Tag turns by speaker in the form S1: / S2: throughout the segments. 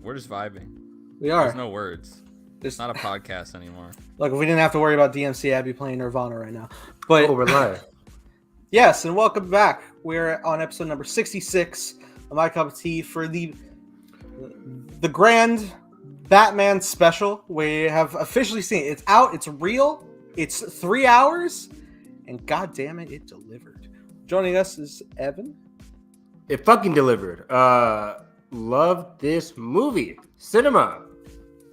S1: We're just vibing.
S2: We are.
S1: There's no words. It's not a podcast anymore.
S2: Look, if we didn't have to worry about DMC, I'd be playing Nirvana right now. But
S3: we're live.
S2: Yes, and welcome back. We're on episode number 66 of My Cup of Tea for the grand Batman special. We have officially seen it. It's out. It's real. It's 3 hours, and god damn it, it delivered. Joining us is Evan.
S3: It fucking delivered. Love this movie. Cinema.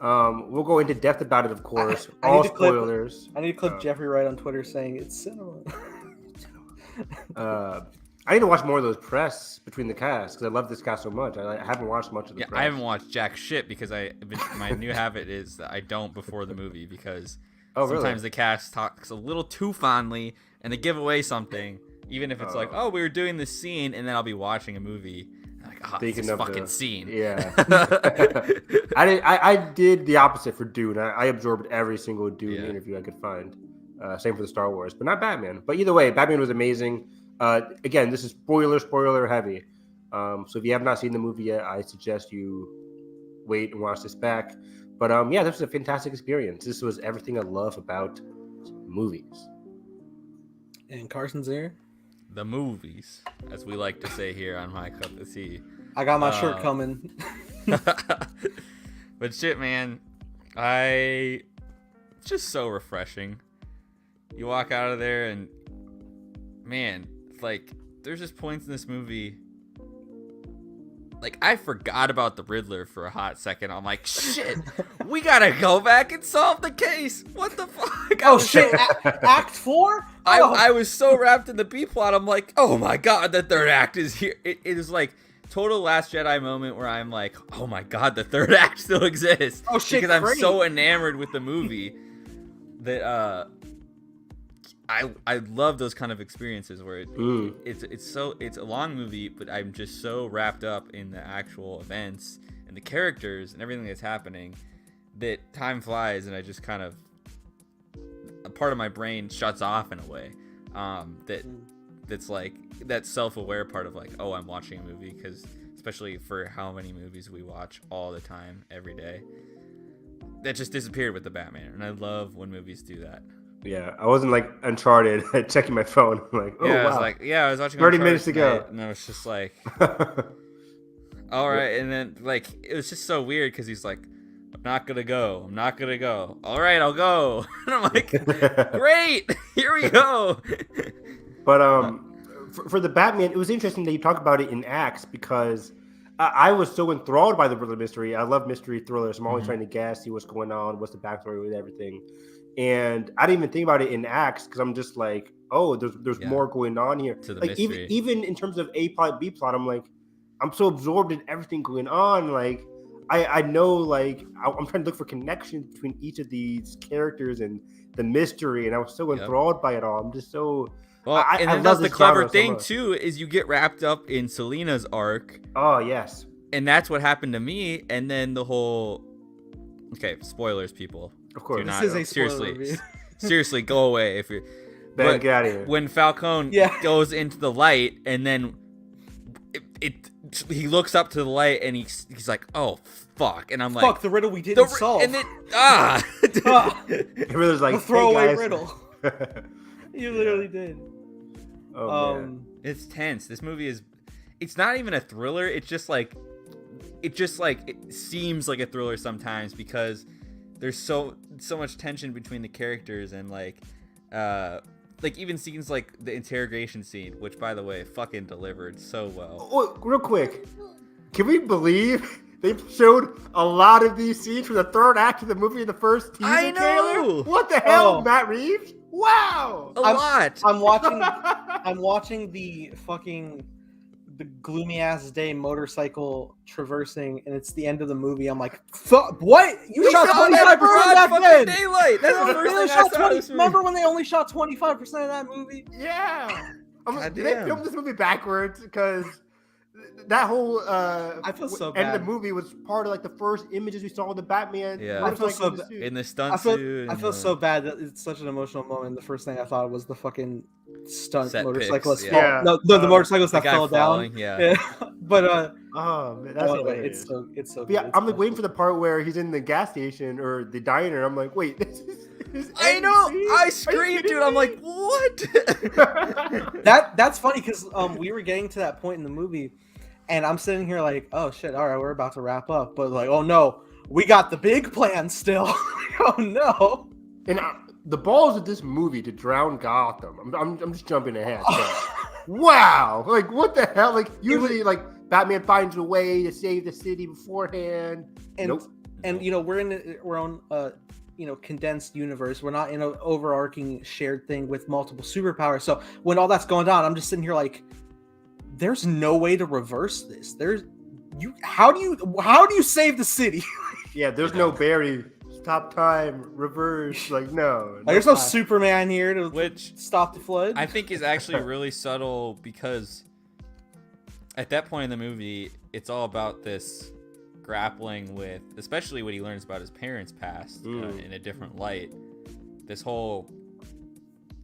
S3: We'll go into depth about it, of course. All spoilers.
S2: I need to clip Jeffrey Wright on Twitter saying it's cinema.
S3: I need to watch more of those press between the cast because I love this cast so much. I haven't watched much of the press.
S1: I haven't watched jack shit because my new habit is that I don't before the movie because sometimes the cast talks a little too fondly and they give away something, even if it's like, oh, we were doing this scene, and then I'll be watching a movie. Like, this fucking scene.
S3: Yeah. I did the opposite for Dune. I absorbed every single Dune interview I could find. Same for the Star Wars, but not Batman. But either way, Batman was amazing. Again, this is spoiler heavy. So if you have not seen the movie yet, I suggest you wait and watch this back. But this was a fantastic experience. This was everything I love about movies.
S2: And Carson's here.
S1: The movies, as we like to say here on My Cup of Tea.
S2: I got my shirt coming.
S1: But shit, man, it's just so refreshing. You walk out of there and, man, like, there's just points in this movie. Like, I forgot about the Riddler for a hot second. I'm like, shit, we gotta go back and solve the case. What the fuck?
S2: Oh, shit, Act 4?
S1: I was so wrapped in the B plot. I'm like, oh my god, the third act is here. It is like total Last Jedi moment where I'm like, oh my god, the third act still exists.
S2: Oh shit,
S1: because I'm so enamored with the movie that I love those kind of experiences where it's a long movie, but I'm just so wrapped up in the actual events and the characters and everything that's happening that time flies, and I just kind of, a part of my brain shuts off in a way that's like that self-aware part of like, oh, I'm watching a movie, because especially for how many movies we watch all the time every day, that just disappeared with the Batman, and I love when movies do that.
S3: Yeah, I wasn't like Uncharted checking my phone. I'm like, oh, wow.
S1: I was watching
S3: 30 minutes to go.
S1: And I was just like, all right. And then, like, it was just so weird because he's like, I'm not going to go. All right, I'll go. And I'm like, great, here we go.
S3: But for the Batman, it was interesting that you talk about it in acts because I was so enthralled by the Riddler mystery. I love mystery thrillers. I'm always trying to guess, see what's going on, what's the backstory with everything. And I didn't even think about it in acts because I'm just like, oh, there's more going on here.
S1: To the
S3: like
S1: mystery.
S3: even in terms of A plot, B plot, I'm like, I'm so absorbed in everything going on. Like I know, like I'm trying to look for connections between each of these characters and the mystery, and I was so enthralled by it all. I'm just so.
S1: Well, and then that's the clever thing too, is you get wrapped up in Selina's arc.
S3: Oh yes.
S1: And that's what happened to me. And then the whole. Okay, spoilers, people.
S3: Of course,
S2: this is a spoiler
S1: seriously, go away if you're.
S3: Ben, get out of here.
S1: When Falcone goes into the light, and then he looks up to the light, and he's like, "Oh fuck!" And I'm like,
S2: "Fuck the riddle we didn't solve."
S1: And then
S3: the riddle's like,
S2: a throwaway
S3: hey,
S2: riddle. You literally did.
S3: Oh man,
S1: it's tense. This movie is. It's not even a thriller. It's just like, it seems like a thriller sometimes because there's so much tension between the characters, and like even scenes like the interrogation scene, which by the way fucking delivered so well.
S3: Oh, real quick, can we believe they showed a lot of these scenes from the third act of the movie in the first teaser
S1: I know.
S3: trailer? What the hell, Matt Reeves? Wow,
S1: a lot.
S2: I'm watching the gloomy ass day motorcycle traversing, and it's the end of the movie. I'm like, fuck, what? You shot 25% back then.
S1: Daylight. That's the first thing I saw this movie.
S2: Remember when they only shot 25% of that movie?
S3: Yeah. Did they film this movie backwards? Because that whole
S2: I feel so bad.
S3: end of the movie was part of like the first images we saw of the Batman.
S1: Yeah,
S2: I feel so
S1: in the stunt suit.
S2: I feel so bad that it's such an emotional moment. The first thing I thought was the fucking stunt
S1: Set
S2: motorcyclist.
S1: pics, yeah.
S2: No, the motorcyclist that fell
S1: falling,
S2: down.
S1: Yeah.
S2: But
S3: Oh man, that's hilarious.
S2: It's so
S3: But yeah,
S2: good.
S3: I'm like waiting for the part where he's in the gas station or the diner. I'm like, wait, this is
S1: I know. I screamed, dude. I'm like, what?
S2: That's funny because we were getting to that point in the movie, and I'm sitting here like, oh shit, all right, we're about to wrap up, but like, oh no, we got the big plan still. Oh no.
S3: And the balls of this movie to drown Gotham. I'm just jumping ahead. Wow, like what the hell? Like usually, like Batman finds a way to save the city beforehand.
S2: And
S3: nope.
S2: And we're on condensed universe. We're not in an overarching shared thing with multiple superpowers. So when all that's going on, I'm just sitting here like, there's no way to reverse this. How do you save the city?
S3: Yeah, there's no Barry. Stop time, reverse. Like no.
S2: There's no Superman here to stop the flood.
S1: I think is actually really subtle because at that point in the movie, it's all about this grappling with, especially when he learns about his parents' past in a different light. This whole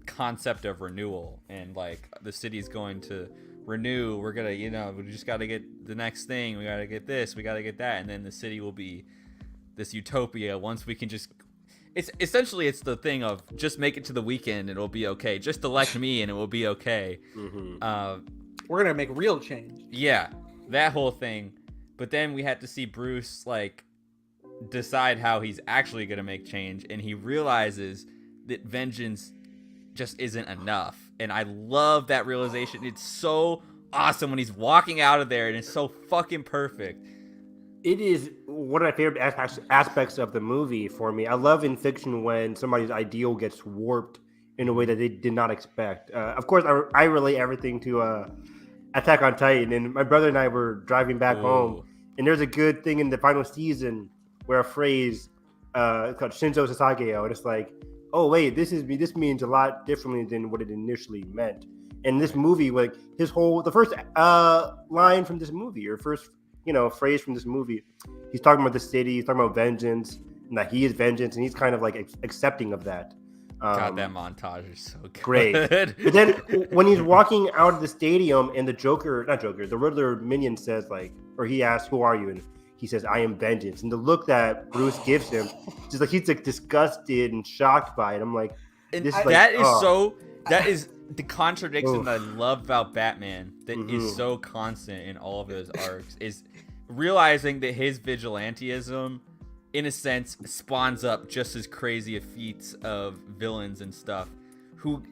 S1: concept of renewal and like the city's going to renew. We're gonna, we just got to get the next thing. We got to get this. We got to get that, and then the city will be this utopia once we can just. It's essentially the thing of just make it to the weekend and it'll be okay. Just elect me and it will be okay.
S2: Mm-hmm. We're gonna make real change.
S1: Yeah, that whole thing. But then we had to see Bruce like decide how he's actually gonna make change, and he realizes that vengeance just isn't enough. And I love that realization. It's so awesome when he's walking out of there, and it's so fucking perfect.
S3: It is one of my favorite aspects of the movie for me. I love in fiction when somebody's ideal gets warped in a way that they did not expect. Of course, I relate everything to Attack on Titan, and my brother and I were driving back home, and there's a good thing in the final season where a phrase it's called Shinzo Sasageo, and it's like, oh wait, this means a lot differently than what it initially meant. And this movie, like the first line from this movie, or first phrase from this movie, he's talking about the city, he's talking about vengeance, and that he is vengeance, and he's kind of like accepting of that.
S1: God, that montage is so good.
S3: Great. But then when he's walking out of the stadium and the Riddler minion says like, or he asks, who are you? And he says, I am vengeance. And the look that Bruce gives him, just like he's like disgusted and shocked by it. I'm like,
S1: that is the contradiction that I love about Batman that is so constant in all of those arcs, is realizing that his vigilantism in a sense spawns up just as crazy feats of villains and stuff who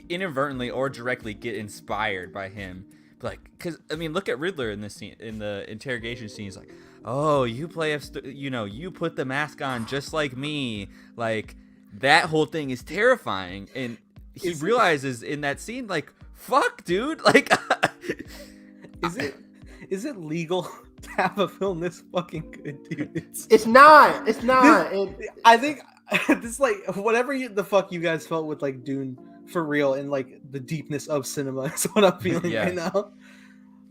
S1: inadvertently or directly get inspired by him. Like, because I mean, look at Riddler in this scene, in the interrogation scene. He's like, oh, you you put the mask on just like me. Like, that whole thing is terrifying. And he realizes in that scene, like, fuck, dude, like,
S2: is it legal to have a film this fucking good, dude?
S3: It's not.
S2: I think this, like, whatever the fuck you guys felt with like Dune for real, and like the deepness of cinema is what I'm feeling right now.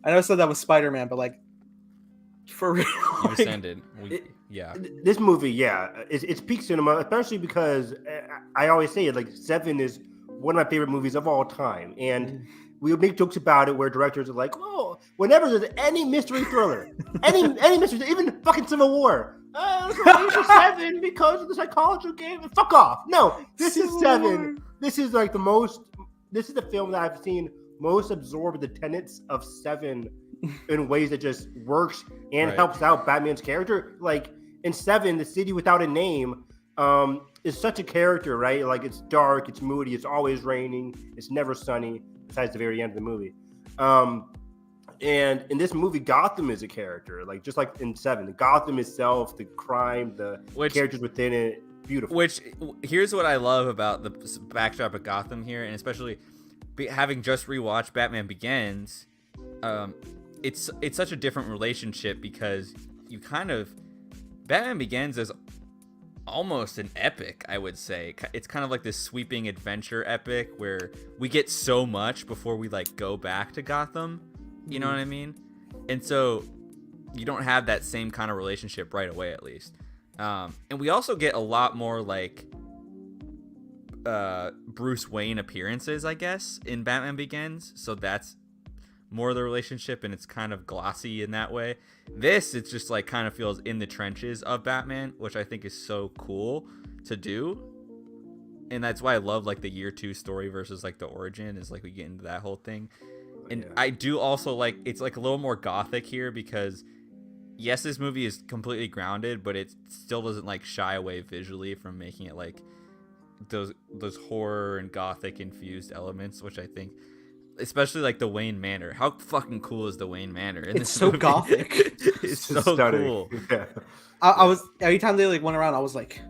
S2: I know I said that was Spider-Man, but like, for real,
S1: you ascended.
S3: This movie, it's peak cinema, especially because I always say it, like, Seven is one of my favorite movies of all time, and we make jokes about it where directors are like, "Oh, whenever there's any mystery thriller, any mystery, even fucking Civil War, this is Seven because of the psychological game." Fuck off! No, this is Seven. This is like this is the film that I've seen most absorb the tenets of Seven in ways that just works and helps out Batman's character. Like in Seven, the city without a name is such a character, right? Like, it's dark, it's moody, it's always raining, it's never sunny, besides the very end of the movie. And in this movie, Gotham is a character, like just like in Seven. Gotham itself, the crime, the characters within it, beautiful.
S1: Which, here's what I love about the backdrop of Gotham here, and especially having just rewatched Batman Begins, it's such a different relationship because Batman Begins is almost an epic, I would say. It's kind of like this sweeping adventure epic where we get so much before we like go back to Gotham. You know what I mean? And so you don't have that same kind of relationship right away, at least. And we also get a lot more like Bruce Wayne appearances, I guess, in Batman Begins. So that's more of the relationship, and it's kind of glossy in that way. This, it's just like kind of feels in the trenches of Batman, which I think is so cool to do. And that's why I love like the year 2 story versus like the origin, is like we get into that whole thing. And I do also like, it's like a little more gothic here because yes, this movie is completely grounded, but it still doesn't like shy away visually from making it like those horror and gothic infused elements, which I think, especially like the Wayne Manor. How fucking cool is the Wayne Manor?
S2: It's so movie? Gothic.
S1: It's so stunning. Cool.
S3: Yeah.
S2: I was, every time they like went around, I was like,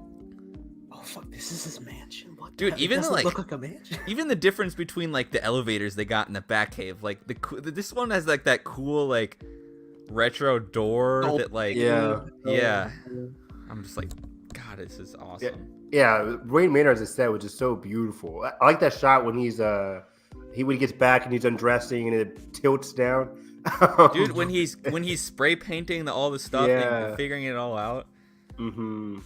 S2: oh fuck, this is his mansion. What?
S1: Dude, even like
S2: look like a mansion.
S1: Even the difference between like the elevators they got in the Batcave, like this one has like that cool like retro door that like yeah. I'm just like, God, this is awesome.
S3: Yeah, Wayne Manor as I said was just so beautiful. I like that shot when he's when he gets back and he's undressing and it tilts down.
S1: Dude, when he's spray painting all the stuff and figuring it all out.
S3: Mm-hmm.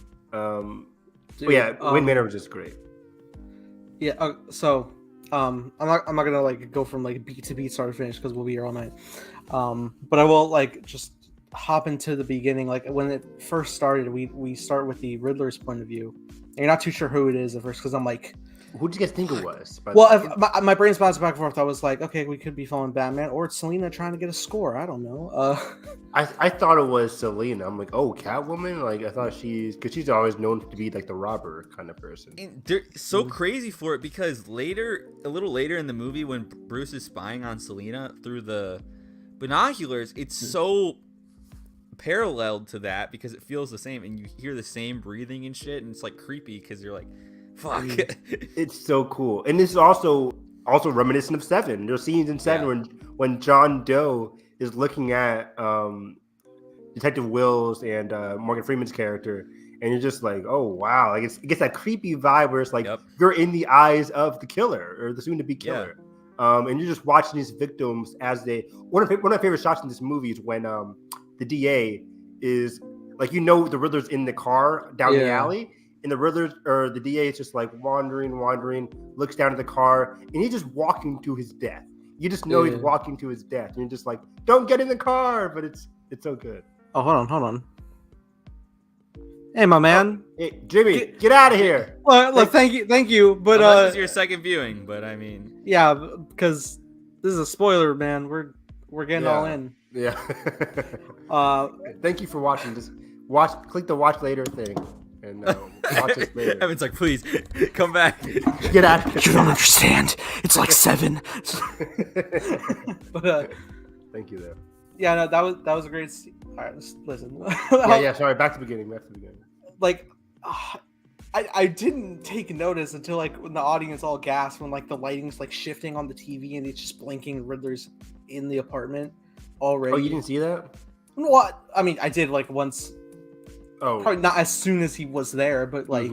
S3: Dude, Wayne Manor was just great.
S2: Yeah. So, I'm not gonna like go from like beat to beat start to finish because we'll be here all night. But I will like just hop into the beginning. Like when it first started, we start with the Riddler's point of view. And you're not too sure who it is at first because I'm like,
S3: who did you guys think it was?
S2: Well, my brain's bouncing back and forth. I was like, okay, we could be following Batman, or it's Selina trying to get a score. I don't know.
S3: I thought it was Selina. I'm like, oh, Catwoman. Like I thought because she's always known to be like the robber kind of person.
S1: And they're so crazy for it because a little later in the movie, when Bruce is spying on Selina through the binoculars, it's so paralleled to that because it feels the same, and you hear the same breathing and shit, and it's like creepy because you're like, fuck.
S3: It's so cool. And this is also reminiscent of Seven. There's scenes in Seven when John Doe is looking at Detective Wills and Morgan Freeman's character, and you're just like, oh wow, like it gets that creepy vibe where it's like you're in the eyes of the killer or the soon-to-be killer. And you're just watching these victims as they. One of my favorite shots in this movie is when the DA is like, the Riddler's in the car down the alley. And the Riddler or the DA is just like wandering, looks down at the car, and he's just walking to his death. You just know he's walking to his death, and you're just like, "Don't get in the car!" But it's so good.
S2: Oh, hold on. Hey, my man.
S3: Hey, Jimmy, get out of here.
S2: Well, look, thank you. But
S1: this is your second viewing, but I mean,
S2: yeah, because this is a spoiler, man. We're getting all in.
S3: Yeah. Thank you for watching this. Click the watch later thing. And watch this later.
S1: Evan's like, please come back.
S3: Get out.
S2: You don't understand. It's like Seven. But
S3: thank you, though.
S2: Yeah, no, that was a great. All right, listen.
S3: Sorry. Back to the beginning.
S2: Like, I didn't take notice until like when the audience all gasped when like the lighting's like shifting on the TV and it's just blinking. Riddler's in the apartment already.
S3: Oh, you didn't see that?
S2: What? I mean, I did like once.
S3: Oh,
S2: probably not as soon as he was there, but like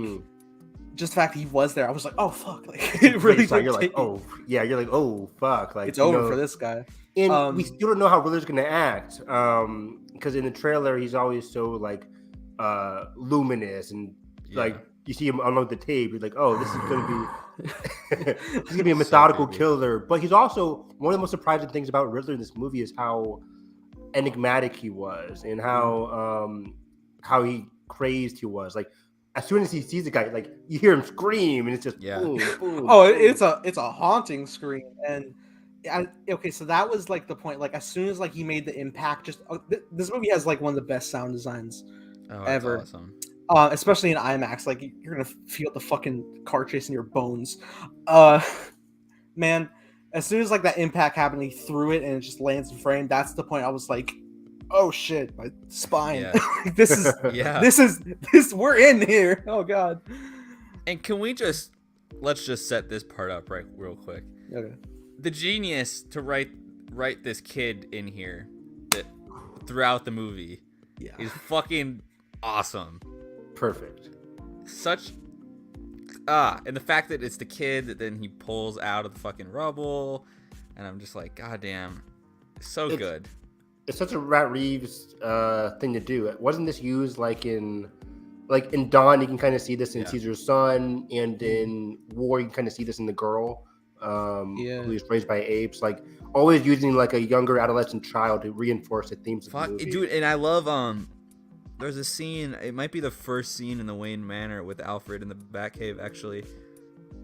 S2: just the fact that he was there, I was like, oh fuck, like it really.
S3: You're like, oh fuck, like
S2: it's over for this guy.
S3: And we still don't know how Riddler's gonna act, because in the trailer he's always so like luminous and like you see him unload the tape, you're like, oh, this is gonna be a methodical killer. But he's also one of the most surprising things about Riddler in this movie is how enigmatic he was and how he crazed he was. Like as soon as he sees the guy, like you hear him scream, and it's just boom, boom.
S2: Oh, it's a haunting scream. And okay, so that was like the point. Like as soon as like he made the impact, this movie has like one of the best sound designs ever.
S1: Awesome.
S2: Especially in IMAX, like you're gonna feel the fucking car chase in your bones. Man, as soon as like that impact happened, he threw it and it just lands in frame. That's the point. I was like, oh shit, my spine.
S1: Yeah.
S2: This is we're in here. Oh god.
S1: And can we let's just set this part up right real quick.
S2: Okay.
S1: The genius to write this kid in here that throughout the movie is fucking awesome.
S3: Perfect.
S1: And the fact that it's the kid that then he pulls out of the fucking rubble, and I'm just like, goddamn, so good.
S3: It's such a Reeves thing to do. Wasn't this used like in Dawn? You can kind of see this in Caesar's Son, and in War you can kind of see this in The Girl. who is raised by apes, like always using like a younger adolescent child to reinforce the themes of the movie.
S1: Dude, and I love there's a scene, it might be the first scene in the Wayne Manor with Alfred in the Batcave actually,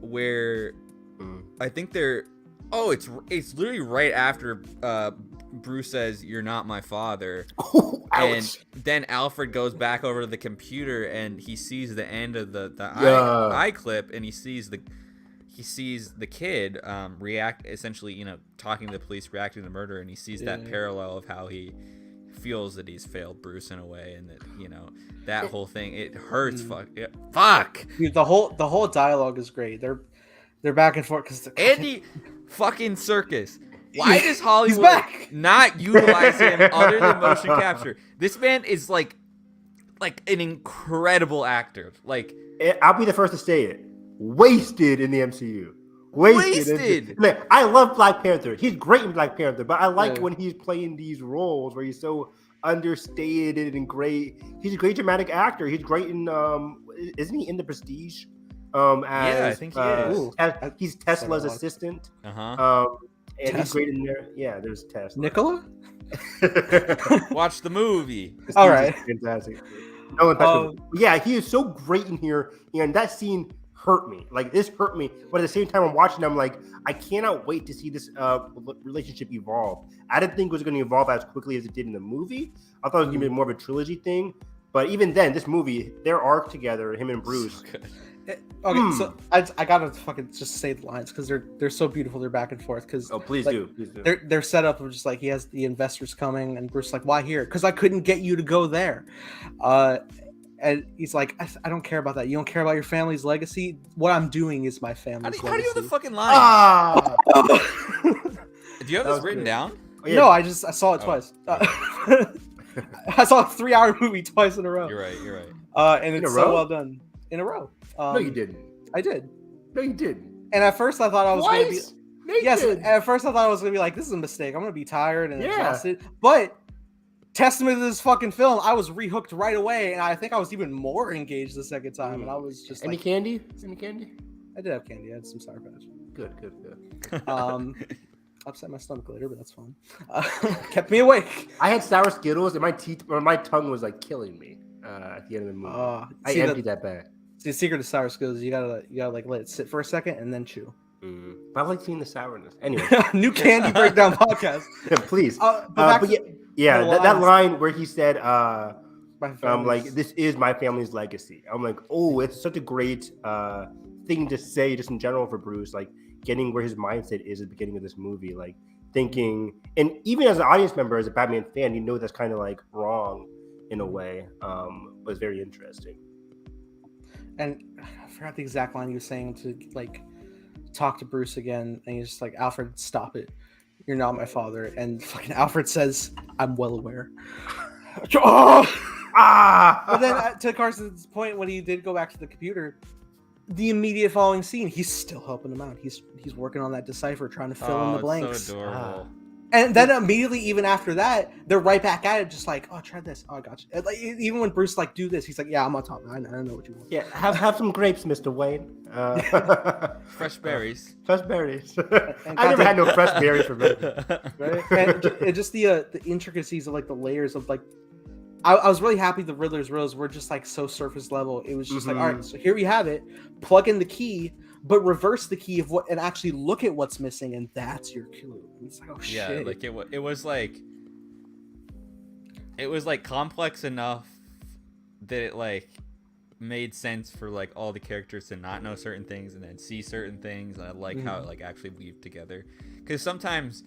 S1: where I think it's literally right after Bruce says, "You're not my father." And then Alfred goes back over to the computer and he sees the end of the eye clip, and he sees the kid react, essentially, talking to the police, reacting to the murder, and he sees that parallel of how he feels that he's failed Bruce in a way, and that that whole thing, it hurts. Fuck.
S2: Dude, the whole dialogue is great. They're back and forth because
S1: Andy fucking Serkis. Why does Hollywood not utilize him other than motion capture? This man is like an incredible actor. Like,
S3: I'll be the first to say it. Wasted in the MCU. Wasted. Like, I love Black Panther. He's great in Black Panther, but I like when he's playing these roles where he's so understated and great. He's a great dramatic actor. He's great in isn't he in The Prestige?
S1: I think he is.
S3: He's Tesla's assistant. And he's great in there. Yeah, there's Tesla.
S2: Nicola?
S1: Watch the movie.
S2: All right.
S3: Fantastic. Yeah, he is so great in here, and that scene hurt me. Like, this hurt me, but at the same time, I'm watching. I'm like, I cannot wait to see this relationship evolve. I didn't think it was going to evolve as quickly as it did in the movie. I thought it was going to be more of a trilogy thing. But even then, this movie, their arc together, him and Bruce.
S2: Okay, so I gotta fucking just say the lines because they're so beautiful. They're back and forth because
S3: please do.
S2: They're set up of just like he has the investors coming and Bruce like, why here? Because I couldn't get you to go there, and he's like, I don't care about that. You don't care about your family's legacy. What I'm doing is my family's legacy.
S1: How do you have the fucking line? Do you have this written down?
S2: Oh, yeah. No, I saw it twice. I saw a 3-hour movie twice in a row.
S1: You're right.
S2: And it's so well done. In a row.
S3: No, you didn't.
S2: I did.
S3: No, you didn't.
S2: And at first I thought I was going to be...
S3: Nathan.
S2: Yes, at first I thought I was going to be like, this is a mistake. I'm going to be tired and exhausted. But, testament to this fucking film, I was rehooked right away. And I think I was even more engaged the second time. And I was just
S3: Any candy? Any candy?
S2: I did have candy. I had some Sour Patch.
S3: Good.
S2: Upset my stomach later, but that's fine. Kept me awake.
S3: I had sour Skittles and my tongue was like killing me at the end of the movie. I emptied that bag.
S2: See, the secret to sour Skittles, you gotta like let it sit for a second and then chew.
S3: But I like seeing the sourness. Anyway,
S2: new candy breakdown podcast.
S3: Yeah, please.
S2: That
S3: line where he said, like, this is my family's legacy. I'm like, oh, it's such a great thing to say just in general for Bruce, like getting where his mindset is at the beginning of this movie, like thinking, and even as an audience member, as a Batman fan, you know that's kind of like wrong in a way. Was very interesting.
S2: And I forgot the exact line he was saying to like talk to Bruce again, and he's just like, Alfred, stop it. You're not my father. And fucking Alfred says, I'm well aware. But then to Carson's point, when he did go back to the computer, the immediate following scene, he's still helping him out. He's working on that decipher, trying to fill in the blanks.
S1: So adorable.
S2: And then immediately, even after that, they're right back at it, just like, oh, try this. Oh, I got you. And like, even when Bruce like do this, he's like, yeah, I'm on top. I know what you want.
S3: Yeah, have some grapes, Mr. Wayne.
S1: Fresh berries.
S3: Fresh berries. I never had no fresh berries for me.
S2: Right? And just the intricacies of like the layers of like, I was really happy the Riddler's Rose were just like so surface level. It was just like, all right, so here we have it. Plug in the key, but reverse the key of what, and actually look at what's missing, and that's your clue. And it's like, oh shit.
S1: Yeah, like it was like complex enough that it like made sense for like all the characters to not know certain things and then see certain things. And I like how it like actually weaved together, because sometimes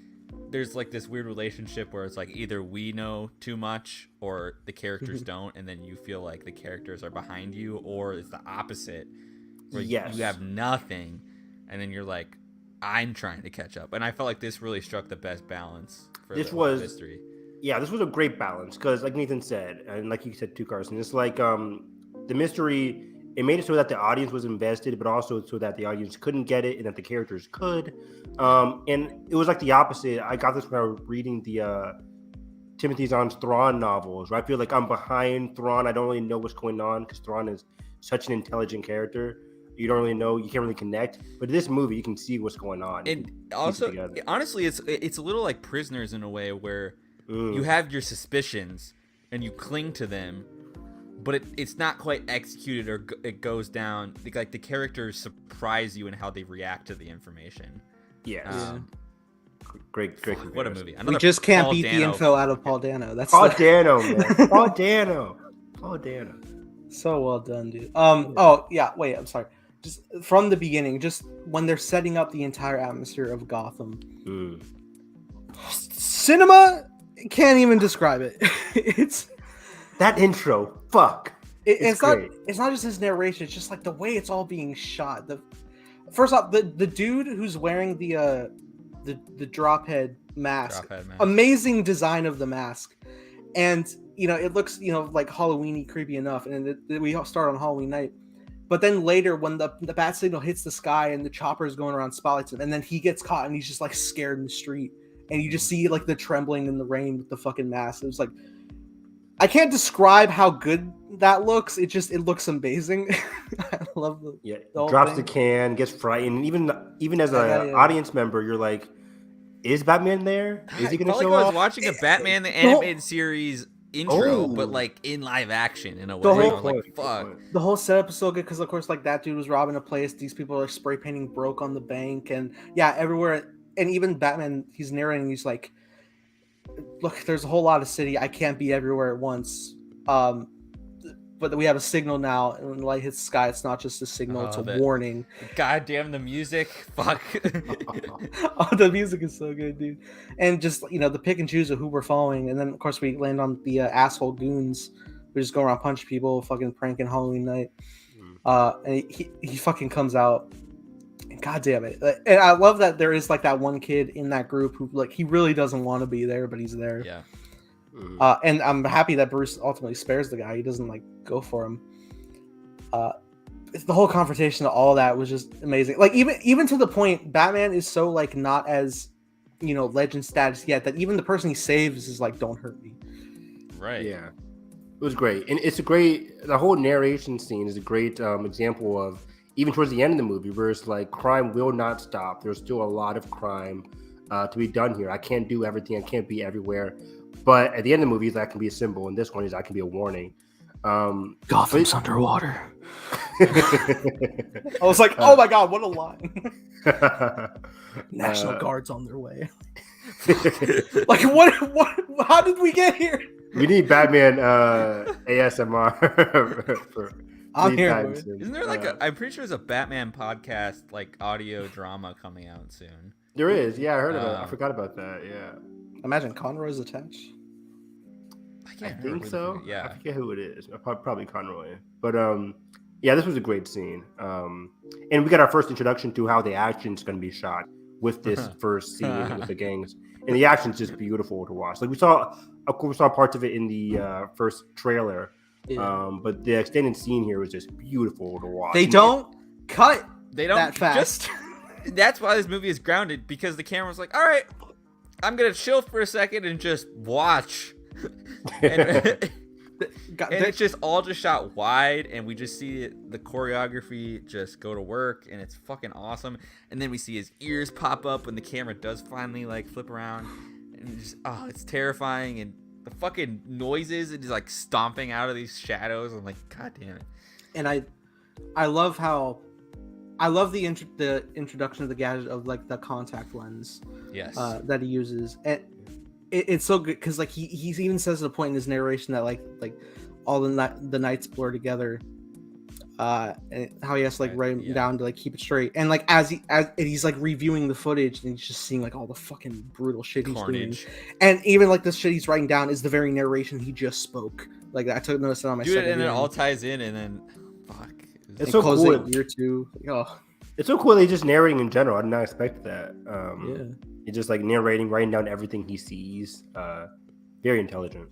S1: there's like this weird relationship where it's like either we know too much or the characters don't, and then you feel like the characters are behind you, or it's the opposite where you have nothing and then you're like, I'm trying to catch up. And I felt like this really struck the best balance for this history.
S3: Yeah, this was a great balance, because like Nathan said, and like you said too, Carson, it's like the mystery, it made it so that the audience was invested, but also so that the audience couldn't get it and that the characters could. And it was like the opposite. I got this when I was reading the Timothy Zahn's Thrawn novels, where I feel like I'm behind Thrawn. I don't really know what's going on because Thrawn is such an intelligent character. You don't really know. You can't really connect. But in this movie, you can see what's going on.
S1: And also, honestly, it's a little like Prisoners in a way where you have your suspicions and you cling to them, but it's not quite executed or it goes down. Like the characters surprise you in how they react to the information.
S3: Yeah. Great.
S1: What a movie.
S2: We just can't beat the info out of Paul Dano. That's
S3: Paul Dano, man. Paul Dano.
S2: So well done, dude. Oh yeah. Wait, I'm sorry. Just from the beginning, just when they're setting up the entire atmosphere of Gotham, cinema can't even describe it. It's
S3: that intro. Fuck.
S2: It's not just his narration. It's just like the way it's all being shot. First off, the dude who's wearing the drop head mask. Amazing design of the mask, and it looks like Halloween-y, creepy enough. And we all start on Halloween night. But then later, when the bat signal hits the sky and the chopper is going around spotlights him, and then he gets caught and he's just like scared in the street, and you just see like the trembling in the rain with the fucking mask. It was like, I can't describe how good that looks. It looks amazing. I love the
S3: drops
S2: thing.
S3: The can, gets frightened. Even as an audience member, you're like, is Batman there? Is he gonna show up?
S1: I was watching a Batman the animated series intro, but like in live action in a way. Fuck.
S2: The whole setup is so good because of course like that dude was robbing a place. These people are spray painting broke on the bank, and everywhere. And even Batman, he's narrating. He's like, "Look, there's a whole lot of city. I can't be everywhere at once. But we have a signal now, and when the light hits the sky, it's not just a signal; it's a warning."
S1: Goddamn the music! Fuck.
S2: The music is so good, dude. And just the pick and choose of who we're following, and then of course we land on the asshole goons. We just go around punching people, fucking pranking Halloween night. And he fucking comes out. And God damn it! And I love that there is like that one kid in that group who like he really doesn't want to be there, but he's there.
S1: Yeah.
S2: And I'm happy that Bruce ultimately spares the guy. He doesn't like go for him. The whole confrontation, all that was just amazing. Like even to the point, Batman is so like not as legend status yet that even the person he saves is like, "Don't hurt me."
S1: Right.
S3: Yeah. It was great, and the whole narration scene is a great example of even towards the end of the movie where it's like crime will not stop. There's still a lot of crime to be done here. I can't do everything. I can't be everywhere. But at the end of the movie, that can be a symbol, and this one is that can be a warning.
S2: Gotham's underwater. I was like, oh my god, what a line! National Guard's on their way. Like what? How did we get here?
S3: We need Batman ASMR for.
S2: I'm here.
S1: Isn't there like I'm pretty sure there's a Batman podcast like audio drama coming out soon.
S3: There is, yeah, I heard about it. I forgot about that. Yeah.
S2: Imagine Conroy's attached.
S3: I think so.
S1: Yeah,
S3: I forget who it is. Probably Conroy. But this was a great scene. And we got our first introduction to how the action's going to be shot with this first scene with the gangs, and the action's just beautiful to watch. Like we saw parts of it in the first trailer, but the extended scene here was just beautiful to watch.
S2: They don't cut. They don't that fast.
S1: That's why this movie is grounded, because the camera's like, all right, I'm gonna chill for a second and just watch. And it's just all just shot wide, and we just see the choreography just go to work, and it's fucking awesome. And then we see his ears pop up when the camera does finally like flip around, and it's terrifying. And the fucking noises and just like stomping out of these shadows. I'm like, god damn it.
S2: And I love the introduction of the gadget of like the contact lens.
S1: Yes.
S2: That he uses, and it's so good because like he even says at a point in his narration that like all the nights blur together, and how he has to like write them down to like keep it straight. And like as he's like reviewing the footage, and he's just seeing like all the fucking brutal shit he's doing. And even like the shit he's writing down is the very narration he just spoke. Like I took notice on my
S1: dude, and it all ties in, and then fuck.
S3: It's so cool.
S2: Year two. Oh.
S3: It's so cool that he's just narrating in general. I did not expect that. He's just like narrating, writing down everything he sees. Very intelligent.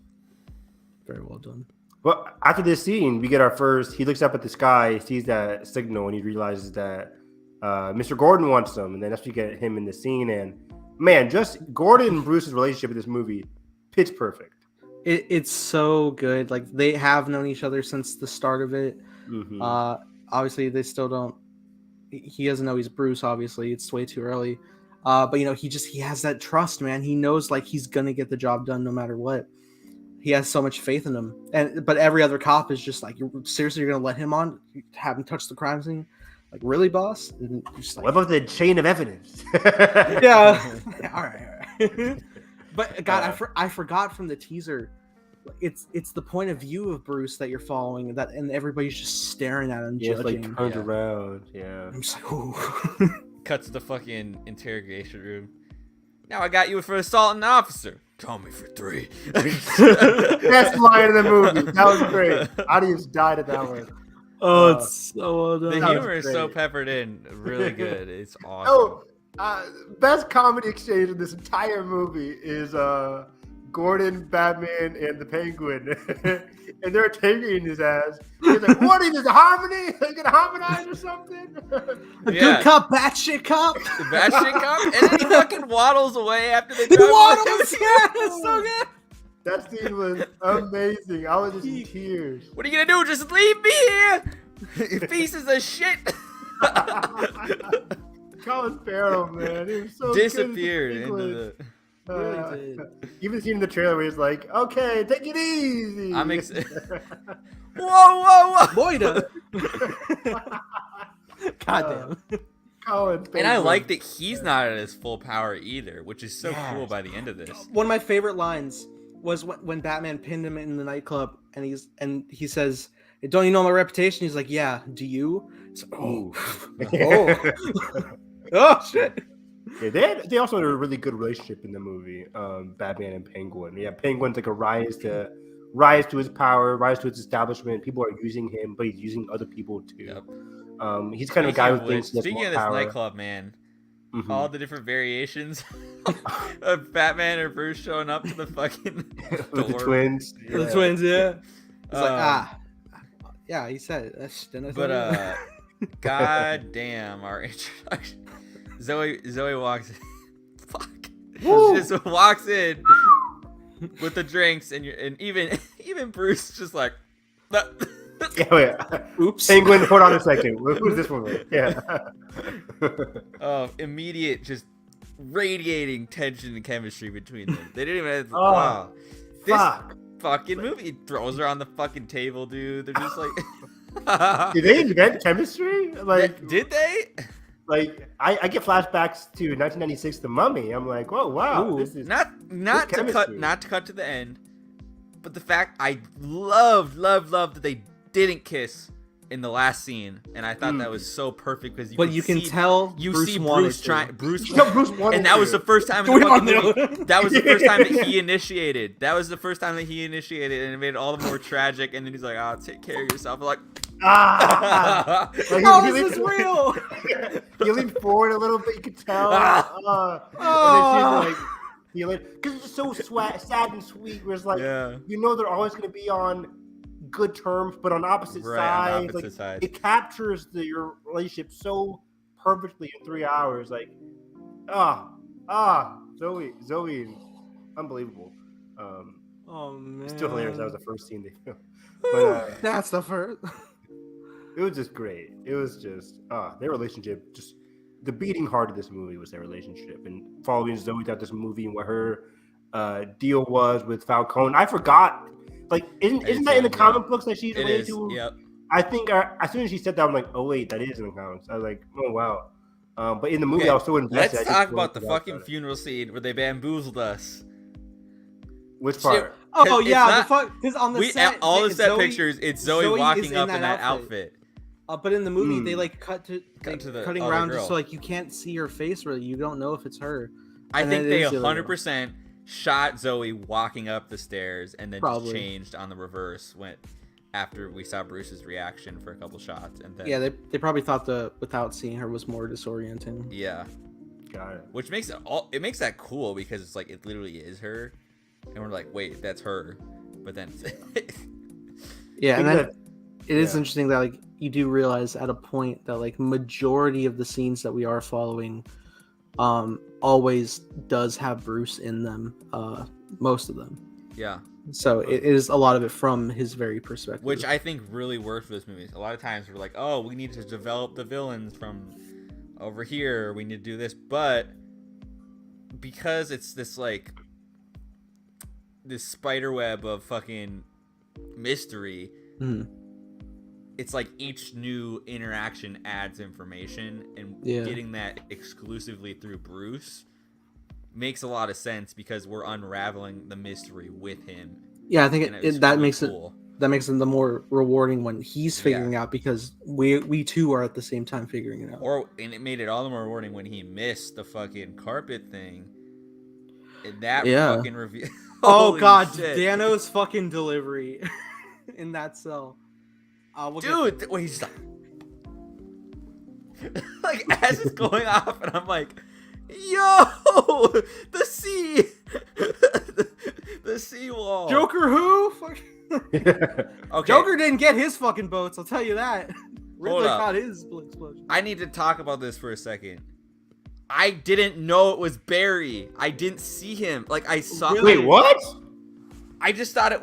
S2: Very well done.
S3: Well, after this scene, we get our first. He looks up at the sky, sees that signal, and he realizes that Mr. Gordon wants him. And then that's when you get him in the scene. And man, just Gordon and Bruce's relationship in this movie, pitch perfect.
S2: It's so good. Like they have known each other since the start of it.
S3: Mm-hmm.
S2: Obviously, they still don't he doesn't know he's Bruce. Obviously, it's way too early. But he has that trust, man. He knows like he's gonna get the job done no matter what. He has so much faith in him, but every other cop is just like, seriously, you're gonna let him on? You haven't touched the crime scene, like really, boss? And just like,
S3: what about the chain of evidence?
S2: yeah, all right. But God, I forgot from the teaser. It's the point of view of Bruce that you're following, and everybody's just staring at him, judging.
S3: It's like turned around. Yeah,
S2: I'm just like, ooh.
S1: Cuts to the fucking interrogation room. Now I got you for assaulting an officer. Call me for 3.
S3: Best line of the movie. That was great. Audience died at that one.
S2: Oh, it's so well done.
S1: The humor is so peppered in, really good. It's awesome.
S3: Best comedy exchange in this entire movie is Gordon, Batman, and the Penguin, and they're taking his ass. He's like, "What is this? A harmony? Are you gonna harmonize or something?"
S2: A good cop, batshit cop,
S1: batshit cop, and then he fucking waddles away after they.
S2: Waddles, yeah, it's so good.
S3: That scene was amazing. I was just in tears.
S1: What are you gonna do? Just leave me here, you pieces of shit.
S3: Colin Farrell, man, he was so
S1: disappeared
S3: good
S1: into the.
S2: Really did.
S3: Even seen in the trailer where he's like, "Okay, take it easy."
S1: I'm excited. Whoa!
S2: Boyda. Goddamn.
S3: Colin,
S1: and I like that he's not at his full power either, which is so cool by the end of this.
S2: One of my favorite lines was when Batman pinned him in the nightclub, and he says, "Don't you know my reputation?" He's like, "Yeah, do you?" It's like, oh shit.
S3: Yeah, they also had a really good relationship in the movie, Batman and Penguin. Yeah, Penguin's like a rise to his power, rise to his establishment. People are using him, but he's using other people too.
S1: Yep.
S3: He's kind of a guy who thinks he has
S1: speaking
S3: more
S1: of this
S3: power.
S1: nightclub, man, all the different variations of Batman or Bruce showing up to the fucking
S3: with the twins.
S2: Yeah. The twins, yeah. It's like, yeah, he said it.
S1: But god damn, our introduction. Zoe walks in. Fuck. She just walks in with the drinks, and even Bruce just like.
S3: Yeah, wait. Oops. Penguin, hold on a second. Who's this woman? Yeah.
S1: Immediate, just radiating tension and chemistry between them. They didn't even have this fucking movie throws her on the fucking table, dude. They're just like.
S3: Did they invent chemistry? Like,
S1: did they?
S3: Like, I get flashbacks to 1996, The Mummy. I'm like, oh wow, this is
S1: not to cut to the end, but the fact I loved that they didn't kiss in the last scene, and I thought that was so perfect because
S2: you can tell
S1: you
S2: Bruce
S1: see
S2: Bruce
S1: trying Bruce
S3: wanted
S1: and that was the first time in the fucking movie. That was the first time that he initiated. And it made it all the more tragic. And then he's like, "Oh, take care of yourself." I'm like,
S3: like,
S2: this is real.
S3: He leaned forward a little bit. You could tell. And then she's like, because it's just so sad and sweet. Where it's like, you know, they're always going to be on good terms, but on opposite sides. It captures your relationship so perfectly in 3 hours. Like, Zoe, unbelievable.
S2: Oh man,
S3: still hilarious. That was the first scene they filmed. But
S2: that's the first.
S3: It was just great. It was just their relationship. Just the beating heart of this movie was their relationship, and following Zoe throughout this movie and what her deal was with Falcone. I forgot. Like, isn't that in the comic books that she's related to?
S1: Yep.
S3: I think as soon as she said that, I'm like, oh wait, that is in the comics. I was like, oh wow. But in the movie, I was so invested.
S1: Let's talk about the fucking funeral scene where they bamboozled us.
S3: Which part?
S2: Oh yeah, because on the set,
S1: all the set pictures, it's Zoe walking up in that outfit.
S2: But in the movie, they like cut to
S1: the
S2: cutting around just so like you can't see her face really. You don't know if it's her.
S1: I think they 100% shot Zoe walking up the stairs and then just changed on the reverse after we saw Bruce's reaction for a couple shots, and then
S2: they probably thought without seeing her was more disorienting.
S1: Yeah,
S3: got it.
S1: Which makes makes that cool because it's like it literally is her, and we're like, wait, that's her, but then
S2: and then it is interesting that like you do realize at a point that like majority of the scenes that we are following always does have Bruce in them, most of them.
S1: Yeah.
S2: So it is a lot of it from his very perspective.
S1: Which I think really worked for this movie. A lot of times we're like, oh, we need to develop the villains from over here. We need to do this. But because it's this like this spider web of fucking mystery, it's like each new interaction adds information, and getting that exclusively through Bruce makes a lot of sense because we're unraveling the mystery with him.
S2: Yeah, I think that
S1: really
S2: makes
S1: cool.
S2: That makes it the more rewarding when he's figuring out, because we too are at the same time figuring it out.
S1: And it made it all the more rewarding when he missed the fucking carpet thing. And that fucking review.
S2: Oh god,
S1: shit.
S2: Dano's fucking delivery in that cell.
S1: Dude, wait, he's like as it's going off, and I'm like, yo, the sea, the seawall.
S2: Joker who?
S1: Okay.
S2: Joker didn't get his fucking boats, I'll tell you that. Riddler got his explosion.
S1: I need to talk about this for a second. I didn't know it was Barry. I didn't see him. Like I saw.
S3: Really? Wait, what?
S1: I just thought it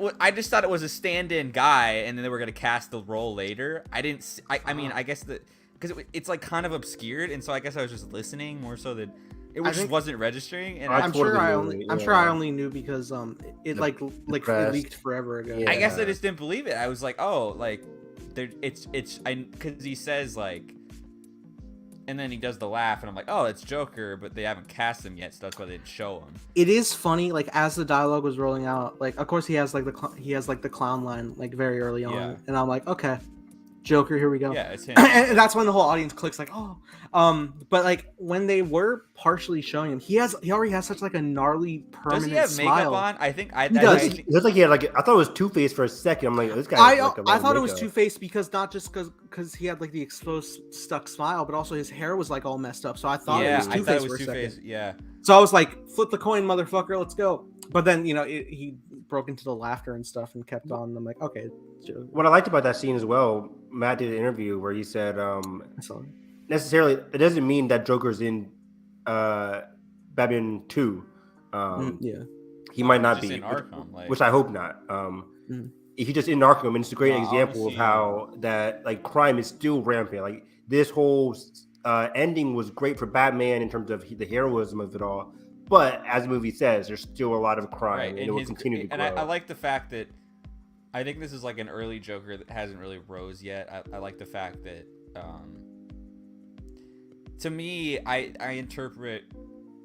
S1: was a stand-in guy, and then they were gonna cast the role later. I didn't. I mean, I guess because it's like kind of obscured, and so I guess I was just listening more so that it just wasn't registering. And
S2: I'm sure I only knew because it leaked forever ago.
S1: Yeah. I guess I just didn't believe it. I was like, oh, like there, because he says like. And then he does the laugh, and I'm like, oh, it's Joker, but they haven't cast him yet, so that's why they didn't show him.
S2: It is funny, like as the dialogue was rolling out, like of course he has the clown line like very early on, and I'm like, okay, Joker, here we go.
S1: Yeah, it's him.
S2: And that's when the whole audience clicks like, oh, but like when they were partially showing him, he already has such like a gnarly permanent smile.
S1: Does he have makeup on? I think
S3: he does. It looks like he had like I thought it was Two-Face for a second. I'm like, this guy.
S2: I thought it was Two-Face because not just because he had like the exposed stuck smile, but also his hair was like all messed up. So I thought it was Two-Face for a second.
S1: Yeah.
S2: So I was like, flip the coin, motherfucker, let's go. But then he broke into the laughter and stuff and kept on. I'm like, okay.
S3: What I liked about that scene as well, Matt did an interview where he said, necessarily, it doesn't mean that Joker's in Batman 2. He might not be, which I hope not. If he's just in Arkham, and it's a great example of how that like crime is still rampant. Like this whole ending was great for Batman in terms of the heroism of it all. But as the movie says, there's still a lot of crime, and it will continue to grow.
S1: And I like the fact that I think this is like an early Joker that hasn't really rose yet. I like the fact that to me, I interpret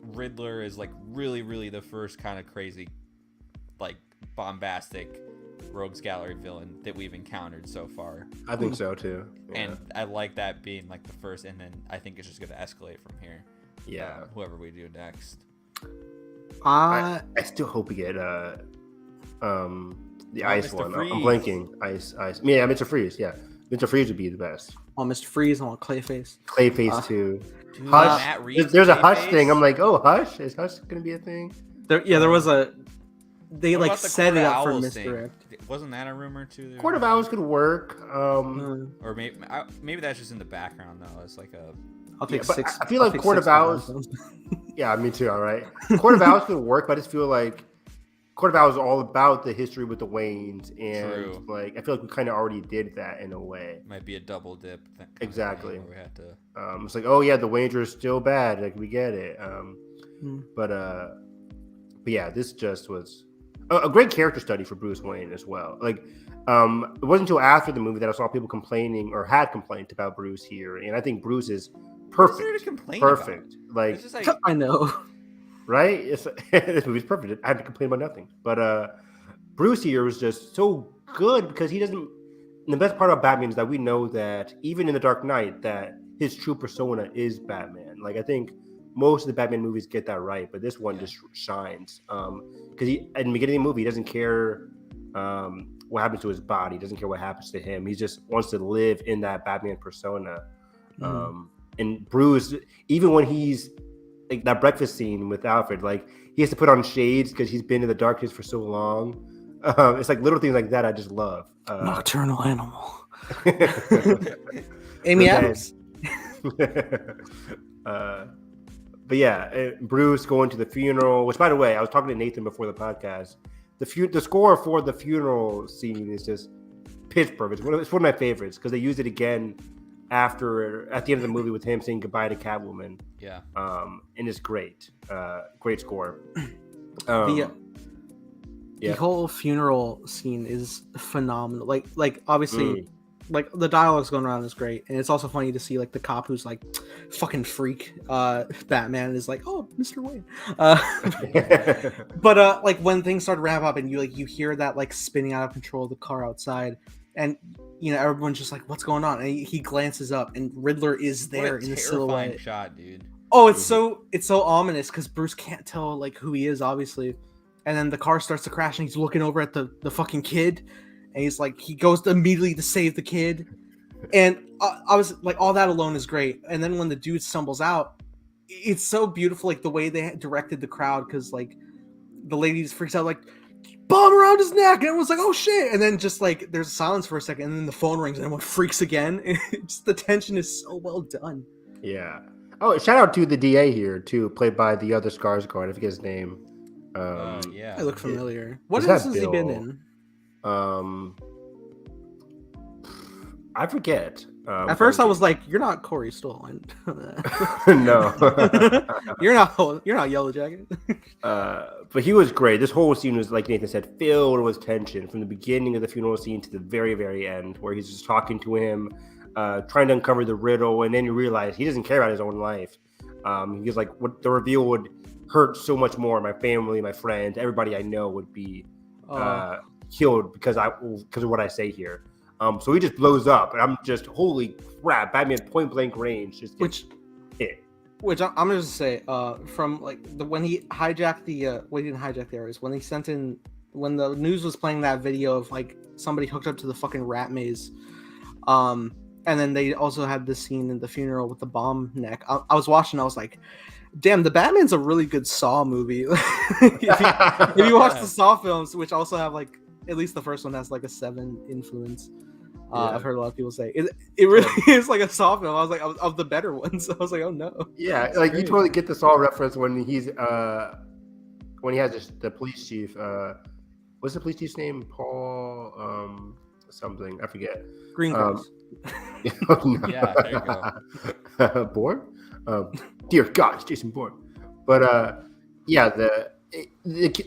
S1: Riddler as like really, really the first kind of crazy, like bombastic rogues gallery villain that we've encountered so far.
S3: I think so too. Yeah.
S1: And I like that being like the first, and then I think it's just going to escalate from here.
S3: Yeah.
S1: Whoever we do next.
S3: I still hope we get the ice
S1: Mr.
S3: one.
S1: Freeze.
S3: I'm blanking. Ice. Yeah, Mr. Freeze. Yeah, Mr. Freeze would be the best.
S2: Oh, Mr. Freeze. I want Clayface.
S3: Clayface too.
S1: Dude,
S3: Hush. There's a Hush thing. I'm like, oh, Hush. Is Hush gonna be a thing?
S2: There was a. They
S1: What
S2: like
S1: about the
S2: set
S1: Court
S2: it
S1: of
S2: up for
S1: Owls
S2: misdirect.
S1: thing? Wasn't that a rumor too?
S3: Court of Owls could work.
S1: Or maybe that's just in the background though. It's like a.
S2: I'll take
S3: but
S2: six.
S3: I feel like Court of Owls. Yeah, me too. All right, Court of Owls could work, but I just feel like Court of Owls is all about the history with the Waynes, and like I feel like we kind of already did that in a way.
S1: Might be a double dip.
S3: Exactly.
S1: We had to.
S3: It's like, oh yeah, the Waynes are still bad. Like we get it. But yeah, this just was a great character study for Bruce Wayne as well. Like, it wasn't until after the movie that I saw people complaining or had complained about Bruce here, and I think Bruce is perfect.
S1: What's there to complain
S3: perfect.
S1: About?
S3: Like,
S1: it's just like
S2: I know.
S3: Right? This movie's perfect. I had to complain about nothing. But Bruce here was just so good because he doesn't. And the best part about Batman is that we know that even in The Dark Knight, that his true persona is Batman. Like I think most of the Batman movies get that right, but this one just shines. Because at the beginning of the movie, he doesn't care what happens to his body. He doesn't care what happens to him. He just wants to live in that Batman persona. And Bruce, even when he's like that breakfast scene with Alfred, like he has to put on shades because he's been in the darkness for so long. It's like little things like that I just love.
S2: Nocturnal animal. Amy Adams.
S3: But yeah, Bruce going to the funeral, which by the way, I was talking to Nathan before the podcast. the score for the funeral scene is just pitch perfect. It's one of my favorites because they used it again at the end of the movie with him saying goodbye to Catwoman.
S1: Yeah.
S3: And it's great. Great score.
S2: The whole funeral scene is phenomenal. Like obviously, like the dialogue's going around is great, and it's also funny to see like the cop who's like fucking freak. Batman is like, oh, Mr. Wayne. But like when things start to ramp up and you hear that like spinning out of control of the car outside, and everyone's just like, what's going on? And he glances up, and Riddler is there in the silhouette.
S1: Shot, dude.
S2: Oh, it's so ominous because Bruce can't tell like who he is, obviously. And then the car starts to crash, and he's looking over at the fucking kid, and he's like, he goes immediately to save the kid, and I was like, all that alone is great. And then when the dude stumbles out, it's so beautiful, like the way they directed the crowd, because like the lady just freaks out, like bomb around his neck, and everyone's like, oh shit, and then just like there's silence for a second, and then the phone rings, and everyone freaks again. And just the tension is so well done.
S3: Yeah. Oh, shout out to the DA here too, played by the other Skarsgård. I forget his name.
S1: Yeah,
S2: I look familiar. What else has he been in?
S3: I forget.
S2: At first, I was like, "You're not Corey Stoll."
S3: No,
S2: you're not Yellow Jacket.
S3: But he was great. This whole scene was, like Nathan said, filled with tension from the beginning of the funeral scene to the very, very end, where he's just talking to him, trying to uncover the riddle, and then you realize he doesn't care about his own life. He's like, what the reveal would hurt so much more. My family, my friends, everybody I know would be killed because of what I say here. So he just blows up, and I'm just, holy crap! Batman point blank range just gets hit.
S2: Which I'm gonna just say, from like when he hijacked he didn't hijack the areas, when he sent in, when the news was playing that video of like somebody hooked up to the fucking rat maze, and then they also had this scene in the funeral with the bomb neck. I was watching, I was like, damn, the Batman's a really good Saw movie. if you watch the Saw films, which also have like, at least the first one has like a 7 influence. I've heard a lot of people say it really is like a Saw film. I was like, of the better ones. I was like, oh no.
S3: Yeah, that's like great. You totally get the Saw reference when he's when he has the police chief. What's the police chief's name? Paul something. I forget.
S2: Greengrass.
S3: No.
S1: Yeah, there you go.
S3: Bourne? Dear God, it's Jason Bourne. But yeah, the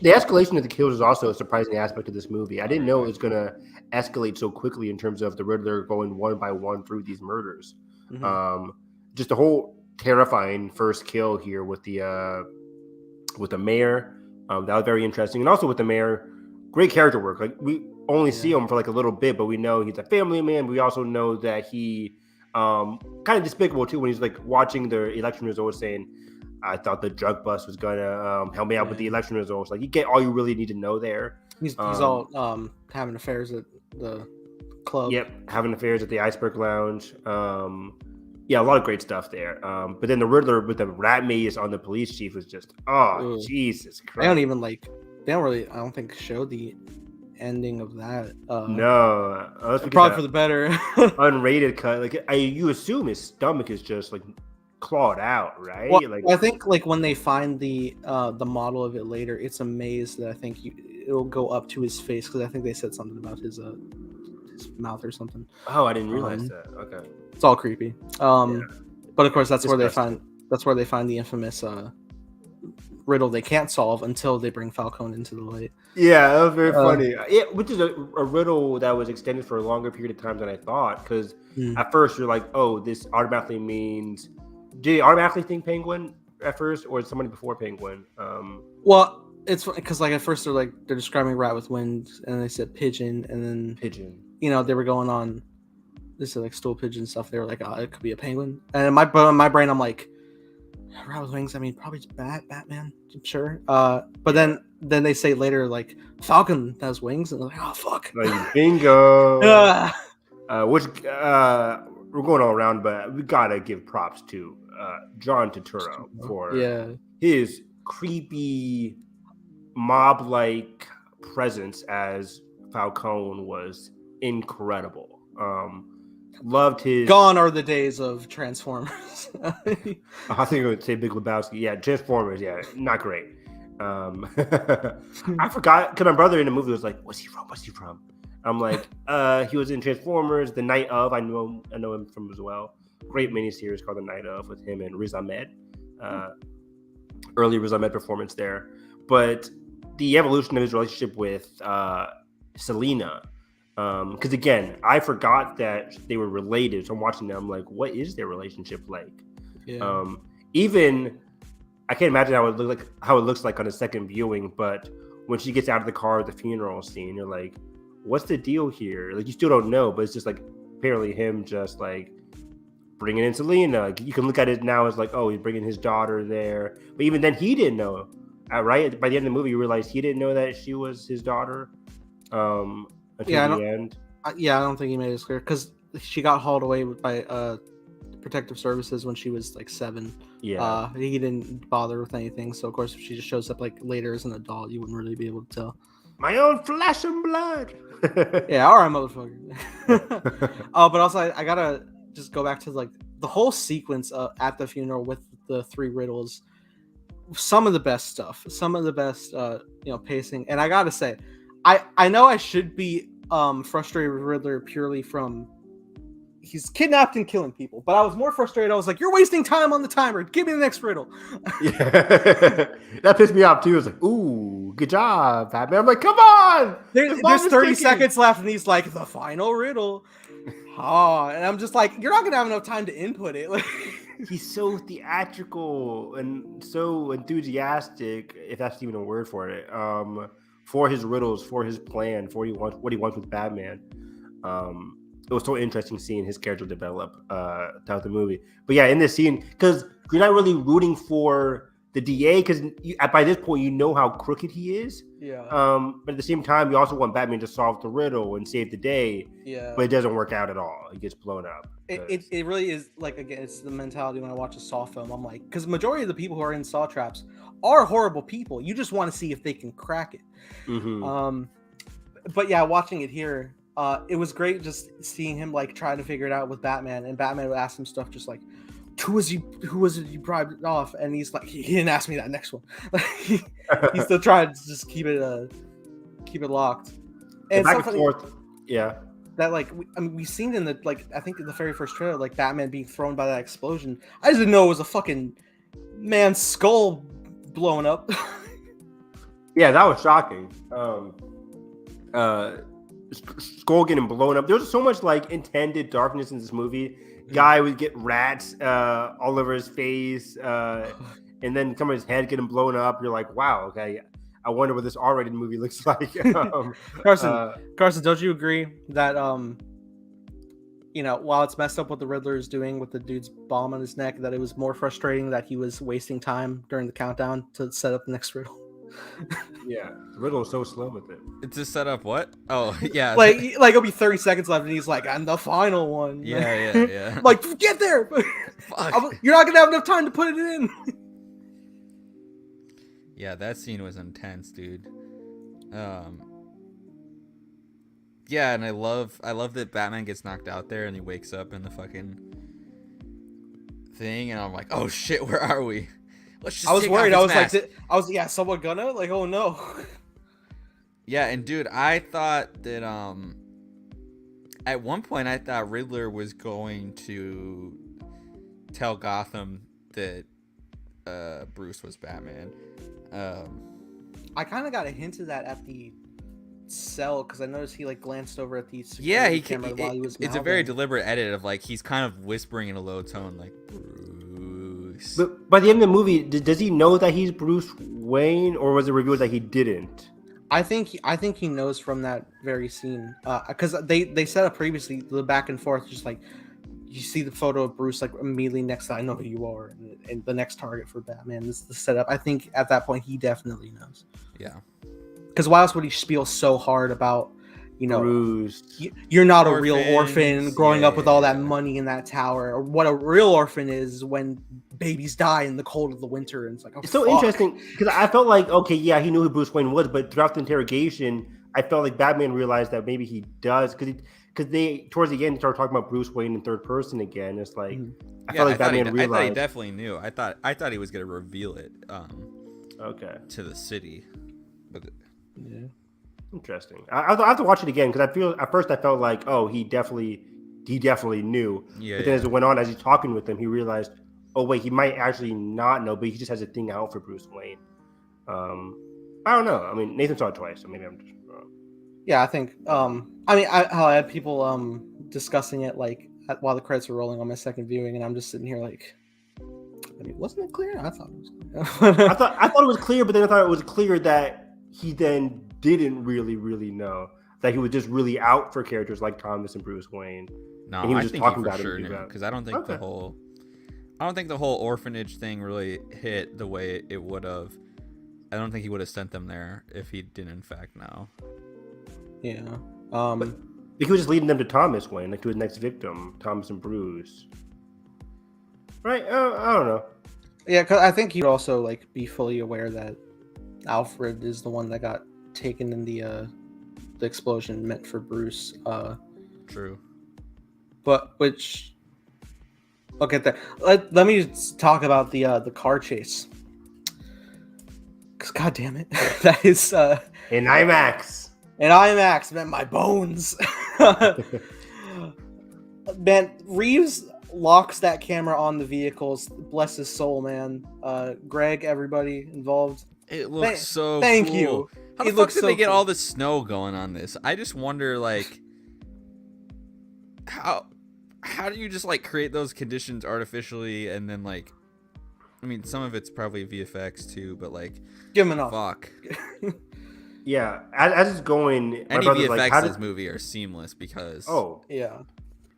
S3: escalation of the kills is also a surprising aspect of this movie. I didn't know it was gonna escalate so quickly in terms of the Riddler going one by one through these murders. Mm-hmm. Just the whole terrifying first kill here with the mayor. That was very interesting, and also with the mayor, great character work. Like we only see him for like a little bit, but we know he's a family man. We also know that he kind of despicable too when he's like watching the election results saying, I thought the drug bust was gonna help me out with the election results. Like you get all you really need to know there.
S2: He's all having affairs at the club.
S3: Yep, having affairs at the Iceberg Lounge. Yeah, a lot of great stuff there. But then the Riddler with the rat maze on the police chief was just Jesus Christ.
S2: They don't think show the ending of that.
S3: No,
S2: probably for the better.
S3: Unrated cut. Like you assume his stomach is just like clawed out, right?
S2: Well, like I think like when they find the model of it later, it's a maze that I think it'll go up to his face, because I think they said something about his mouth or something.
S3: Oh, I didn't realize that. Okay,
S2: it's all creepy. But of course that's where they find the infamous riddle they can't solve until they bring Falcone into the light.
S3: Yeah, that was very funny. Yeah, which is a riddle that was extended for a longer period of time than I thought, because at first you're like, oh, this automatically means. Did you automatically think Penguin at first, or somebody before Penguin?
S2: Well, it's because like at first they're describing rat with wings, and they said pigeon, and then
S3: pigeon.
S2: They were going on. They said like stool pigeon stuff. They were like, it could be a penguin. And in my brain, I'm like, rat with wings. I mean, probably Batman. I'm sure. But then they say later like Falcon has wings, and they're like, oh fuck.
S3: Like, bingo. Which we're going all around, but we gotta give props to John Turturro for his creepy mob-like presence as Falcone was incredible. Loved his.
S2: Gone are the days of Transformers.
S3: I think I would say Big Lebowski. Yeah, Transformers. Yeah, not great. I forgot because my brother in the movie was like, "What's he from? What's he from?" I'm like, he was in Transformers, The Night of. I know him from as well. Great miniseries called The Night of with him and Riz Ahmed. Early Riz Ahmed performance there, but the evolution of his relationship with Selena. Because again, I forgot that they were related. So I'm watching them. I'm like, what is their relationship like?
S2: Yeah.
S3: Even I can't imagine how it looks like on a second viewing. But when she gets out of the car at the funeral scene, you're like, what's the deal here? Like, you still don't know, but it's just like apparently him just like bringing in Selena. You can look at it now as like, oh, he's bringing his daughter there. But even then, he didn't know. Right by the end of the movie, you realize he didn't know that she was his daughter. Until the end.
S2: I don't think he made it clear because she got hauled away by protective services when she was like 7.
S3: Yeah.
S2: He didn't bother with anything. So of course, if she just shows up like later as an adult, you wouldn't really be able to tell.
S3: My own flesh and blood.
S2: Yeah, all right, motherfucker. But also I gotta just go back to like the whole sequence at the funeral with the 3 riddles. Some of the best stuff, some of the best pacing, and I gotta say, I know I should be frustrated with Riddler purely from he's kidnapped and killing people, but I was more frustrated. I was like, you're wasting time on the timer. Give me the next riddle.
S3: Yeah. That pissed me off too. I was like, ooh, good job, Batman. I'm like, come on.
S2: There's 30 seconds left, and he's like, the final riddle. Oh, and I'm just like, you're not gonna have enough time to input it. Like,
S3: he's so theatrical and so enthusiastic, if that's even a word for it, for his riddles, for his plan, for what he wants with Batman. It was so interesting seeing his character develop throughout the movie. But yeah, in this scene, because you're not really rooting for the DA, because by this point you know how crooked he is.
S2: Yeah.
S3: But at the same time, you also want Batman to solve the riddle and save the day.
S2: Yeah.
S3: But it doesn't work out at all. It gets blown up.
S2: It really is, like, again, it's the mentality when I watch a Saw film. I'm like, because majority of the people who are in Saw traps are horrible people. You just want to see if they can crack it.
S3: Mm-hmm.
S2: But yeah, watching it here, it was great just seeing him like trying to figure it out with Batman, and Batman would ask him stuff just like, who was it you bribed off? And he's like, he didn't ask me that next one. He's still trying to just keep it locked. And
S3: back and forth, yeah.
S2: That like we've seen in the I think in the very first trailer, like Batman being thrown by that explosion. I just didn't know it was a fucking man's skull blowing up.
S3: Yeah, that was shocking. Skull getting blown up. There was so much like intended darkness in this movie. Guy would get rats all over his face, and then some of his head getting blown up. You're like, wow, okay. I wonder what this R-rated movie looks like.
S2: Carson, don't you agree that while it's messed up what the Riddler is doing with the dude's bomb on his neck, that it was more frustrating that he was wasting time during the countdown to set up the next riddle?
S3: Yeah, the riddle is so slow with it.
S1: It's to set up what? Oh, yeah.
S2: like it'll be 30 seconds left, and he's like, "And the final one."
S1: Yeah.
S2: Like, get there. You're not gonna have enough time to put it in.
S1: Yeah, that scene was intense, dude. Yeah, and I love that Batman gets knocked out there and he wakes up in the fucking thing, and I'm like, oh shit, where are we? Let's just.
S2: I was
S1: take
S2: worried.
S1: off his
S2: I
S1: mask.
S2: was yeah, someone gonna like, oh no.
S1: Yeah, and dude, I thought that at one point I thought Riddler was going to tell Gotham that Bruce was Batman.
S2: I kind of got a hint of that at the cell because I noticed he like glanced over at the
S1: he
S2: camera while he was.
S1: It's a very deliberate edit of like he's kind of whispering in a low tone, like Bruce.
S3: But by the end of the movie, does he know that he's Bruce Wayne, or was it revealed that he didn't?
S2: I think he knows from that very scene because they set up previously the back and forth, just like you see the photo of Bruce like immediately next to I know who you are, and the next target for Batman is the setup. I think at that point he definitely knows.
S1: Yeah.
S2: Because why else would he spiel so hard about,
S3: Bruce.
S2: You're not a real orphan growing up with all that
S1: yeah.
S2: money in that tower, or what a real orphan is when babies die in the cold of the winter. And it's like, oh,
S3: it's so interesting because I felt like, okay, yeah, he knew who Bruce Wayne was, but throughout the interrogation, I felt like Batman realized that maybe he does because they towards the end started talking about Bruce Wayne in third person again. It's like I felt like Batman realized.
S1: I thought he definitely knew. I thought he was gonna reveal it. to the city. But
S2: Yeah.
S3: Interesting. I have to watch it again because I feel at first I felt like, oh, he definitely knew.
S1: Yeah,
S3: but then as it went on, as he's talking with him, he realized, oh wait, he might actually not know, but he just has a thing out for Bruce Wayne. I don't know. I mean, Nathan saw it twice, so maybe I'm just wrong.
S2: Yeah, I think. I had people discussing it like while the credits were rolling on my second viewing, and I'm just sitting here like, I mean, wasn't it clear? I thought it was clear.
S3: I thought it was clear, but then I thought it was clear that he then didn't really know that he was just really out for characters like Thomas and Bruce Wayne.
S1: No,
S3: and he was
S1: I
S3: just
S1: think
S3: talking
S1: he for
S3: about
S1: sure
S3: him
S1: knew, because I don't think the whole orphanage thing really hit the way it would have. I don't think he would have sent them there if he didn't in fact know.
S2: Yeah.
S3: But he was just leading them to Thomas Wayne, like to his next victim, Thomas and Bruce. Right? I don't know.
S2: Yeah, because I think he'd also like be fully aware that Alfred is the one that got taken in the explosion meant for Bruce.
S1: True.
S2: But which I'll get there. Let me talk about the car chase. Cause god damn it, that is
S3: In IMAX.
S2: in IMAX, man, my bones. Man, Reeves locks that camera on the vehicles. Bless his soul, man. Greg, everybody involved.
S1: It looks so
S2: thank
S1: cool.
S2: you.
S1: How the
S2: It
S1: fuck
S2: looks
S1: did
S2: so
S1: they get
S2: cool.
S1: all the snow going on this? I just wonder, like, how do you just like create those conditions artificially and then like, I mean, some of it's probably VFX too, but like,
S2: Give him enough.
S1: fuck.
S3: Yeah, as it's going, my
S1: Any
S3: brother's
S1: VFX
S3: like,
S1: in this movie are seamless because
S2: Yeah.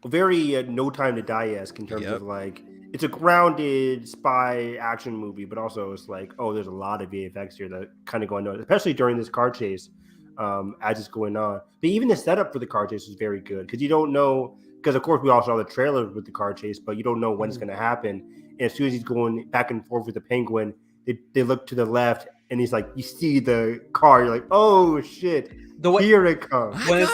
S3: very No Time to Die-esque in terms of like, it's a grounded spy action movie, but also it's like, oh, there's a lot of VFX here that kind of going on, especially during this car chase as it's going on. But even the setup for the car chase is very good because you don't know, because of course we all saw the trailer with the car chase, but you don't know when it's going to happen. And as soon as he's going back and forth with the Penguin, they look to the left and he's like, you see the car, you're like, oh shit, here it comes.
S2: When it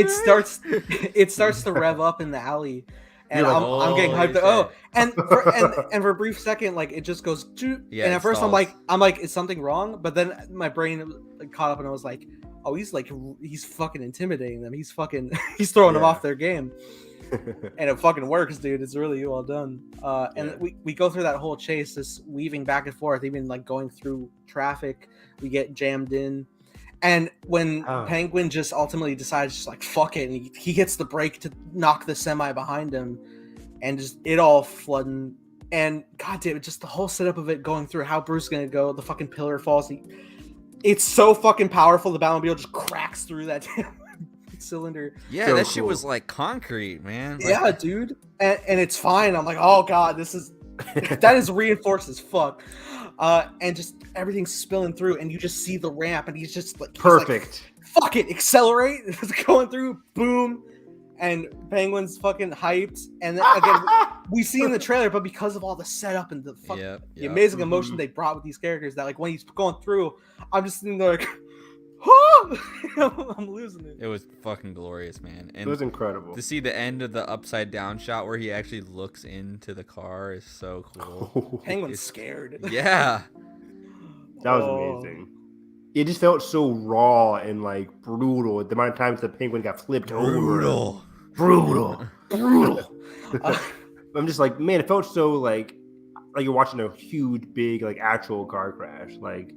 S2: starts, it starts to rev up in the alley, and
S3: You're like,
S2: I'm getting hyped.
S1: shit.
S2: Oh, and for a brief second, like it just goes. And at first
S1: stalls.
S2: I'm like, is something wrong? But then my brain caught up, and I was like, oh, he's fucking intimidating them. He's throwing them off their game. And it fucking works, dude. It's really well done. And we go through that whole chase, this weaving back and forth, even like going through traffic. We get jammed in, and when Penguin just ultimately decides, just like fuck it, and he hits the brake to knock the semi behind him, and just it all flooding. And god damn it, just the whole setup of it going through how Bruce is gonna go, the fucking pillar falls. It's so fucking powerful. The Batmobile just cracks through that damn cylinder.
S1: Yeah,
S3: so
S1: that
S3: cool.
S1: shit was like concrete, man. Like,
S2: Yeah, dude. And it's fine. I'm like, oh god, this is that is reinforced as fuck. And just everything's spilling through, and you just see the ramp, and he's just like
S3: Perfect.
S2: Fuck it, accelerate. It's going through, boom, and Penguin's fucking hyped. And then again, we see in the trailer, but because of all the setup and the the amazing emotion they brought with these characters, that like when he's going through, I'm just sitting there like, I'm losing it.
S1: It was fucking glorious, man. And
S3: it was incredible.
S1: To see the end of the upside down shot where he actually looks into the car is so cool.
S2: Penguin's scared.
S1: Yeah.
S3: That was amazing. It just felt so raw and like brutal. The amount of times the Penguin got flipped over. Brutal. I'm just like, man, it felt so like you're watching a huge, big, like actual car crash. Like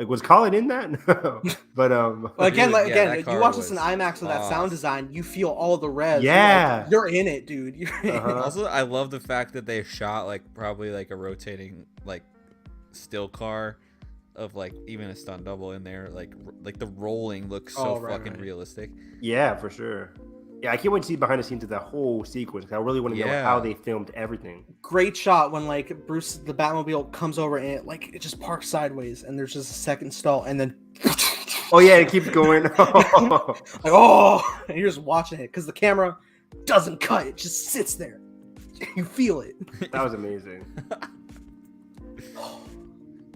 S3: was Colin in that? No. But
S2: again, you watch this in IMAX with that sound design, you feel all the revs.
S3: Yeah,
S2: you're in it, dude.
S1: Also, I love the fact that they shot like probably like a rotating like still car of like even a stunt double in there. Like the rolling looks so fucking realistic.
S3: Yeah, for sure. Yeah, I can't wait to see behind the scenes of that whole sequence. I really want to know how they filmed everything.
S2: Great shot when like Bruce, the Batmobile comes over and it just parks sideways, and there's just a second stall, and then
S3: oh yeah, it keeps going.
S2: And you're just watching it because the camera doesn't cut; it just sits there. You feel it.
S3: That was amazing.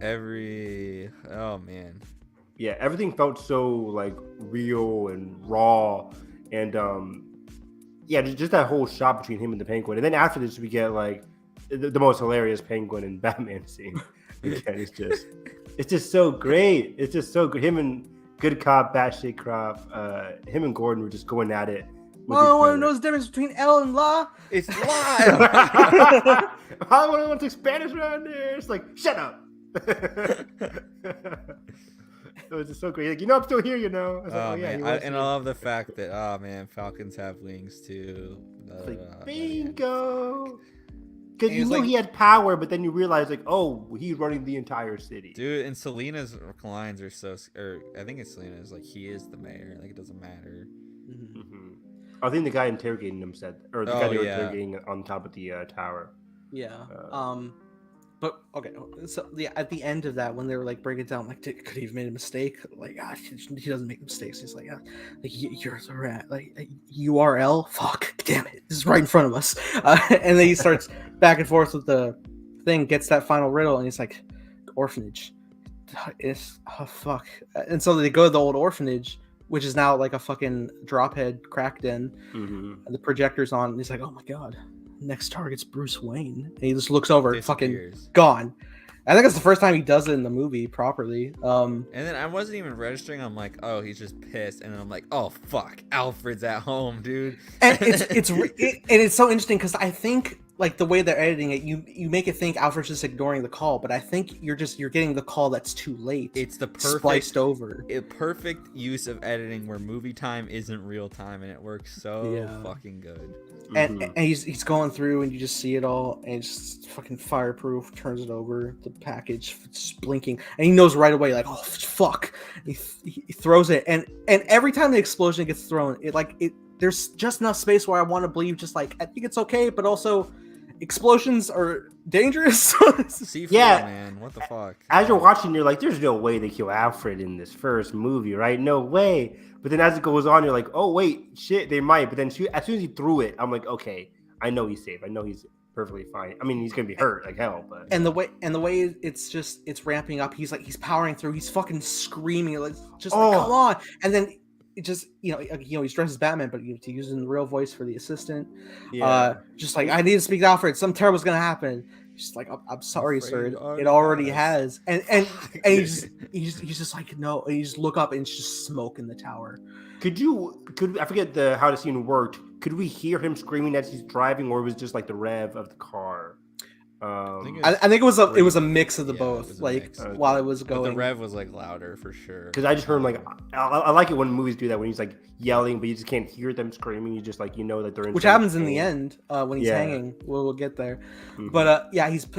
S1: Oh man.
S3: Yeah, everything felt so like real and raw. And just that whole shot between him and the Penguin, and then after this we get like the most hilarious Penguin and Batman scene. Again, it's just It's just so great. It's just so good. Him and good cop, batshit cop. Him and Gordon were just going at it.
S2: Well, I want to know the difference between L and La.
S1: It's live.
S3: I want to speak Spanish around there. It's like, shut up. It was just so great. Like, I'm still here, I was like,
S1: Oh,
S3: yeah.
S1: man. I love the fact that, Falcons have wings too.
S3: Bingo. Because you
S1: know
S3: he had power, but then you realize, like, oh, he's running the entire city.
S1: Dude, and Selena's lines are so... Or I think it's Selena's, like, he is the mayor. Like, it doesn't matter.
S3: Mm-hmm. I think the guy interrogating him said... Or the guy they were interrogating on top of the tower.
S2: Yeah. But, okay. So, yeah, at the end of that, when they were, like, breaking it down, like, could he have made a mistake? Like, he doesn't make mistakes. He's like, you're the rat. Like, URL? Fuck. Damn it. This is right in front of us. And then he starts back and forth with the thing, gets that final riddle, and he's like, orphanage. It's... Oh, fuck. And so they go to the old orphanage, which is now, like, a fucking drophead crack den.
S3: Mm-hmm.
S2: And the projector's on, and he's like, oh, my God. Next target's Bruce Wayne. And he just looks over, fucking gone. I think it's the first time he does it in the movie properly.
S1: And then I wasn't even registering. I'm like, oh, he's just pissed. And then I'm like, oh fuck, Alfred's at home, dude.
S2: And it's so interesting because I think like the way they're editing it, you make it think Alfred's just ignoring the call, but I think you're getting the call that's too late.
S1: It's the perfect
S2: spliced over.
S1: A perfect use of editing where movie time isn't real time, and it works so fucking good.
S2: And he's going through, and you just see it all, and it's just fucking fireproof. Turns it over, the package just blinking, and he knows right away, like, oh fuck. He throws it, and every time the explosion gets thrown, there's just enough space where I want to believe, just like I think it's okay, but also explosions are dangerous.
S1: Man, what the fuck?
S3: As you're watching, you're like, there's no way they kill Alfred in this first movie, right? No way. But then as it goes on, you're like, oh wait, shit, they might. But then as soon as he threw it, I'm like, okay, I know he's safe. I know he's perfectly fine. I mean, he's gonna be hurt like hell, but
S2: and the way it's ramping up. He's he's powering through. He's fucking screaming, like come on. And then it just he's dressed as Batman, but he's using the real voice for the assistant. Just like, I need to speak to Alfred. Something terrible's gonna happen. She's like, I'm sorry, sir. It already has. And he's just like, no. And you just look up, and it's just smoke in the tower.
S3: Could I forget how the scene worked? Could we hear him screaming as he's driving, or was it just like the rev of the car?
S2: I think it was a mix of the both. While it was going,
S1: but the rev was like louder for sure.
S3: Because I just heard him like, I like it when movies do that, when he's like yelling, but you just can't hear them screaming. You just like that they're in.
S2: Which happens in the end when he's hanging. We'll get there. Mm-hmm. But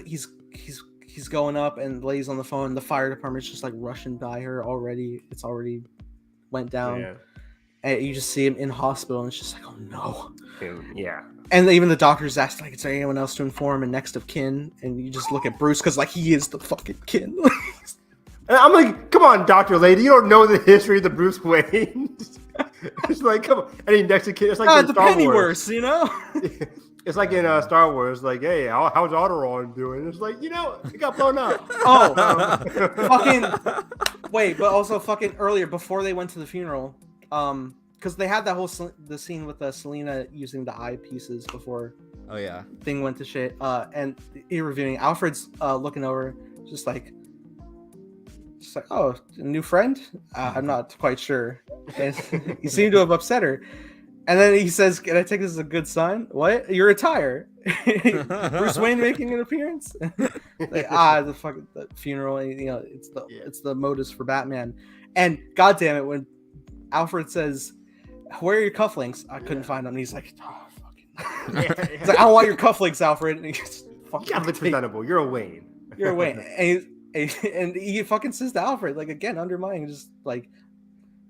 S2: he's going up, and the lady's on the phone. The fire department's just like rushing by her already. It's already went down. Yeah. And you just see him in hospital, and it's just like, oh no.
S3: Yeah.
S2: And even the doctors asked, like, is there anyone else to inform and next of kin? And you just look at Bruce, because, like, he is the fucking kin.
S3: And I'm like, come on, Dr. Lady, you don't know the history of the Bruce Wayne. It's like, come on. And he next of kin, it's like in
S2: the
S3: Star
S2: Pennyworth,
S3: Wars. It's like in Star Wars, like, hey, how's Autoron doing? It's like, it got blown up.
S2: Wait, but also fucking earlier, before they went to the funeral, because they had that whole the scene with Selena using the eyepieces before.
S1: Oh yeah.
S2: Thing went to shit. And he reviewing. Alfred's looking over, just like, oh, a new friend? I'm not quite sure. And he seemed to have upset her. And then he says, "Can I take this as a good sign? What? You retire? Bruce Wayne making an appearance? The funeral. It's the modus for Batman. And goddamn it, when Alfred says, "Where are your cufflinks?" I couldn't find them. And he's like, "Oh, fucking." He's like, "I don't want your cufflinks, Alfred." And he just fucking.
S3: You gotta look presentable. You're a Wayne.
S2: You're a Wayne. And he fucking says to Alfred, like, again, undermining, just like,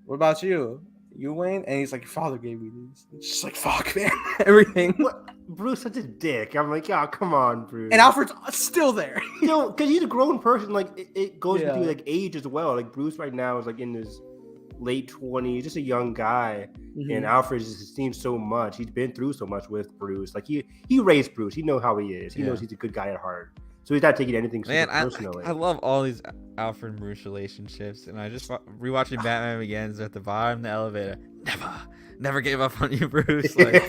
S2: "What about you? You, Wayne?" And he's like, "Your father gave me these." It's just like, fuck, man. Everything.
S3: What? Bruce such a dick. I'm like, oh, come on, Bruce.
S2: And Alfred's still there.
S3: Because he's a grown person. Like, it goes into like age as well. Like, Bruce right now is like in his late 20s, just a young guy. Mm-hmm. And Alfred has seen so much. He's been through so much with Bruce. Like, he raised Bruce. He knows how he is. He knows he's a good guy at heart. So he's not taking anything personally.
S1: I love all these Alfred and Bruce relationships, and I just rewatching Batman Begins at the bottom of the elevator. Never gave up on you, Bruce. Like,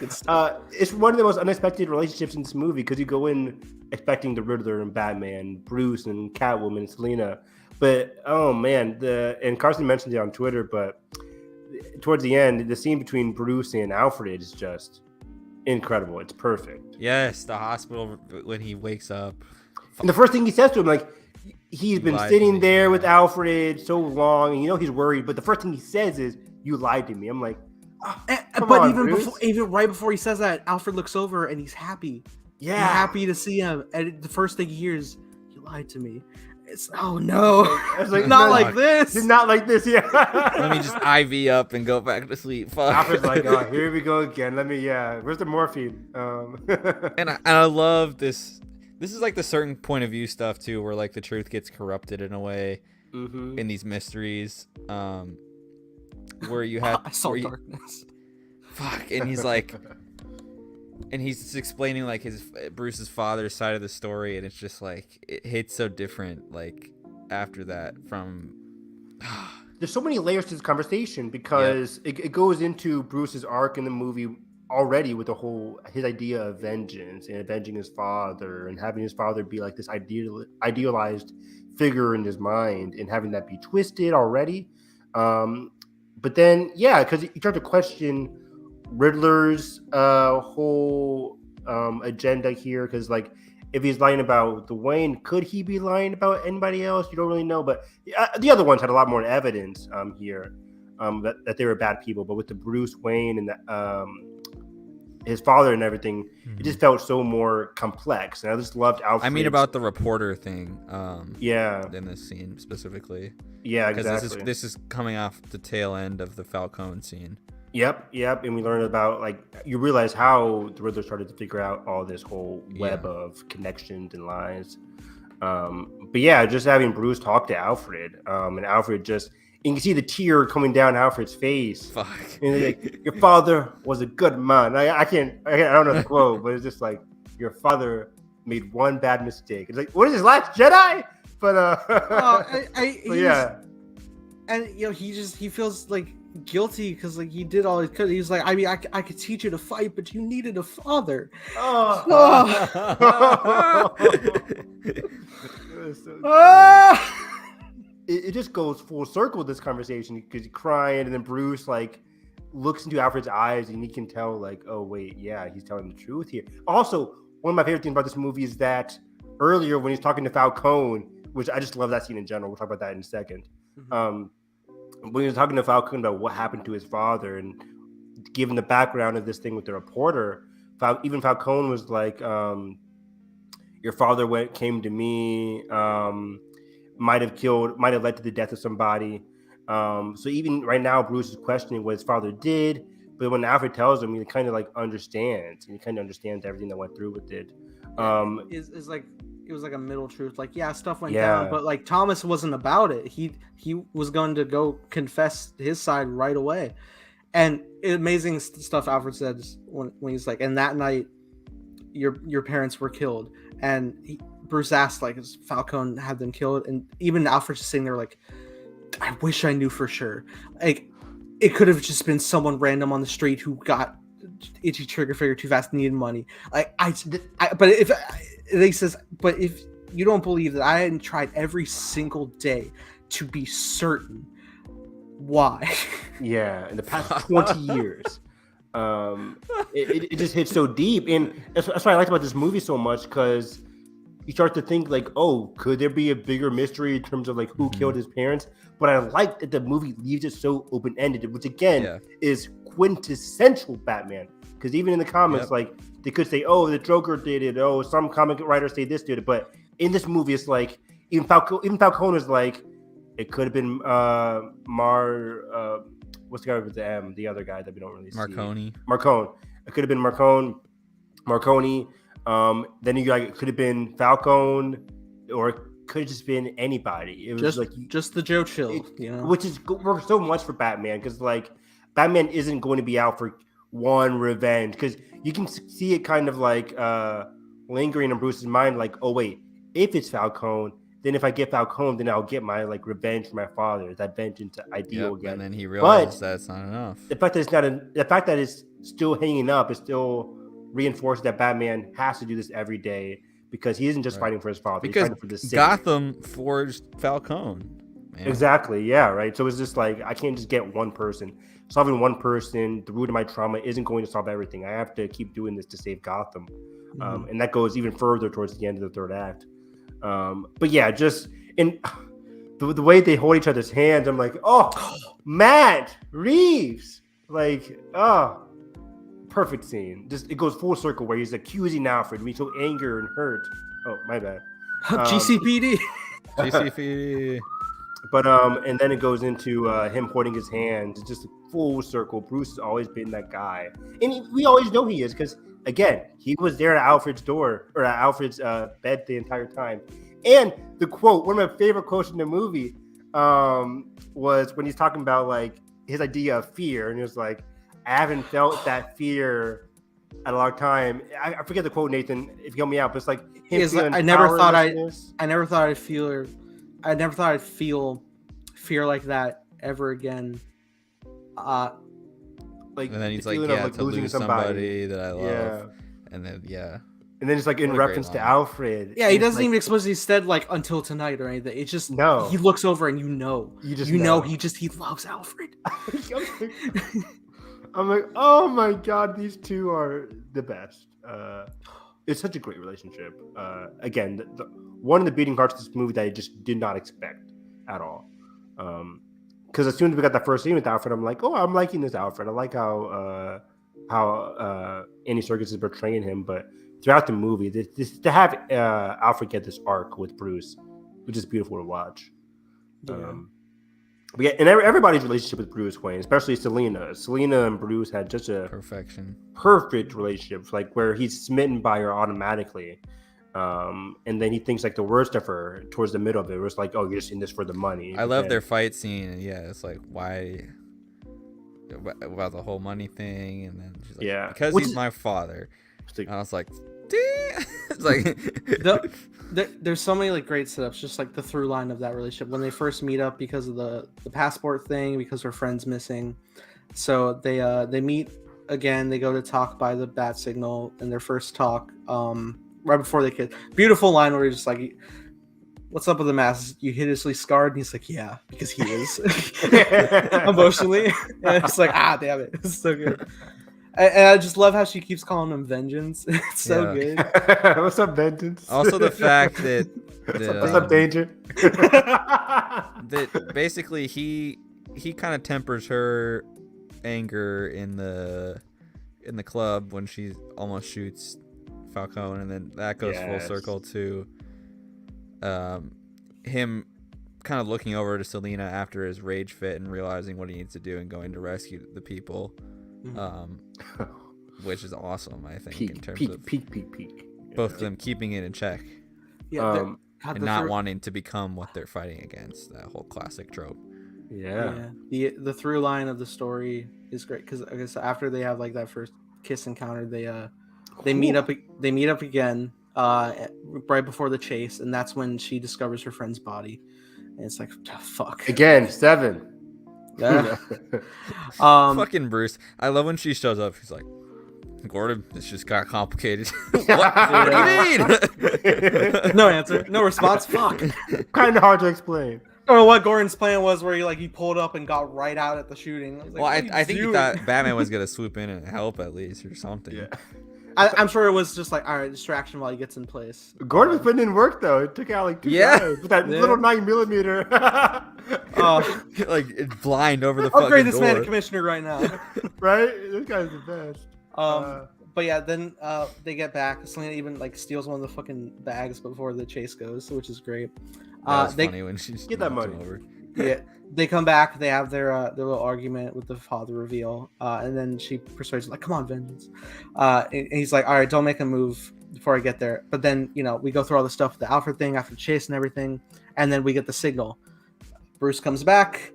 S2: Good stuff.
S3: It's one of the most unexpected relationships in this movie because you go in expecting the Riddler and Batman, Bruce and Catwoman and Selina, but oh man, and Carson mentioned it on Twitter, but towards the end, the scene between Bruce and Alfred is just incredible. It's perfect.
S1: Yes, the hospital when he wakes up.
S3: And the first thing he says to him, like, he's been sitting there with Alfred so long, and you know he's worried, but the first thing he says is, "You lied to me." I'm like,
S2: even right before he says that, Alfred looks over and he's happy.
S3: Yeah,
S2: he's happy to see him, and the first thing he hears, "You lied to me." It's oh no,
S3: it's like,
S2: not like this.
S3: It's not like this. Yeah.
S1: Let me just IV up and go back to sleep. Fuck.
S3: Alfred's like, oh, here we go again. Where's the morphine?
S1: And I love this. This is like the certain point of view stuff too, where like the truth gets corrupted in a way in these mysteries. Where you have
S2: I saw darkness.
S1: Fuck, and he's like, and he's just explaining like Bruce's father's side of the story, and it's just like it hits so different. Like after that, from
S3: there's so many layers to this conversation because it goes into Bruce's arc in the movie already with his idea of vengeance and avenging his father and having his father be like this idealized figure in his mind and having that be twisted already. But then, because you start to question Riddler's whole agenda here, because like if he's lying about the Wayne, could he be lying about anybody else? You don't really know, but the other ones had a lot more evidence here that they were bad people. But with the Bruce Wayne and his father and everything, it just felt so more complex. And I just loved Alfred.
S1: I mean, about the reporter thing.
S3: In
S1: this scene specifically.
S3: Yeah, exactly.
S1: Because this is coming off the tail end of the Falcone scene.
S3: Yep. And we learned about, like, you realize how the Riddler started to figure out all this whole web of connections and lies. But yeah, just having Bruce talk to Alfred, and Alfred just, you can see the tear coming down Alfred's face.
S1: Fuck.
S3: And like, your father was a good man. I don't know the quote, but it's just like, your father made one bad mistake. It's like, what is his Last Jedi? But yeah.
S2: And you know, he feels like guilty because like he did all he could. He's like, I mean, I could teach you to fight, but you needed a father.
S3: It just goes full circle, this conversation, because he's crying, and then Bruce like looks into Alfred's eyes and he can tell like, oh wait, yeah, he's telling the truth here. Also, one of my favorite things about this movie is that earlier when he's talking to Falcone, which I just love that scene in general, we'll talk about that in a second. When he was talking to Falcone about what happened to his father and given the background of this thing with the reporter, even Falcone was like, your father came to me, might have led to the death of somebody. So even right now, Bruce is questioning what his father did, but when Alfred tells him, he kind of like understands, and he kind of understands everything that went through with it.
S2: Is like, it was like a middle truth, like stuff went down, but like Thomas wasn't about it. He was going to go confess his side right away. And amazing stuff Alfred said when he's like, and that night your parents were killed, and Bruce asked like, is Falcone had them killed? And even Alfred's just sitting there like, I wish I knew for sure. Like, it could have just been someone random on the street who got itchy trigger finger too fast, needed money. Like but if you don't believe that I hadn't tried every single day to be certain, why? Yeah, in the past 20 years. It just hits so deep, and that's what I liked about this movie so much, because you start to think like, oh, could there be a bigger mystery in terms of like who killed his parents? But I like that the movie leaves it so open-ended, which again is quintessential Batman. Because even in the comics, like they could say, oh, the Joker did it. Oh, some comic writers say this did it. But in this movie, it's like even Falcone is like, it could have been what's the guy with the M? The other guy that we don't really see. Marcone. It could have been Marcone. Then you it could have been Falcone, or it could have just been anybody. It was just the Joe Chill,
S3: which is works so much for Batman, because like Batman isn't going to be out for one revenge, because you can see it kind of like lingering in Bruce's mind, like, oh wait, if it's Falcone, then if I get Falcone, then I'll get my like revenge for my father. That vengeance ideal again.
S1: And then he realizes that's not enough.
S3: The fact that the fact that it's still hanging up is still reinforces that Batman has to do this every day because he isn't just fighting for his father.
S1: Because
S3: he's fighting for the city.
S1: Gotham forged Falcone. Man.
S3: Exactly. Yeah. Right. So it's just like I can't just get one person. Solving one person, the root of my trauma isn't going to solve everything. I have to keep doing this to save Gotham, and that goes even further towards the end of the third act. But yeah, just in the way they hold each other's hands, I'm like, oh, Matt Reeves, like, oh, perfect scene. Just it goes full circle where he's accusing Alfred, we show anger and hurt. Oh, my bad.
S2: GCPD.
S1: GCPD.
S3: But and then it goes into him holding his hands. It's just a full circle. Bruce has always been that guy, and we always know he is because again, he was there at Alfred's door or at Alfred's bed the entire time. And the quote, one of my favorite quotes in the movie, was when he's talking about like his idea of fear, and he was like, "I haven't felt that fear at a long time." I forget the quote, Nathan. If you help me out, but it's like
S2: I never thought I'd feel fear like that ever again.
S3: Like,
S1: and then he's like, yeah, to lose somebody that I love. Yeah. And then,
S3: And then it's like in reference to Alfred.
S2: Yeah, he doesn't even explicitly said like until tonight or anything. It's just he looks over and you know he loves Alfred.
S3: I'm like, oh my god, these two are the best. It's such a great relationship. Again, one of the beating hearts of this movie that I just did not expect at all. Because as soon as we got that first scene with Alfred, I'm like, oh, I'm liking this Alfred. I like how Andy Serkis is portraying him. But throughout the movie, to have Alfred get this arc with Bruce, which is beautiful to watch.
S2: Yeah.
S3: But yeah, and everybody's relationship with Bruce Wayne, especially Selina. Selina and Bruce had just a perfect relationship, like where he's smitten by her automatically. And then he thinks like the worst of her towards the middle of it. It was like, oh, you're just in this for the money.
S1: I love their fight scene. Yeah, it's like, why about the whole money thing? And then she's like, because he's my father. And I was like, it's like
S2: there's so many like great setups, just like the through line of that relationship when they first meet up because of the passport thing, because her friend's missing. So they meet again. They go to talk by the bat signal in their first talk. Right before they kiss. Beautiful line where he's just like, what's up with the mask? You hideously scarred? And he's like, yeah, because he is. Emotionally. And it's like, damn it. It's so good. And I just love how she keeps calling him Vengeance. It's so good.
S3: What's up, Vengeance?
S1: Also the fact that
S3: what's up, Danger?
S1: That basically he kind of tempers her anger in the club when she almost shoots Falcone, and then that goes full circle to him kind of looking over to Selina after his rage fit and realizing what he needs to do and going to rescue the people, which is awesome. I think in terms of peak. Both of them keeping it in check, and not wanting to become what they're fighting against. That whole classic trope.
S2: Yeah. The through line of the story is great because I guess after they have like that first kiss encounter, they meet up again right before the chase, and that's when she discovers her friend's body, and it's like, fuck
S3: again. 7.
S2: Yeah.
S1: Fucking Bruce. I love when she shows up. He's like, Gordon, this just got complicated. What do you mean?
S2: No answer, no response. Fuck.
S3: Kind of hard to explain.
S2: I don't know what Gordon's plan was, where he pulled up and got right out at the shooting.
S1: I think he thought Batman was gonna swoop in and help at least or something.
S3: Yeah.
S2: I'm sure it was just like, all right, distraction while he gets in place.
S3: Gordon was putting in work though. It took out like 2 guys with that little 9mm.
S1: Like it's blind over the
S2: upgrade this
S1: door.
S2: man to commissioner right now.
S3: Right? This guy's the best.
S2: But yeah, then they get back. Selina even like steals one of the fucking bags before the chase goes, which is great.
S1: That's funny when she's
S3: get that money
S1: over.
S2: Yeah, they come back. They have their little argument with the father reveal, and then she persuades like, "Come on, Vengeance." And he's like, "All right, don't make a move before I get there." But then we go through all the stuff, the Alfred thing after the chase and everything, and then we get the signal. Bruce comes back.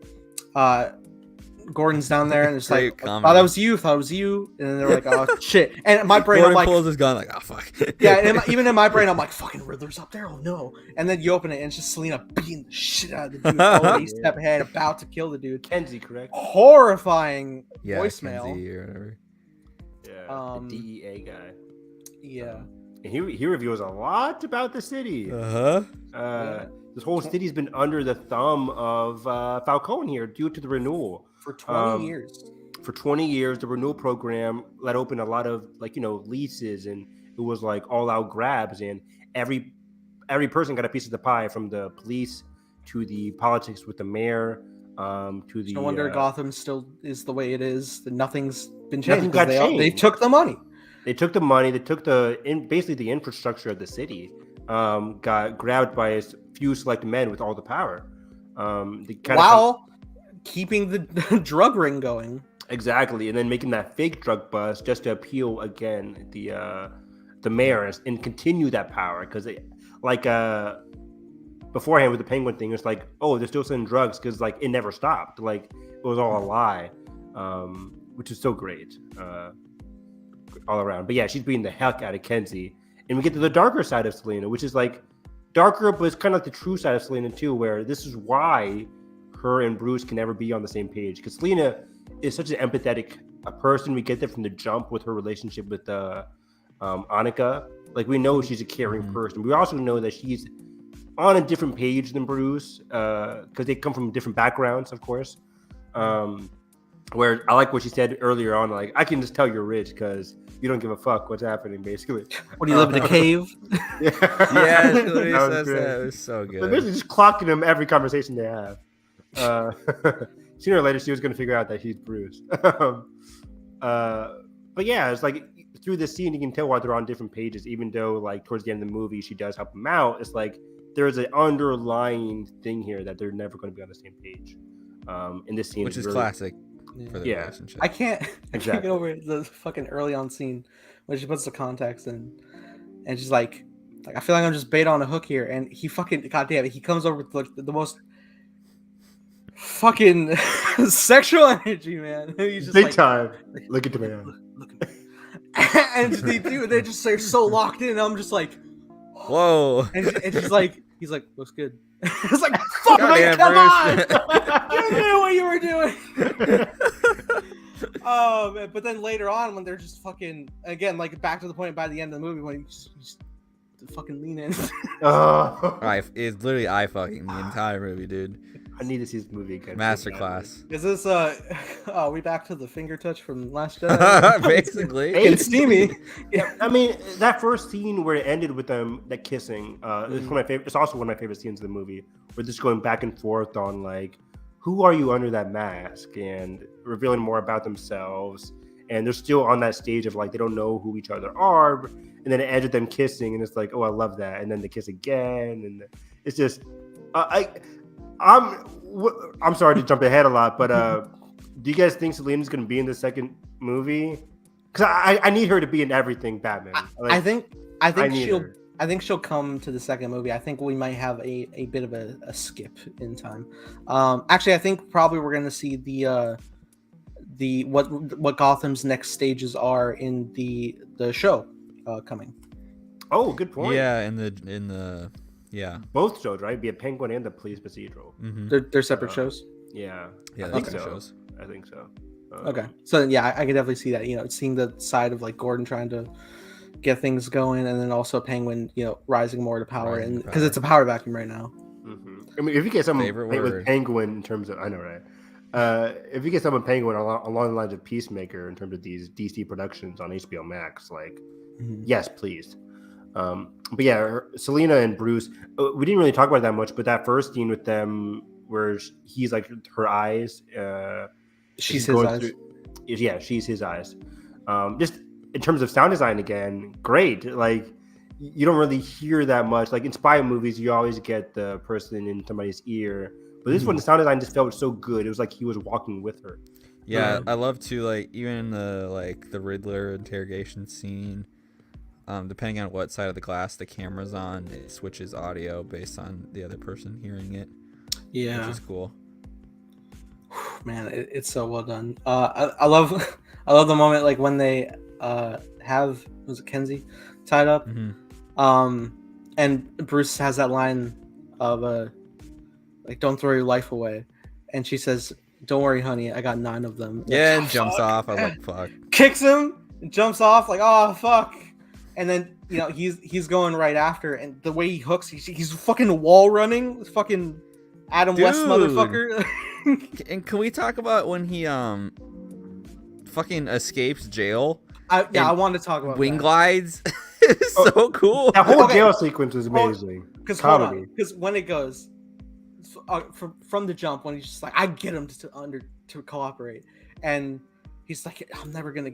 S2: Gordon's down there, and it's
S1: Great
S2: like,
S1: comedy.
S2: "Oh, that was you. Thought it was you." And then they're like, "Oh shit!" And in my brain,
S1: Gordon
S2: I'm like,
S1: pulls his gun like, oh fuck.
S2: "Yeah." And even in my brain, I'm like, "Fucking Riddler's up there. Oh no!" And then you open it, and it's just Selena beating the shit out of the dude, already step ahead, about to kill the dude.
S3: Kenzie, correct?
S2: Horrifying
S1: Yeah,
S2: voicemail.
S1: Kenzie or whatever.
S3: Yeah, the DEA guy.
S2: Yeah.
S3: And he reveals a lot about the city.
S1: Uh-huh.
S3: This whole city's been under the thumb of Falcone here due to the renewal.
S2: For 20 years.
S3: For 20 years, the renewal program let open a lot of leases, and it was like all out grabs, and every person got a piece of the pie, from the police to the politics with the mayor, to the.
S2: No wonder Gotham still is the way it is. Nothing's been changed.
S3: Nothing got changed.
S2: They took the money.
S3: They took the money. They took basically the infrastructure of the city. Got grabbed by a few select men with all the power.
S2: While keeping the drug ring going.
S3: Exactly, and then making that fake drug bust just to appeal again the mayor and continue that power, because beforehand with the Penguin thing, it's like, oh, they're still selling drugs because like it never stopped, like it was all a lie, which is so great all around. But yeah, she's beating the heck out of Kenzie, and we get to the darker side of Selena, which is like darker, but it's kind of like the true side of Selena too, where this is why her and Bruce can never be on the same page, because Selena is such an empathetic person. We get that from the jump with her relationship with Annika. Like, we know she's a caring person. We also know that she's on a different page than Bruce, because they come from different backgrounds, of course. Where I like what she said earlier on, like, I can just tell you're rich because you don't give a fuck what's happening, basically.
S2: What, do you live in a cave?
S1: Yeah, she literally says that. It was so good.
S3: They're basically just clocking him every conversation they have. Sooner or later, she was going to figure out that he's Bruce. But yeah, it's like through this scene, you can tell why they're on different pages, even though like towards the end of the movie, she does help him out. It's like there's an underlying thing here that they're never going to be on the same page. In this scene,
S1: which is really classic for the relationship.
S2: I can't get over the fucking early on scene when she puts the contacts in, and she's like I feel like I'm just bait on a hook here, and he fucking, goddamn it, he comes over with the most fucking sexual energy, man. He's just
S3: big time. Look at the man.
S2: Look at me. And they're just like so locked in. And I'm just like,
S1: whoa.
S2: And she's like, he's like, looks good. It's like, fuck, man, come on. You knew what you were doing. Oh man, but then later on, when they're just fucking again, like back to the point by the end of the movie when you just fucking lean in.
S1: It's literally eye fucking the entire movie, dude.
S3: I need to see this movie again.
S1: Masterclass.
S2: Is this are we back to the finger touch from Last Jedi?
S1: Basically.
S2: It's steamy.
S3: Yeah, I mean, that first scene where it ended with them that kissing, it's one of my favorite. It's also one of my favorite scenes of the movie. We're just going back and forth on like, who are you under that mask, and revealing more about themselves. And they're still on that stage of like they don't know who each other are, and then it ends with them kissing, and it's like, oh, I love that. And then they kiss again, and it's just, I'm sorry to jump ahead a lot, but do you guys think Selena's going to be in the second movie? Because I need her to be in everything Batman.
S2: I think she'll come to the second movie. I think we might have a bit of a skip in time. Actually, I think probably we're going to see the what Gotham's next stages are in the show coming.
S3: Oh, good point.
S1: Yeah, in the. Yeah,
S3: both shows, right? Be a Penguin and the police procedural.
S2: Mm-hmm. They're separate shows.
S3: Yeah,
S1: I
S3: think
S1: so.
S3: Shows. I think so.
S2: Okay, so yeah, I can definitely see that. You know, seeing the side of like Gordon trying to get things going, and then also Penguin, you know, rising more to power, and because it's a power vacuum right now.
S3: Mm-hmm. I mean, if you get someone with Penguin in terms of, I know, right? If you get someone Penguin along the lines of Peacemaker in terms of these DC productions on HBO Max, like, yes, please. But yeah, Selena and Bruce, we didn't really talk about it that much, but that first scene with them where he's like her eyes,
S2: she's his eyes.
S3: She's his eyes. Just in terms of sound design again, great. Like, you don't really hear that much. Like in spy movies, you always get the person in somebody's ear, but this one, the sound design just felt so good. It was like he was walking with her.
S1: Yeah, I love to, like, even the Riddler interrogation scene. Depending on what side of the glass the camera's on, it switches audio based on the other person hearing it.
S2: Yeah,
S1: which is cool.
S2: Man, it's so well done. I love I love the moment like when they have, was it Kenzie tied up, and Bruce has that line of like, don't throw your life away, and she says, don't worry honey, I got 9 of them.
S1: Yeah,
S2: Like,
S1: and jumps off. I was like, fuck.
S2: Kicks him and jumps off like, oh fuck, and then he's going right after, and the way he hooks, he's fucking wall running, fucking Adam West motherfucker.
S1: And can we talk about when he fucking escapes jail?
S2: I want to talk about
S1: wing
S2: that.
S1: glides. It's so cool.
S3: That whole jail sequence was amazing.
S2: Because when it goes from the jump, when he's just like, I get him to cooperate, and he's like, I'm never gonna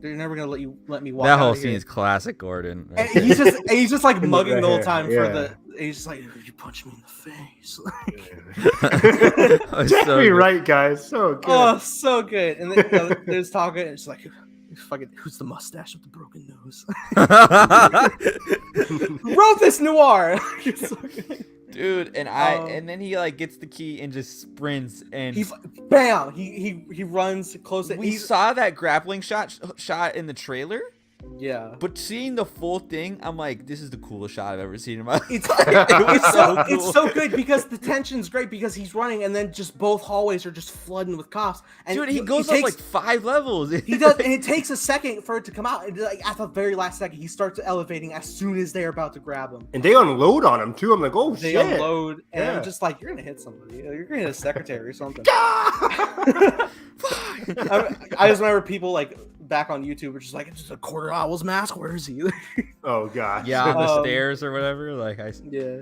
S2: they're never gonna let me walk.
S1: That whole
S2: out of
S1: scene
S2: here.
S1: is classic Gordon.
S2: And he's just like mugging the whole time he's just like, you punch me in the face.
S3: Definitely right, guys. So good.
S2: Oh, so good. And then there's talking, and it's like, fucking, who's the mustache with the broken nose? Who wrote this noir?
S1: Dude, and then he like gets the key and just sprints, and
S2: he's bam. He runs close.
S1: We saw that grappling shot in the trailer.
S2: Yeah,
S1: but seeing the full thing, I'm like, this is the coolest shot I've ever seen in my life.
S2: It's so good because the tension's great because he's running, and then just both hallways are just flooding with cops. And
S1: dude, he goes up like 5 levels.
S2: He does, and it takes a second for it to come out. And like at the very last second, he starts elevating as soon as they're about to grab him.
S3: And they unload on him too. I'm like, oh shit!
S2: They unload, and I'm just like, you're gonna hit somebody. You're gonna hit a secretary or something. I just remember people like back on YouTube were just like, it's just a Quarter Owl's mask. Where is he?
S3: Oh god.
S1: Yeah, on the stairs or whatever. Like
S2: yeah.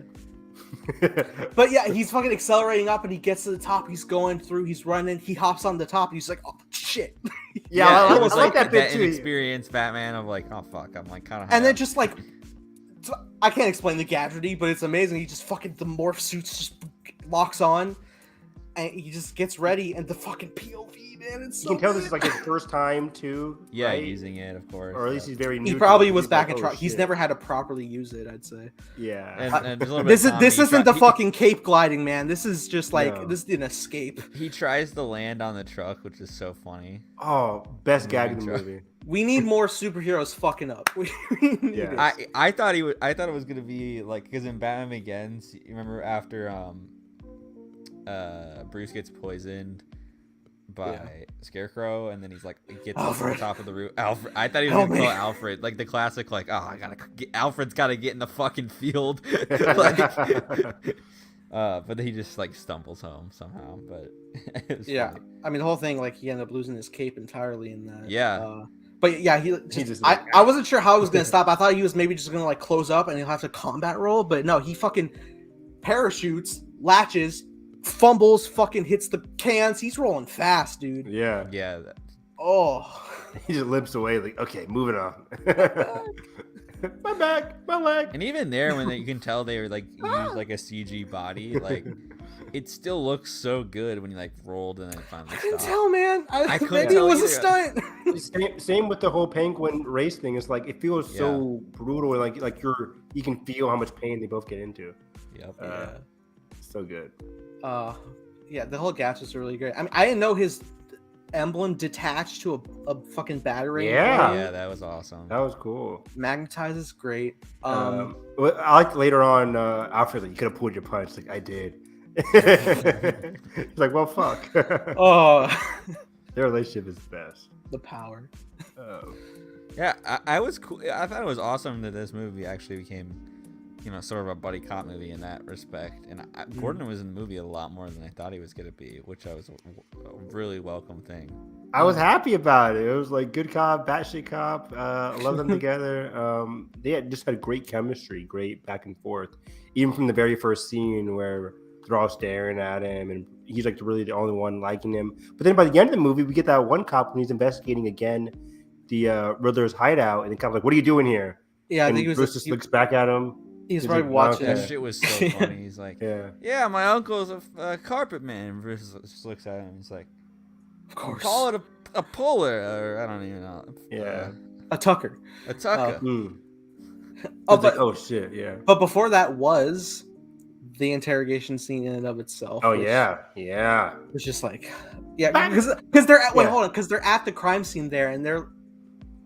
S2: But yeah, he's fucking accelerating up, and he gets to the top. He's going through. He's running. He hops on the top. He's like, oh shit.
S1: Yeah, it was like that bit too. Inexperienced Batman of like, oh fuck, I'm like kind of.
S2: And then just like, I can't explain the gadgety, but it's amazing. He just fucking, the morph suits just locks on, and he just gets ready, and the fucking POV, man, it's so
S3: you can tell
S2: good.
S3: this is like his first time too.
S1: Yeah,
S3: right?
S1: using it, of course.
S3: Or at least he's very new.
S2: He probably was
S3: he's
S2: back
S3: like,
S2: in trial. He's never had to properly use it, I'd say.
S3: Yeah.
S1: And
S2: this isn't the fucking cape gliding, man. This is just like this is an escape.
S1: He tries to land on the truck, which is so funny.
S3: Oh, best gag in the movie.
S2: We need more superheroes fucking up.
S3: Yeah.
S1: I thought it was gonna be like, because in Batman Begins, you remember after Bruce gets poisoned by Scarecrow, and then he's like, he gets to the top of the roof. Alfred. I thought he was gonna call Alfred, like the classic, like, oh, Alfred's gotta get in the fucking field. Like, but then he just like stumbles home somehow. But it was funny.
S2: I mean the whole thing, like he ended up losing his cape entirely in that.
S1: Yeah.
S2: But yeah, I wasn't sure how it was gonna stop. I thought he was maybe just gonna like close up and he'll have to combat roll, but no, he fucking parachutes, latches, fumbles, fucking hits the cans. He's rolling fast, dude.
S3: Yeah.
S1: Yeah.
S2: Oh.
S3: He just limps away like, okay, moving on. My back, my leg.
S1: And even there, when you can tell they were like use like a CG body, like it still looks so good when you like rolled and then it finally
S2: I couldn't
S1: stopped.
S2: tell, man.
S1: I couldn't
S2: maybe
S1: tell
S2: it was
S1: either.
S2: a stunt.
S3: Same with the whole penguin race thing. It's like it feels so brutal, and like you can feel how much pain they both get into.
S1: Yep.
S3: So good.
S2: Yeah, the whole gas was really great. I mean, I didn't know his emblem detached to a fucking battery.
S1: Yeah, that was awesome.
S3: That was cool.
S2: Magnetizes great.
S3: I like later on, Alfred, like, you could have pulled your punch. Like, I did. He's like, well, fuck.
S2: Oh,
S3: their relationship is the best.
S2: The power.
S1: Yeah, I was cool. I thought it was awesome that this movie actually became, sort of a buddy cop movie in that respect. And Gordon was in the movie a lot more than I thought he was going to be, which I was a really welcome thing.
S3: I was happy about it. It was like good cop, batshit cop. I love them together. They just had great chemistry, great back and forth. Even from the very first scene where they're all staring at him and he's like really the only one liking him. But then by the end of the movie, we get that one cop when he's investigating again the Riddler's hideout, and the cop's like, "What are you doing here?"
S2: Yeah,
S3: and
S2: I think he
S3: Bruce just looks back at him.
S2: He's probably
S3: like,
S2: watching.
S1: That shit was so funny. He's like, yeah, my uncle's a carpet man. And Bruce just looks at him. He's like,
S2: of course,
S1: call it a puller, or I don't even know.
S3: Yeah,
S2: a tucker.
S1: A tucker.
S2: But
S3: like, oh shit, yeah.
S2: But before that was the interrogation scene in and of itself.
S3: Oh yeah.
S2: It's just like, yeah, because they're at hold on, because they're at the crime scene there, and they're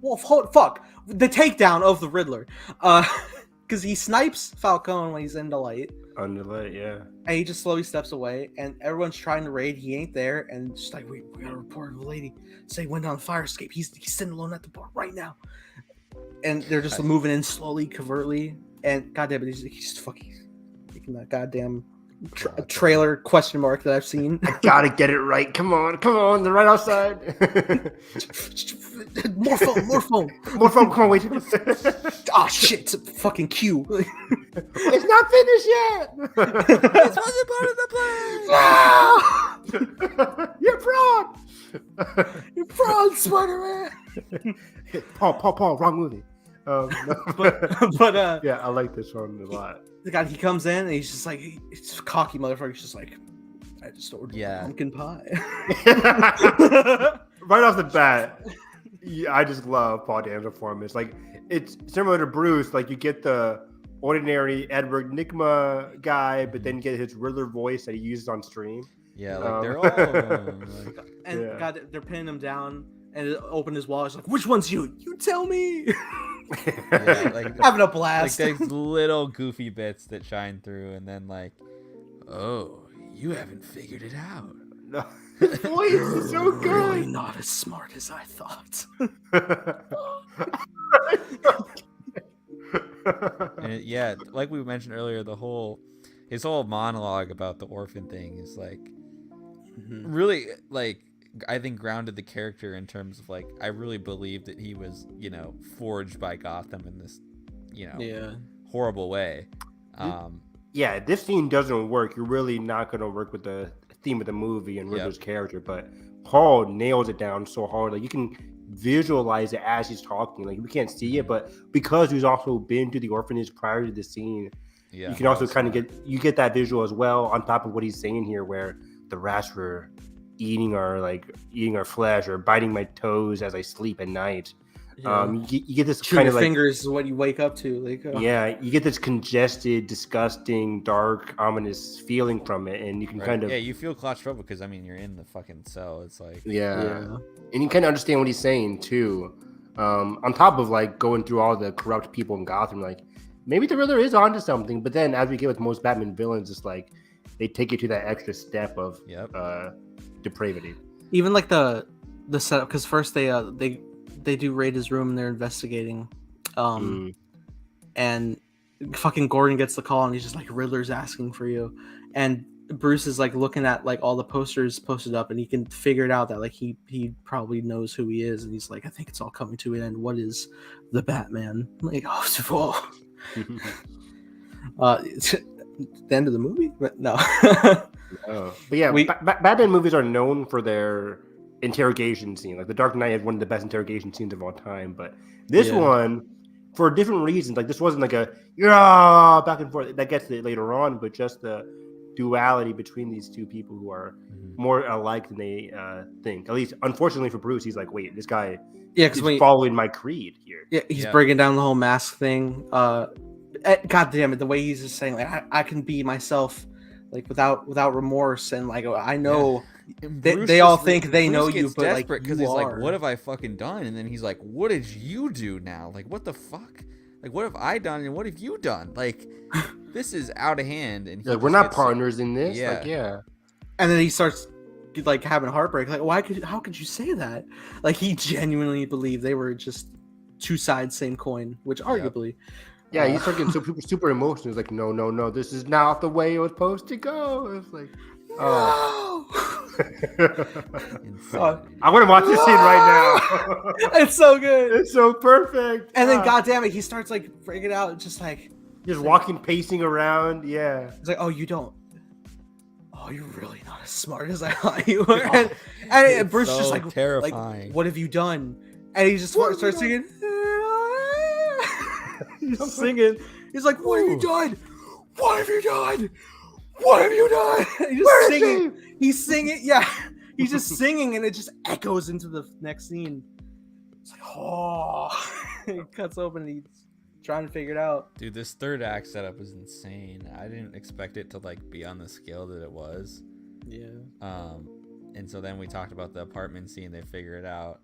S2: the takedown of the Riddler, because he snipes Falcone when he's in the light.
S3: Under light, yeah.
S2: And he just slowly steps away, and everyone's trying to raid. He ain't there, and just like, we got a report of a lady say he went down the fire escape. He's sitting alone at the bar right now, and they're just moving in slowly, covertly. And goddamn it, he's fucking making that goddamn trailer question mark that I've seen.
S3: I gotta get it right. Come on, they're right outside.
S2: more phone.
S3: Come on, wait.
S2: Oh shit, it's a fucking queue.
S3: It's not finished yet.
S1: This wasn't part of the plan.
S3: You're fraud.
S2: You're fraud, Spider-Man.
S3: Paul, wrong movie.
S2: But
S3: yeah, I like this one a lot.
S2: The guy, he comes in and he's just like, it's a cocky motherfucker. He's just like, I just ordered pumpkin pie.
S3: Right off the bat, I just love Paul Dano's performance. Like, it's similar to Bruce. Like, you get the ordinary Edward Nygma guy, but then you get his Riddler voice that he uses on stream.
S1: Yeah, like they're all
S2: God, they're pinning him down, and it opened his wallet. It's like, which one's you? You tell me.
S1: Yeah, like
S2: having a blast.
S1: Like those little goofy bits that shine through, and then like, oh, you haven't figured it out.
S3: No. His voice is so good.
S2: Really not as smart as I thought.
S1: And like we mentioned earlier, his whole monologue about the orphan thing is like really like, I think grounded the character in terms of like, I really believe that he was, forged by Gotham in this, horrible way.
S3: Yeah, this scene doesn't work. You're really not going to work with the theme of the movie and Riddler's character, but Paul nails it down so hard. Like, you can visualize it as he's talking. Like, we can't see it, but because he's also been to the orphanage prior to the scene, you can also kind of get that visual as well on top of what he's saying here, where the rats were eating our flesh or biting my toes as I sleep at night. You get this kind of like
S2: fingers is what you wake up to. Like,
S3: you get this congested, disgusting, dark, ominous feeling from it, and you can kind of
S1: you feel claustrophobic because you're in the fucking cell. It's like
S3: and you kind of understand what he's saying too. On top of like going through all the corrupt people in Gotham, like maybe the Riddler is onto something. But then, as we get with most Batman villains, it's like they take you to that extra step of depravity.
S2: Even like the setup, because first they do raid his room and they're investigating, and fucking Gordon gets the call and he's just like, Riddler's asking for you, and Bruce is like looking at like all the posters posted up, and he can figure it out that like he probably knows who he is, and he's like, I think it's all coming to an end. What is the Batman? Like, it's the end of the movie, but no.
S3: But yeah, Batman movies are known for their interrogation scene. Like, The Dark Knight had one of the best interrogation scenes of all time, but this one, for different reasons, like this wasn't like a back and forth that gets it later on, but just the duality between these two people who are more alike than they think. At least, unfortunately for Bruce, he's like, wait, this guy is following my creed here.
S2: Yeah, he's breaking down the whole mask thing. God damn it, the way he's just saying like, I can be myself, like without remorse, and like I know. They all think they know you, but like
S1: because he's like, what have I fucking done? And then he's like, what did you do now? Like, what the fuck? Like, what have I done and what have you done? Like, this is out of hand. And
S3: we're not partners in this.
S2: And then he starts like having a heartbreak. Like, how could you say that? Like, he genuinely believed they were just two sides, same coin, which arguably.
S3: Yeah, he's getting super emotional. He's like, no, this is not the way it was supposed to go. It's like, oh. I want to watch this scene right now.
S2: It's so good.
S3: It's so perfect.
S2: And then, goddamn it, he starts like freaking out, just
S3: walking, pacing around. Yeah,
S2: it's like, oh, you don't. Oh, you're really not as smart as I thought you were. And Bruce
S1: so
S2: just like
S1: terrifying.
S2: Like, what have you done? And he just starts singing. He's singing. He's like, what have you done? What have you done? What have you done? He's just singing. He's singing. Yeah. He's just singing, and it just echoes into the next scene. It's like, oh. He cuts open, and he trying to figure it out.
S1: Dude, this third act setup is insane. I didn't expect it to like be on the scale that it was.
S2: Yeah.
S1: And so then we talked about the apartment scene. They figure it out,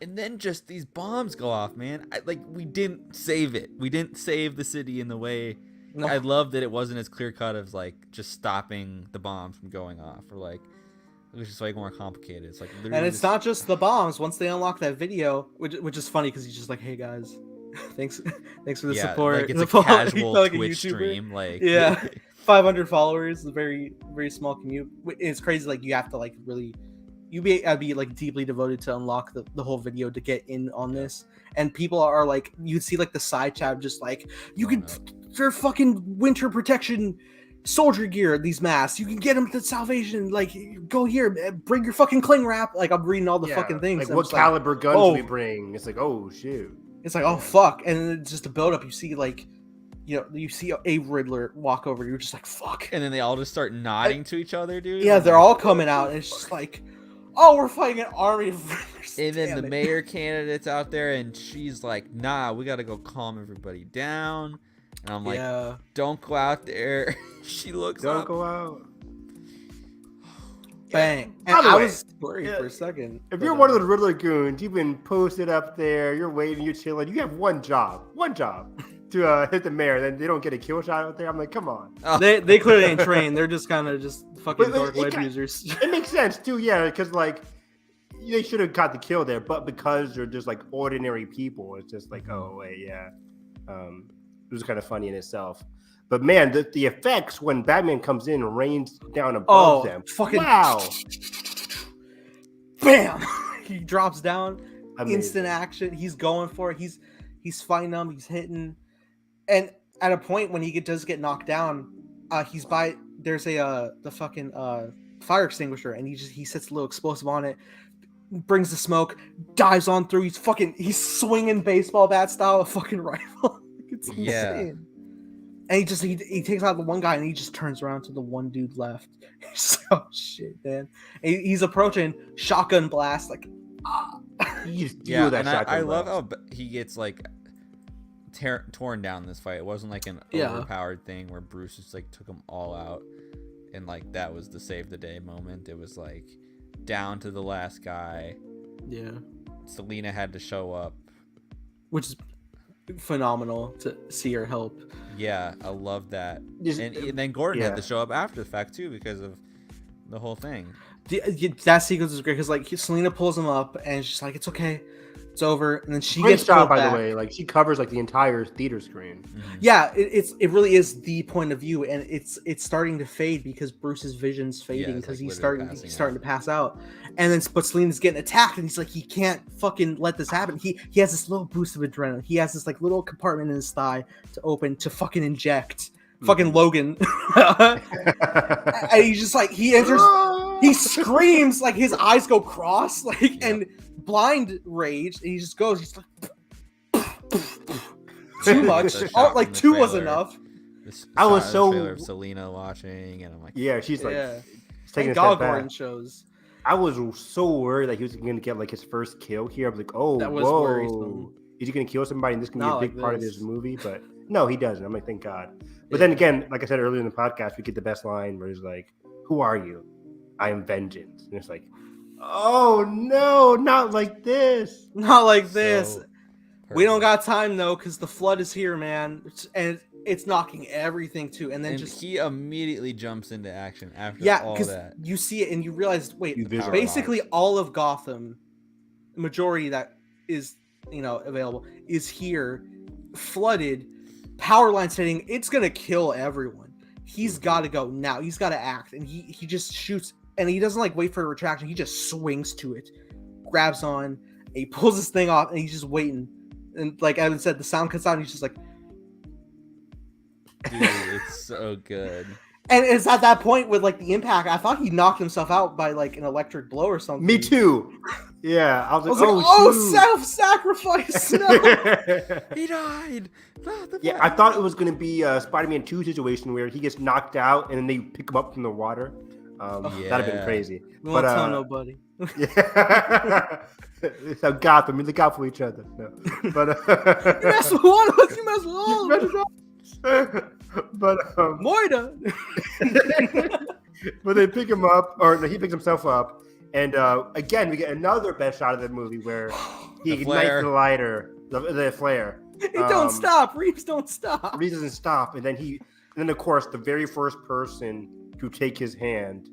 S1: and then just these bombs go off, man. We didn't save it. We didn't save the city in the way.
S2: No.
S1: I love that it wasn't as clear cut as like just stopping the bombs from going off, or like it was just like more complicated. It's like literally
S2: And it's not just the bombs. Once they unlock that video, which is funny because he's just like, "Hey guys, thanks for the support."
S1: Like it's a
S2: He
S1: casual
S2: felt like a
S1: Twitch
S2: YouTuber.
S1: stream, like
S2: Yeah. 500 followers, a very, very small commute. It's crazy. Like you have to like really, I'd be like deeply devoted to unlock the whole video to get in on this. And people are like, you'd see like the side chat just like, you can, for fucking winter protection soldier gear, these masks, you can get them to salvation. Like go here, bring your fucking cling wrap. Like I'm reading all the fucking things.
S3: Like what caliber guns do we bring? It's like, oh shoot.
S2: It's like, oh fuck. And then it's just a build up. You see like, you see a Riddler walk over, you're just like, fuck.
S1: And then they all just start nodding to each other, dude.
S2: Yeah, they're all coming out, and it's just like, oh, we're fighting an army of Riddlers.
S1: And then the mayor candidate's out there, and she's like, nah, we gotta go calm everybody down. And I'm like, don't go out there. She looks
S3: Don't
S1: up.
S3: go out.
S2: Bang. And I was worried for a second.
S3: If you're one of the Riddler goons, you've been posted up there, you're waiting, you're chilling, you have one job to hit the mayor, then they don't get a kill shot out there. I'm like, come on.
S2: Oh. They clearly ain't trained. They're just kind of just fucking dark web users.
S3: It makes sense too, yeah, because like they should have got the kill there, but because they're just like ordinary people, it's just like, oh wait, yeah. It was kind of funny in itself. But man, the effects when Batman comes in and rains down above them.
S2: Fucking
S3: wow.
S2: Bam! He drops down.
S3: Amazing.
S2: Instant action. He's going for it. He's fighting them. He's hitting. And at a point when he does get knocked down, there's the fucking fire extinguisher, and he sets a little explosive on it, brings the smoke, dives on through. He's swinging baseball bat style a fucking rifle. It's insane. And he takes out the one guy, and he just turns around to the one dude left. He's like, oh shit, man. And he's approaching, shotgun blast, like
S3: You feel that shotgun
S1: I
S3: blast.
S1: love how he gets like torn down this fight. It wasn't like an overpowered thing where Bruce just like took them all out, and like that was the save the day moment. It was like down to the last guy.
S2: Yeah.
S1: Selina had to show up,
S2: which is phenomenal to see her help.
S1: Yeah, I love that. And then Gordon had to show up after the fact too because of the whole thing.
S2: That sequence is great because like Selina pulls him up and she's like, "It's okay, it's over," and then she
S3: Great
S2: gets
S3: shot, by
S2: back.
S3: the way. Like she covers like the entire theater screen.
S1: Mm-hmm.
S2: Yeah, it really is the point of view, and it's starting to fade because Bruce's vision's fading because he's starting to pass out, and then but Selina's getting attacked, and he's like, he can't fucking let this happen. He has this little boost of adrenaline. He has this like little compartment in his thigh to open to fucking inject. Fucking Logan. And he's just like, he enters, he screams, like his eyes go cross, like, and blind rage, and he just goes, he's like, too much. Like, two was enough.
S3: I was so
S1: trailer of Selina watching, and I'm like,
S3: yeah, she's like,
S2: taking a step back. Shows.
S3: I was so worried that he was going to get like his first kill here. I was like, oh, that was worrisome. Is he going to kill somebody? And this can be a big part of this movie, but no, he doesn't. I'm like, thank God. But then again, like I said earlier in the podcast, we get the best line where he's like, "Who are you? I am vengeance." And it's like, oh no, not like this.
S2: Not like this. We don't got time though, because the flood is here, man, and it's knocking everything too. And then
S1: he immediately jumps into action after all that.
S2: You see it and you realize, wait, basically all of Gotham, majority that is available is here, flooded. Power line setting, it's gonna kill everyone. He's got to go now. He's got to act, and he just shoots, and he doesn't like wait for a retraction. He just swings to it, grabs on, and he pulls this thing off, and he's just waiting. And like Evan said, the sound cuts out, and he's just like,
S1: dude, it's so good.
S2: And it's at that point with like the impact, I thought he knocked himself out by like an electric blow or something.
S3: Me too. Yeah, I was like,
S2: oh, self-sacrifice. No.
S1: He died.
S3: Yeah, I thought it was going to be a Spider-Man 2 situation where he gets knocked out and then they pick him up from the water. That'd have been crazy.
S2: We won't tell nobody.
S3: Yeah. So Gotham, we look out for each other. No. But
S2: you mess with one of us, you mess with all of us.
S3: But
S2: Moida.
S3: but they pick him up, or no, he picks himself up, and again we get another best shot of the movie where he ignites the lighter, the flare.
S2: He don't stop. Reeves don't stop.
S3: Reeves doesn't stop, and then of course the very first person to take his hand.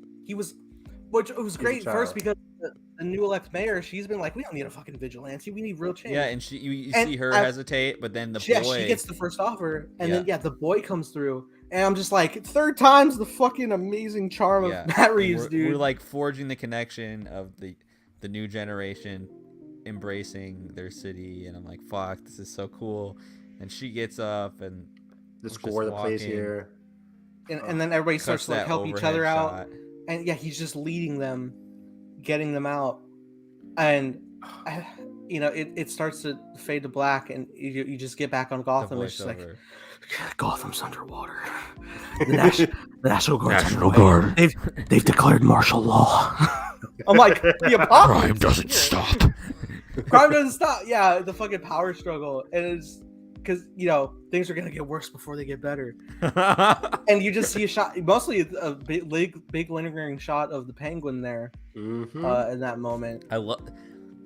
S2: Which it was great first because the new elect mayor, she's been like, we don't need a fucking vigilante, we need real change.
S1: Yeah, and you see her hesitate, but then
S2: she gets the first offer, and then the boy comes through, and I'm just like, third time's the fucking amazing charm of Matt Reeves, dude.
S1: We're like forging the connection of the new generation embracing their city, and I'm like, fuck, this is so cool. And she gets up, and
S3: the score that plays here,
S2: and then everybody starts to like help each other out, and he's just leading them, getting them out, and it starts to fade to black, and you just get back on Gotham. It's just like, Gotham's underwater. The National Guard. They've declared martial law. I'm like, the apocalypse.
S1: Crime doesn't stop.
S2: Crime doesn't stop. Yeah, the fucking power struggle, and it's because things are gonna get worse before they get better. And you just see a shot, mostly a big lingering shot of the Penguin there, in that moment.
S1: I love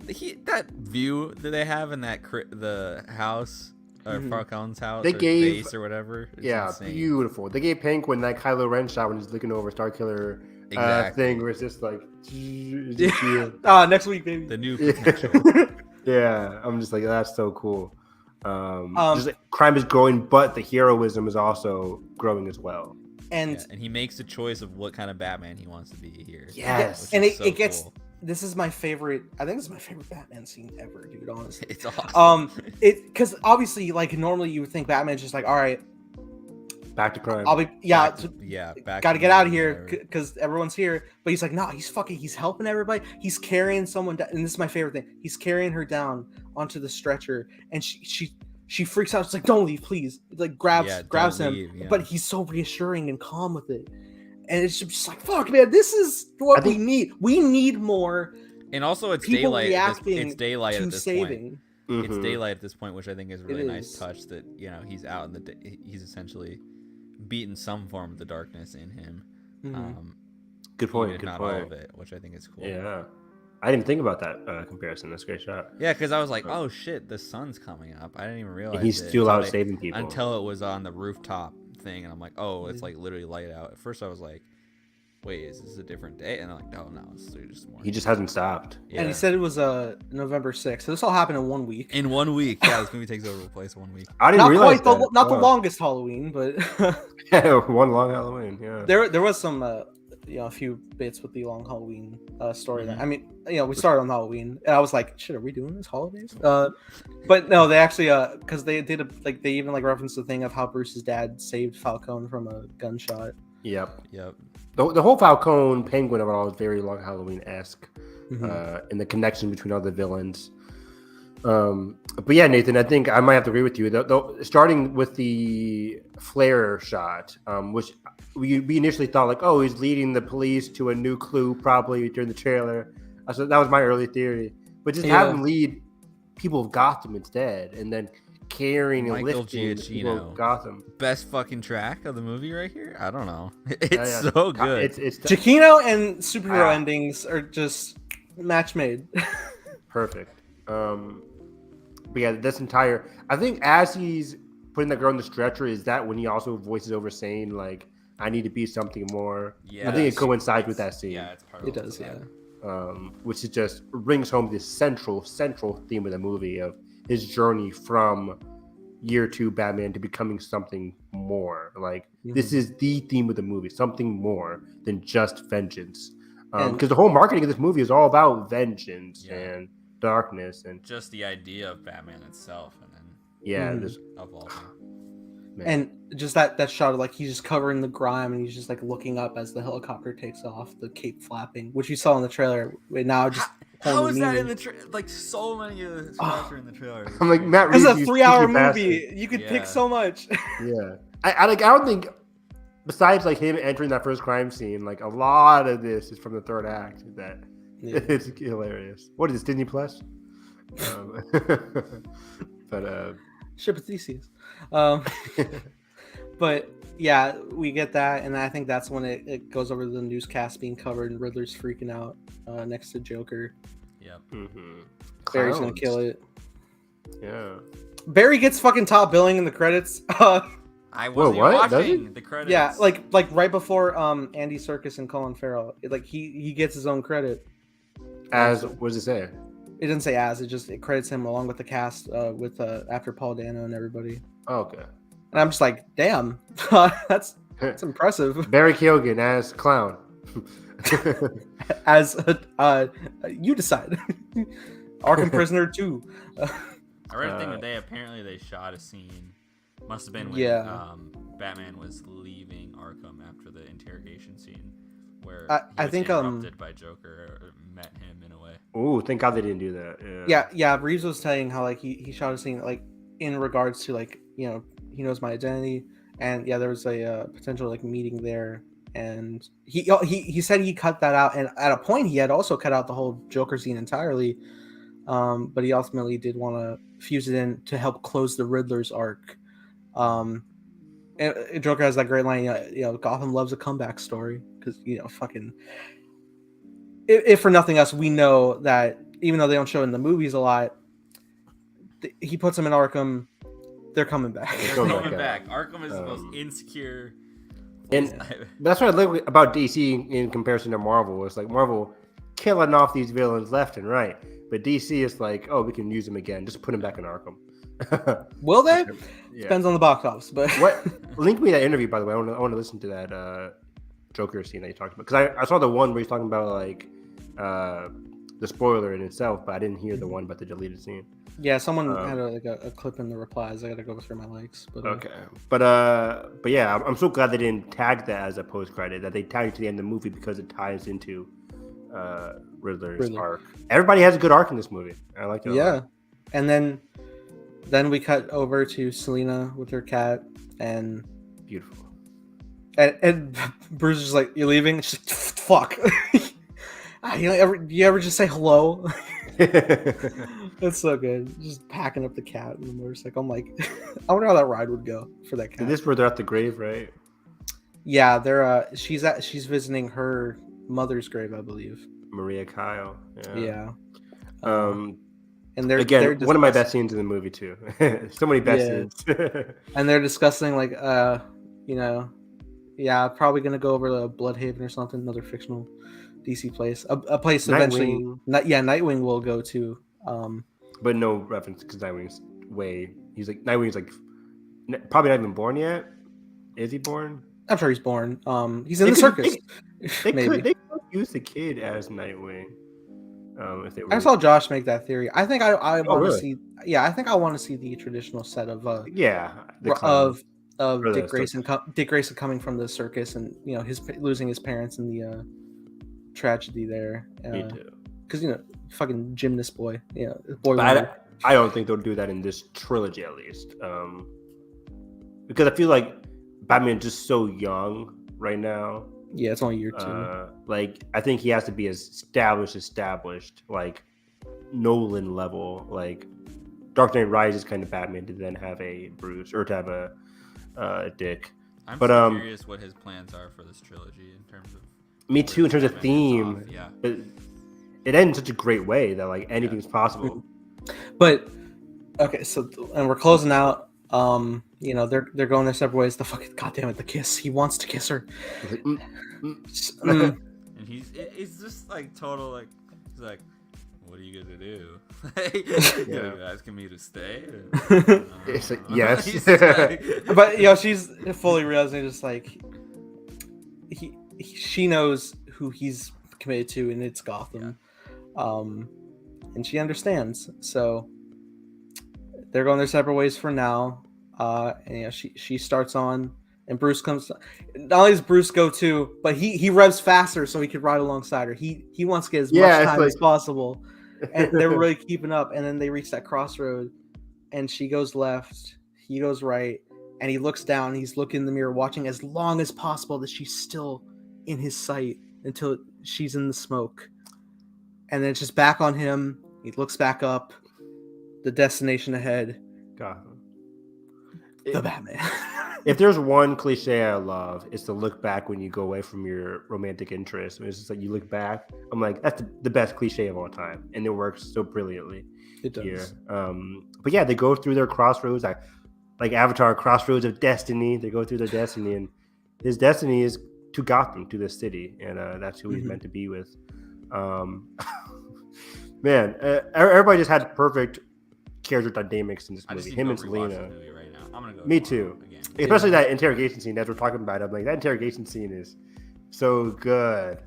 S1: that view that they have in the house. Or Falcone's house,
S3: they gave
S1: base or whatever. It's insane.
S3: Beautiful. They gave Penguin that Kylo Ren shot when he's looking over Starkiller thing, where it's just like,
S2: next week, baby.
S1: The new potential.
S3: Yeah, I'm just like, that's so cool. Just like, crime is growing, but the heroism is also growing as well.
S2: And
S1: he makes the choice of what kind of Batman he wants to be here.
S3: Yes,
S2: and it gets. Cool. This is my favorite. I think this is my favorite Batman scene ever, dude. Honestly,
S1: it's awesome.
S2: Because obviously, like normally you would think Batman's just like, all right,
S3: back to crime.
S2: Got to get out of here because everyone's here. But he's like, no, he's helping everybody. He's carrying someone down, and this is my favorite thing. He's carrying her down onto the stretcher, and she freaks out. She's like, don't leave, please. It like grabs him,
S1: leave,
S2: but he's so reassuring and calm with it. And it's just like, fuck, man, this is what we need. We need more.
S1: And also, it's daylight. It's daylight at this point. It's daylight at this point, which I think is a really nice touch. That he's out in the day. He's essentially beaten some form of the darkness in him.
S3: Good point.
S1: Not all of it, which I think is cool.
S3: Yeah, I didn't think about that comparison. That's a great shot.
S1: Yeah, because I was like, oh shit, the sun's coming up. I didn't even realize
S3: he's still out saving people
S1: until it was on the rooftop thing, and I'm like, oh, it's like literally light out. At first I was like, wait, is this a different day? And I'm like, no, it's just morning.
S3: He just hasn't stopped.
S2: Yeah. And he said it was November 6th. So this all happened in 1 week.
S1: In 1 week. Yeah, this movie takes over the place in 1 week.
S3: I didn't realize that.
S2: Not the longest Halloween, but
S3: yeah, one long Halloween. Yeah.
S2: There was some a few bits with the long Halloween story. I mean, we started on Halloween, and I was like, shit, are we doing this holidays? But no, they actually because they did they even referenced the thing of how Bruce's dad saved Falcone from a gunshot.
S3: Yep. The whole Falcone Penguin of it all is very long Halloween-esque, and the connection between all the villains. But yeah, Nathan, I think I might have to agree with you. Starting with the flare shot, which we initially thought like, oh, he's leading the police to a new clue probably during the trailer. So that was my early theory. But just have him lead people of Gotham instead, and then carrying and lifting people of Gotham.
S1: Best fucking track of the movie right here. I don't know. It's so good.
S2: It's Giacchino and superhero endings are just match made.
S3: Perfect. But yeah, this entire, I think as he's putting that girl in the stretcher, is that when he also voices over saying like, I need to be something more. Yeah, I think it coincides with that scene.
S1: Yeah, it's part
S2: of it. It does, yeah.
S3: Which is just brings home this central theme of the movie of his journey from year 2 Batman to becoming something more. Like this is the theme of the movie, something more than just vengeance. Because the whole marketing of this movie is all about vengeance and darkness and
S1: just the idea of Batman itself, and then
S3: just
S1: evolving.
S2: And just that shot of like he's just covering the grime and he's just like looking up as the helicopter takes off, the cape flapping, which you saw in the trailer. Now just
S1: how is that in the trailer? Like so many of the spots are in the trailer.
S3: I'm like, Matt Reeves.
S2: It's a 3-hour movie. You could pick so much.
S3: Yeah, I don't think besides like him entering that first crime scene, like a lot of this is from the third act. That it's hilarious. What is this, Disney Plus? But
S2: Ship of Theseus. But yeah, we get that, and I think that's when it goes over to the newscast being covered, and Riddler's freaking out next to Joker.
S1: Yep.
S2: Barry's gonna kill it.
S3: Yeah.
S2: Barry gets fucking top billing in the credits.
S1: I wasn't even watching the credits.
S2: Yeah, like right before Andy Serkis and Colin Farrell. Like he gets his own credit.
S3: As what does it say?
S2: It didn't say as. It credits him along with the cast with after Paul Dano and everybody.
S3: Oh, okay.
S2: And I'm just like, damn, that's impressive.
S3: Barry Keoghan as clown.
S2: As you decide. Arkham Prisoner 2.
S1: I read a thing today. Apparently, they shot a scene. Must have been when Batman was leaving Arkham after the interrogation scene, where I think interrupted by Joker or met him in a way.
S3: Oh, thank God they didn't do that.
S2: Yeah. Reeves was saying how like he shot a scene like in regards to like he knows my identity, and there was a potential like meeting there, and he said he cut that out, and at a point he had also cut out the whole Joker scene entirely, but he ultimately did want to fuse it in to help close the Riddler's arc. And Joker has that great line, Gotham loves a comeback story, because fucking if for nothing else, we know that even though they don't show it in the movies a lot, he puts them in Arkham. They're coming back.
S1: They're coming back. Arkham is the most insecure.
S3: And that's what I like about DC in comparison to Marvel. It's like Marvel killing off these villains left and right, but DC is like, oh, we can use them again. Just put them back in Arkham.
S2: Will they? Yeah. Depends on the box office. But
S3: link me that interview, by the way. I want to listen to that Joker scene that you talked about, because I saw the one where he's talking about like the spoiler in itself, but I didn't hear the one about the deleted scene.
S2: Yeah, someone had a clip in the replies. I gotta go through my likes. But
S3: okay, but yeah, I'm so glad they didn't tag that as a post credit. That they tagged it to the end of the movie because it ties into Riddler's arc. Everybody has a good arc in this movie. I like it.
S2: Yeah, and then we cut over to Selena with her cat, and
S3: beautiful.
S2: And Bruce is like, "You leaving?" She's like, "Fuck." You ever just say hello? That's so good. Just packing up the cat and the motorcycle. I'm like, I wonder how that ride would go for that cat.
S3: And this where they're at the grave, right?
S2: Yeah, they're she's visiting her mother's grave, I believe.
S3: Maria Kyle.
S2: Yeah.
S3: And
S2: they're
S3: one of my best scenes in the movie too. So many best scenes.
S2: And they're discussing like probably gonna go over to Bloodhaven or something, another fictional DC place, a place eventually. Nightwing will go to.
S3: But no reference because Nightwing's Nightwing's like probably not even born yet. Is he born?
S2: I'm sure he's born. He's in the circus.
S3: They could use the kid as Nightwing. If they were.
S2: I saw Josh make that theory. I think I want to see. Yeah, I think I want to see the traditional set of Dick Grayson coming from the circus, and his losing his parents in the tragedy there.
S3: Me too.
S2: Because fucking gymnast boy. Boy.
S3: I don't think they'll do that in this trilogy, at least. Because I feel like Batman's just so young right now.
S2: Yeah, it's only year 2.
S3: Like, I think he has to be as established, like Nolan level, like Dark Knight Rises kind of Batman to then have a Bruce or to have a Dick.
S1: I'm curious what his plans are for this trilogy in terms of.
S3: Me too, in terms of theme.
S1: Yeah.
S3: But it ends in such a great way that like anything's possible.
S2: But okay, so and we're closing out. They're going their separate ways. The fucking goddamn it, the kiss. He wants to kiss her.
S1: And he's just like total like he's like, what are you gonna do? You asking me to stay?
S3: It's like, yes.
S2: But she's fully realizing just like she knows who he's committed to, and it's Gotham. And she understands. So they're going their separate ways for now. And she starts on, and Bruce comes. Not only does Bruce go too, but he revs faster so he could ride alongside her. He wants to get as much time as possible, and they're really keeping up. And then they reach that crossroad, and she goes left, he goes right, and he looks down. He's looking in the mirror, watching as long as possible that she's still in his sight until she's in the smoke. And then it's just back on him. He looks back up. The destination ahead.
S3: Gotham.
S2: The Batman.
S3: If there's one cliche I love, it's to look back when you go away from your romantic interest. It's just like you look back. I'm like, that's the best cliche of all time, and it works so brilliantly.
S2: It does.
S3: Here. But yeah, they go through their crossroads, like Avatar, crossroads of destiny. They go through their destiny, and his destiny is to Gotham, to the city, and that's who he's meant to be with. Man, everybody just had perfect character dynamics in this movie. Him and Selena.
S1: Right now. I'm gonna go.
S3: Me too.
S1: Again.
S3: Especially that interrogation scene. As we're talking about it, I'm like, that interrogation scene is so good.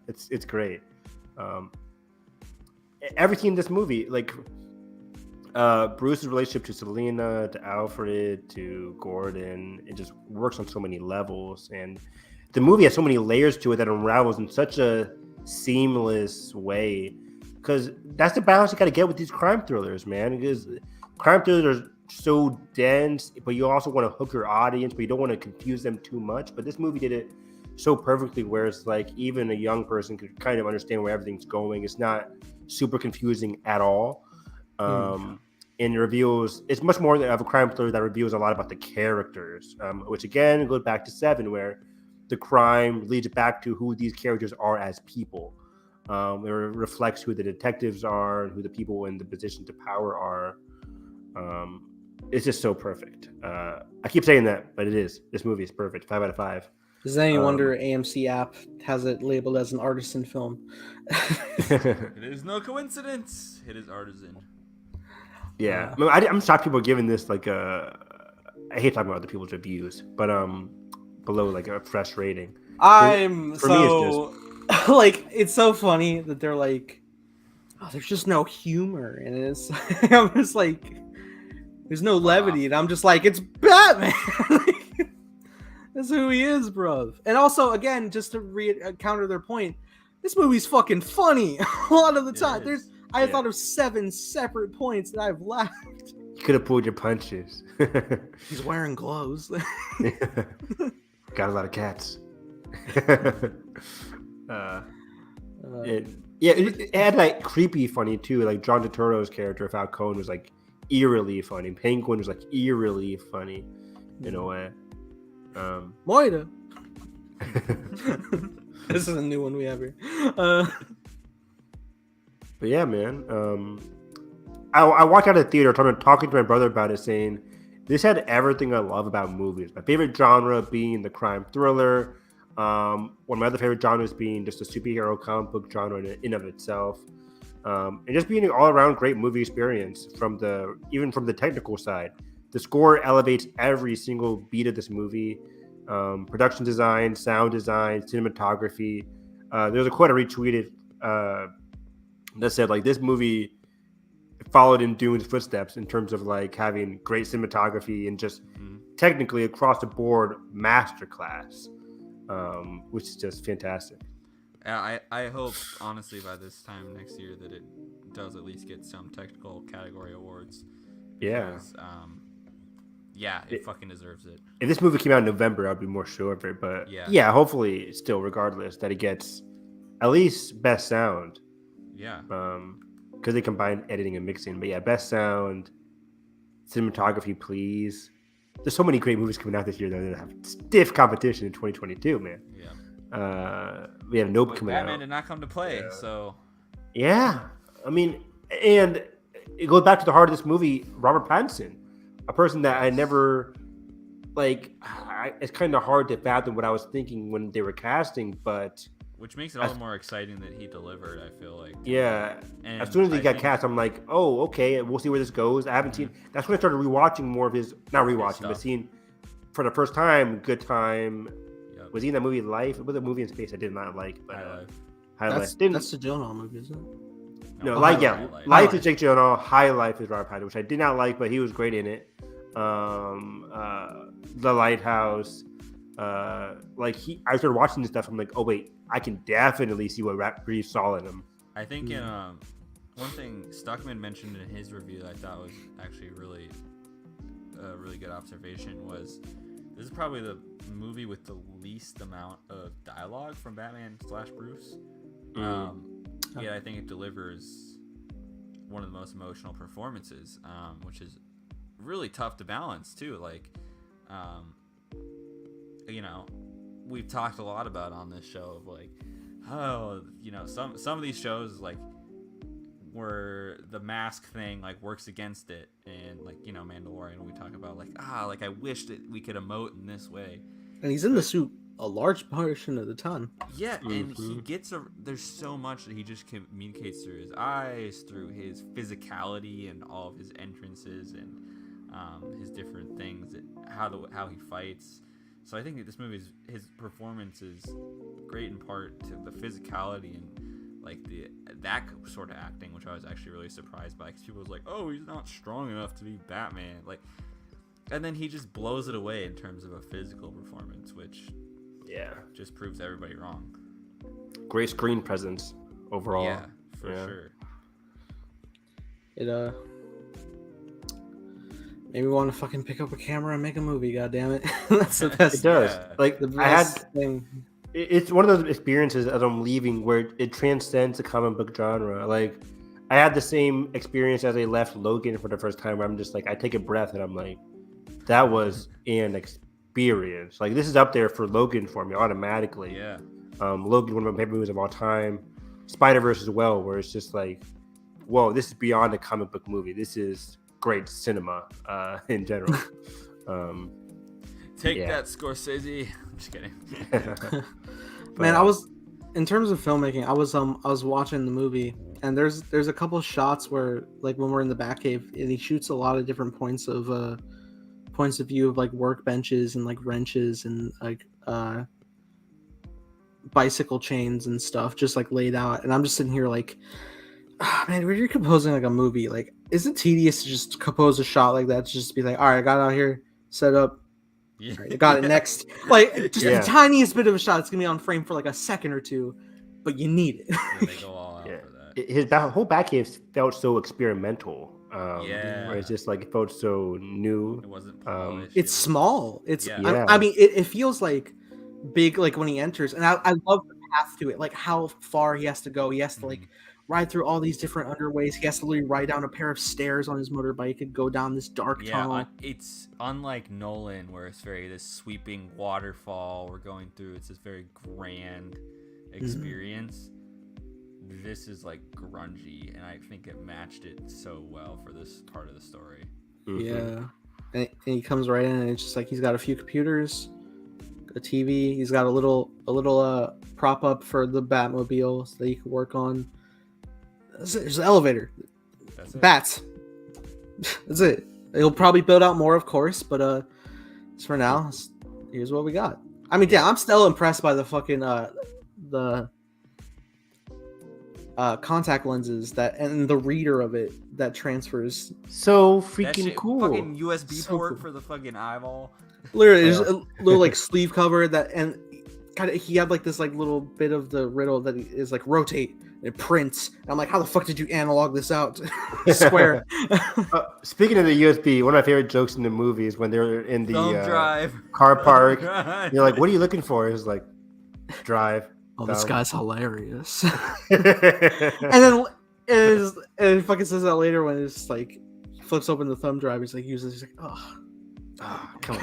S3: It's great. Everything in this movie, like Bruce's relationship to Selena, to Alfred, to Gordon, it just works on so many levels, and the movie has so many layers to it that unravels in such a seamless way. Because that's the balance you got to get with these crime thrillers, man. Because crime thrillers are so dense, but you also want to hook your audience, but you don't want to confuse them too much. But this movie did it so perfectly, where it's like even a young person could kind of understand where everything's going. It's not super confusing at all. And it reveals, it's much more of a crime thriller that reveals a lot about the characters, which again goes back to Seven, where the crime leads back to who these characters are as people. It reflects who the detectives are and who the people in the position to power are. It's just so perfect. I keep saying that, but it is. This movie is perfect. 5 out of 5.
S2: Does any wonder AMC app has it labeled as an artisan film?
S1: It is no coincidence. It is artisan.
S3: Yeah, I'm shocked people are giving this like a. I hate talking about other people's reviews, but below like a fresh rating.
S2: I'm
S3: for me, it's
S2: so like, it's so funny that they're like, oh, there's just no humor, and it's I'm just like, there's no levity, and I'm just like, it's Batman. Like, that's who he is, bruv. And also, again, just to counter their point, this movie's fucking funny a lot of the time. I thought of 7 separate points that I've laughed.
S3: You could have pulled your punches.
S2: He's wearing gloves.
S3: Got a lot of cats. It had like creepy funny too. Like John Turturro's character Falcone was like eerily funny. Penguin was like eerily funny in a way.
S2: Moira. This is a new one we have here.
S3: But yeah, man. I walked out of the theater talking to my brother about it, saying this had everything I love about movies. My favorite genre being the crime thriller. One of my other favorite genres being just a superhero comic book genre in of itself. And just being an all-around great movie experience even from the technical side. The score elevates every single beat of this movie. Production design, sound design, cinematography. There's a quote I retweeted that said like this movie followed in Dune's footsteps in terms of like having great cinematography and just technically across the board masterclass, which is just fantastic.
S1: I hope honestly by this time next year that it does at least get some technical category awards. Because, it fucking deserves it.
S3: If this movie came out in November, I'd be more sure of it. But yeah, hopefully still regardless that it gets at least best sound.
S1: Yeah.
S3: Because they combine editing and mixing. But yeah, best sound, cinematography, please. There's so many great movies coming out this year that have stiff competition in 2022, man.
S1: Yeah.
S3: We have Nope coming
S1: Batman
S3: out.
S1: did not come to play, so.
S3: Yeah. I mean, and it goes back to the heart of this movie, Robert Pattinson, a person that I never, it's kind of hard to fathom what I was thinking when they were casting, but.
S1: Which makes it all the more exciting that he delivered, I feel like.
S3: Yeah.
S1: And
S3: as soon as he got cast, I'm like, oh, okay, we'll see where this goes. I haven't seen. That's when I started rewatching more of his, not rewatching, but seeing for the first time, Good Time. Yep. Was he in that movie Life? It was a movie in space I did not like. But, High Life.
S2: That's the Gyllenhaal movie, isn't it?
S3: No, Life is Jake Gyllenhaal. High Life is Robert Pattinson, which I did not like, but he was great in it. The Lighthouse. I started watching this stuff. I'm like, oh wait, I can definitely see what Reeves saw in him.
S1: I think in one thing Stuckman mentioned in his review that I thought was actually really a really good observation was this is probably the movie with the least amount of dialogue from Batman / Bruce. Yeah, I think it delivers one of the most emotional performances, which is really tough to balance too. Like, we've talked a lot about on this show of like, some of these shows like where the mask thing like works against it, and like Mandalorian, we talk about like I wish that we could emote in this way,
S2: and he's in the suit a large portion of the time.
S1: Yeah, and he gets there's so much that he just communicates through his eyes, through his physicality, and all of his entrances, and his different things, how he fights. So I think that this movie's his performance is great in part to the physicality and like that sort of acting, which I was actually really surprised by, because people was like, oh, he's not strong enough to be Batman, like, and then he just blows it away in terms of a physical performance, which just proves everybody wrong.
S3: Great screen presence overall.
S1: Yeah, for sure.
S2: It made me want to fucking pick up a camera and make a movie. God damn it, that's the best.
S3: It does.
S1: Yeah.
S3: Like
S2: The best thing.
S3: It's one of those experiences as I'm leaving where it transcends the comic book genre. Like, I had the same experience as I left Logan for the first time, where I'm just like, I take a breath and I'm like, that was an experience. Like, this is up there for Logan for me automatically.
S1: Yeah.
S3: Logan, one of my favorite movies of all time. Spider-Verse as well, where it's just like, whoa, this is beyond a comic book movie. This is great cinema in general.
S1: Take that, Scorsese. I'm just kidding.
S2: Man, I was, in terms of filmmaking, I was watching the movie, and there's a couple of shots where, like, when we're in the Batcave, and he shoots a lot of different points of view of like workbenches and like wrenches and like bicycle chains and stuff just like laid out, and I'm just sitting here like, man, when you're composing like a movie, like, is it tedious to just compose a shot like that, to just be like, all right, I got out here, set up,
S1: Yeah.
S2: right, I got it next, like, just the tiniest bit of a shot, it's gonna be on frame for like a second or two, but you need it.
S1: Yeah, they go all out for that.
S3: His whole Batcave felt so experimental. Where it's just like, it felt so new.
S1: It wasn't polished.
S2: It's small. It's
S3: Yeah.
S2: I mean, it feels like big, like when he enters, and I love the path to it, like how far he has to go. He has to like ride through all these different underways. He has to literally ride down a pair of stairs on his motorbike and go down this dark tunnel.
S1: It's unlike Nolan, where it's very this sweeping waterfall we're going through. It's this very grand experience. This is like grungy, and I think it matched it so well for this part of the story.
S2: Yeah, and he comes right in, and it's just like he's got a few computers, a TV. He's got a little prop up for the Batmobile so that he can work on. There's an elevator.
S1: That's it.
S2: Bats. That's it. He'll probably build out more, of course, but for now, here's what we got. I mean, I'm still impressed by the fucking the contact lenses and the reader of it that transfers.
S3: So
S1: That
S3: freaking
S1: shit,
S3: cool.
S1: fucking USB
S2: So
S1: port
S2: cool.
S1: for the fucking eyeball.
S2: Literally, there's a little like sleeve cover that, and kind of he had like this like little bit of the riddle that is like rotate and it prints. And I'm like, how the fuck did you analog this out? Square.
S3: Speaking of the USB, one of my favorite jokes in the movie is when they're in the
S1: Thumb drive.
S3: car park.
S1: Drive.
S3: You're like, what are you looking for? It's like, drive.
S2: Oh, this guy's hilarious.
S3: and
S2: And then and it fucking says that later when it's like he flips open the thumb drive. He's like, uses. He's like,
S3: come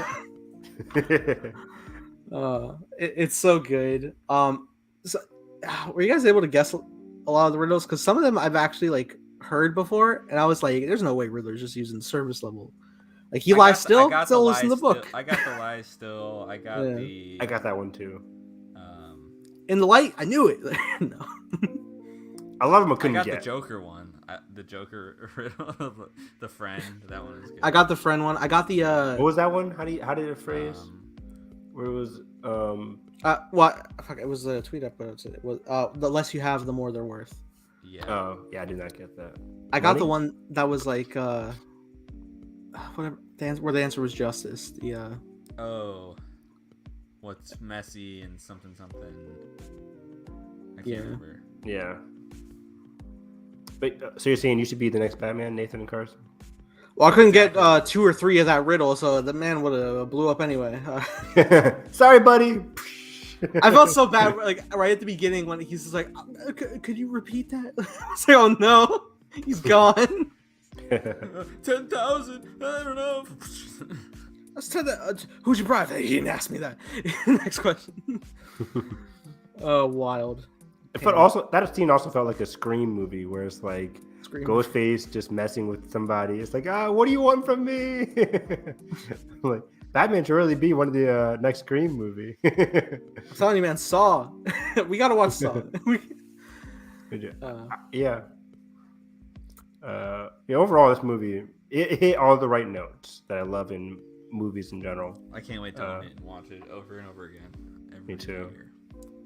S3: on.
S2: It's so good. So, were you guys able to guess a lot of the riddles? Because some of them I've actually like heard before, and I was like, "There's no way Riddler's just using service level." Like he lies still listen to the book.
S1: I got the lies still. I got
S3: I got that one too.
S2: In the light, I knew it. No.
S3: I love him. I
S1: I
S3: couldn't
S1: got
S3: get
S1: the Joker one. The Joker riddle, the friend. That one was good.
S2: I got the friend one. I got the
S3: What was that one? How did it phrase? Where it was
S2: what? Fuck, it was a tweet I put out. It was the less you have, the more they're worth.
S1: Yeah.
S3: Oh yeah, I did not get that.
S2: I got the one that was like whatever where the answer was justice. The
S1: Oh. What's messy and something. I can't remember.
S3: Yeah. But so you're saying you should be the next Batman, Nathan and Carson?
S2: Well, I couldn't get 2 or 3 of that riddle, so the man would have blew up anyway.
S3: Sorry, buddy.
S2: I felt so bad, like right at the beginning when he's just like, "Could you repeat that?" I was like, "Oh no, he's gone."
S1: 10,000. I don't know.
S2: Let's tell that. Who'd you bribe? He didn't ask me that. Next question. Oh, wild.
S3: It felt also that scene also felt like a Scream movie where it's like Ghostface just messing with somebody. It's like, what do you want from me? Like Batman should really be one of the next Scream movie.
S2: I'm telling you, man, Saw. We gotta watch Saw.
S3: Yeah. Overall, this movie it hit all the right notes that I love in movies in general.
S1: I can't wait to own it and watch it over and over again.
S3: Me too.
S1: Year.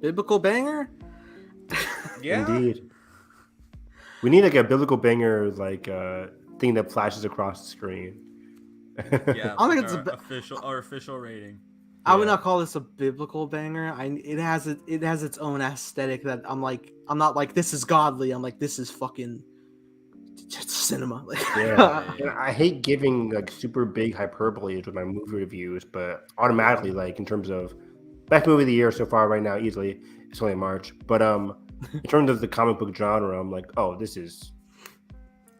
S2: Biblical banger.
S1: Yeah.
S3: Indeed. We need like a biblical banger thing that flashes across the screen.
S1: Yeah,
S2: I don't think
S1: it's our official rating.
S2: I would not call this a biblical banger. It has its own aesthetic that I'm not like this is godly. I'm like this is fucking just cinema.
S3: Yeah. And I hate giving like super big hyperbole with my movie reviews, but automatically like in terms of best movie of the year so far right now, easily it's only March. But in terms of the comic book genre, I'm like, oh, this is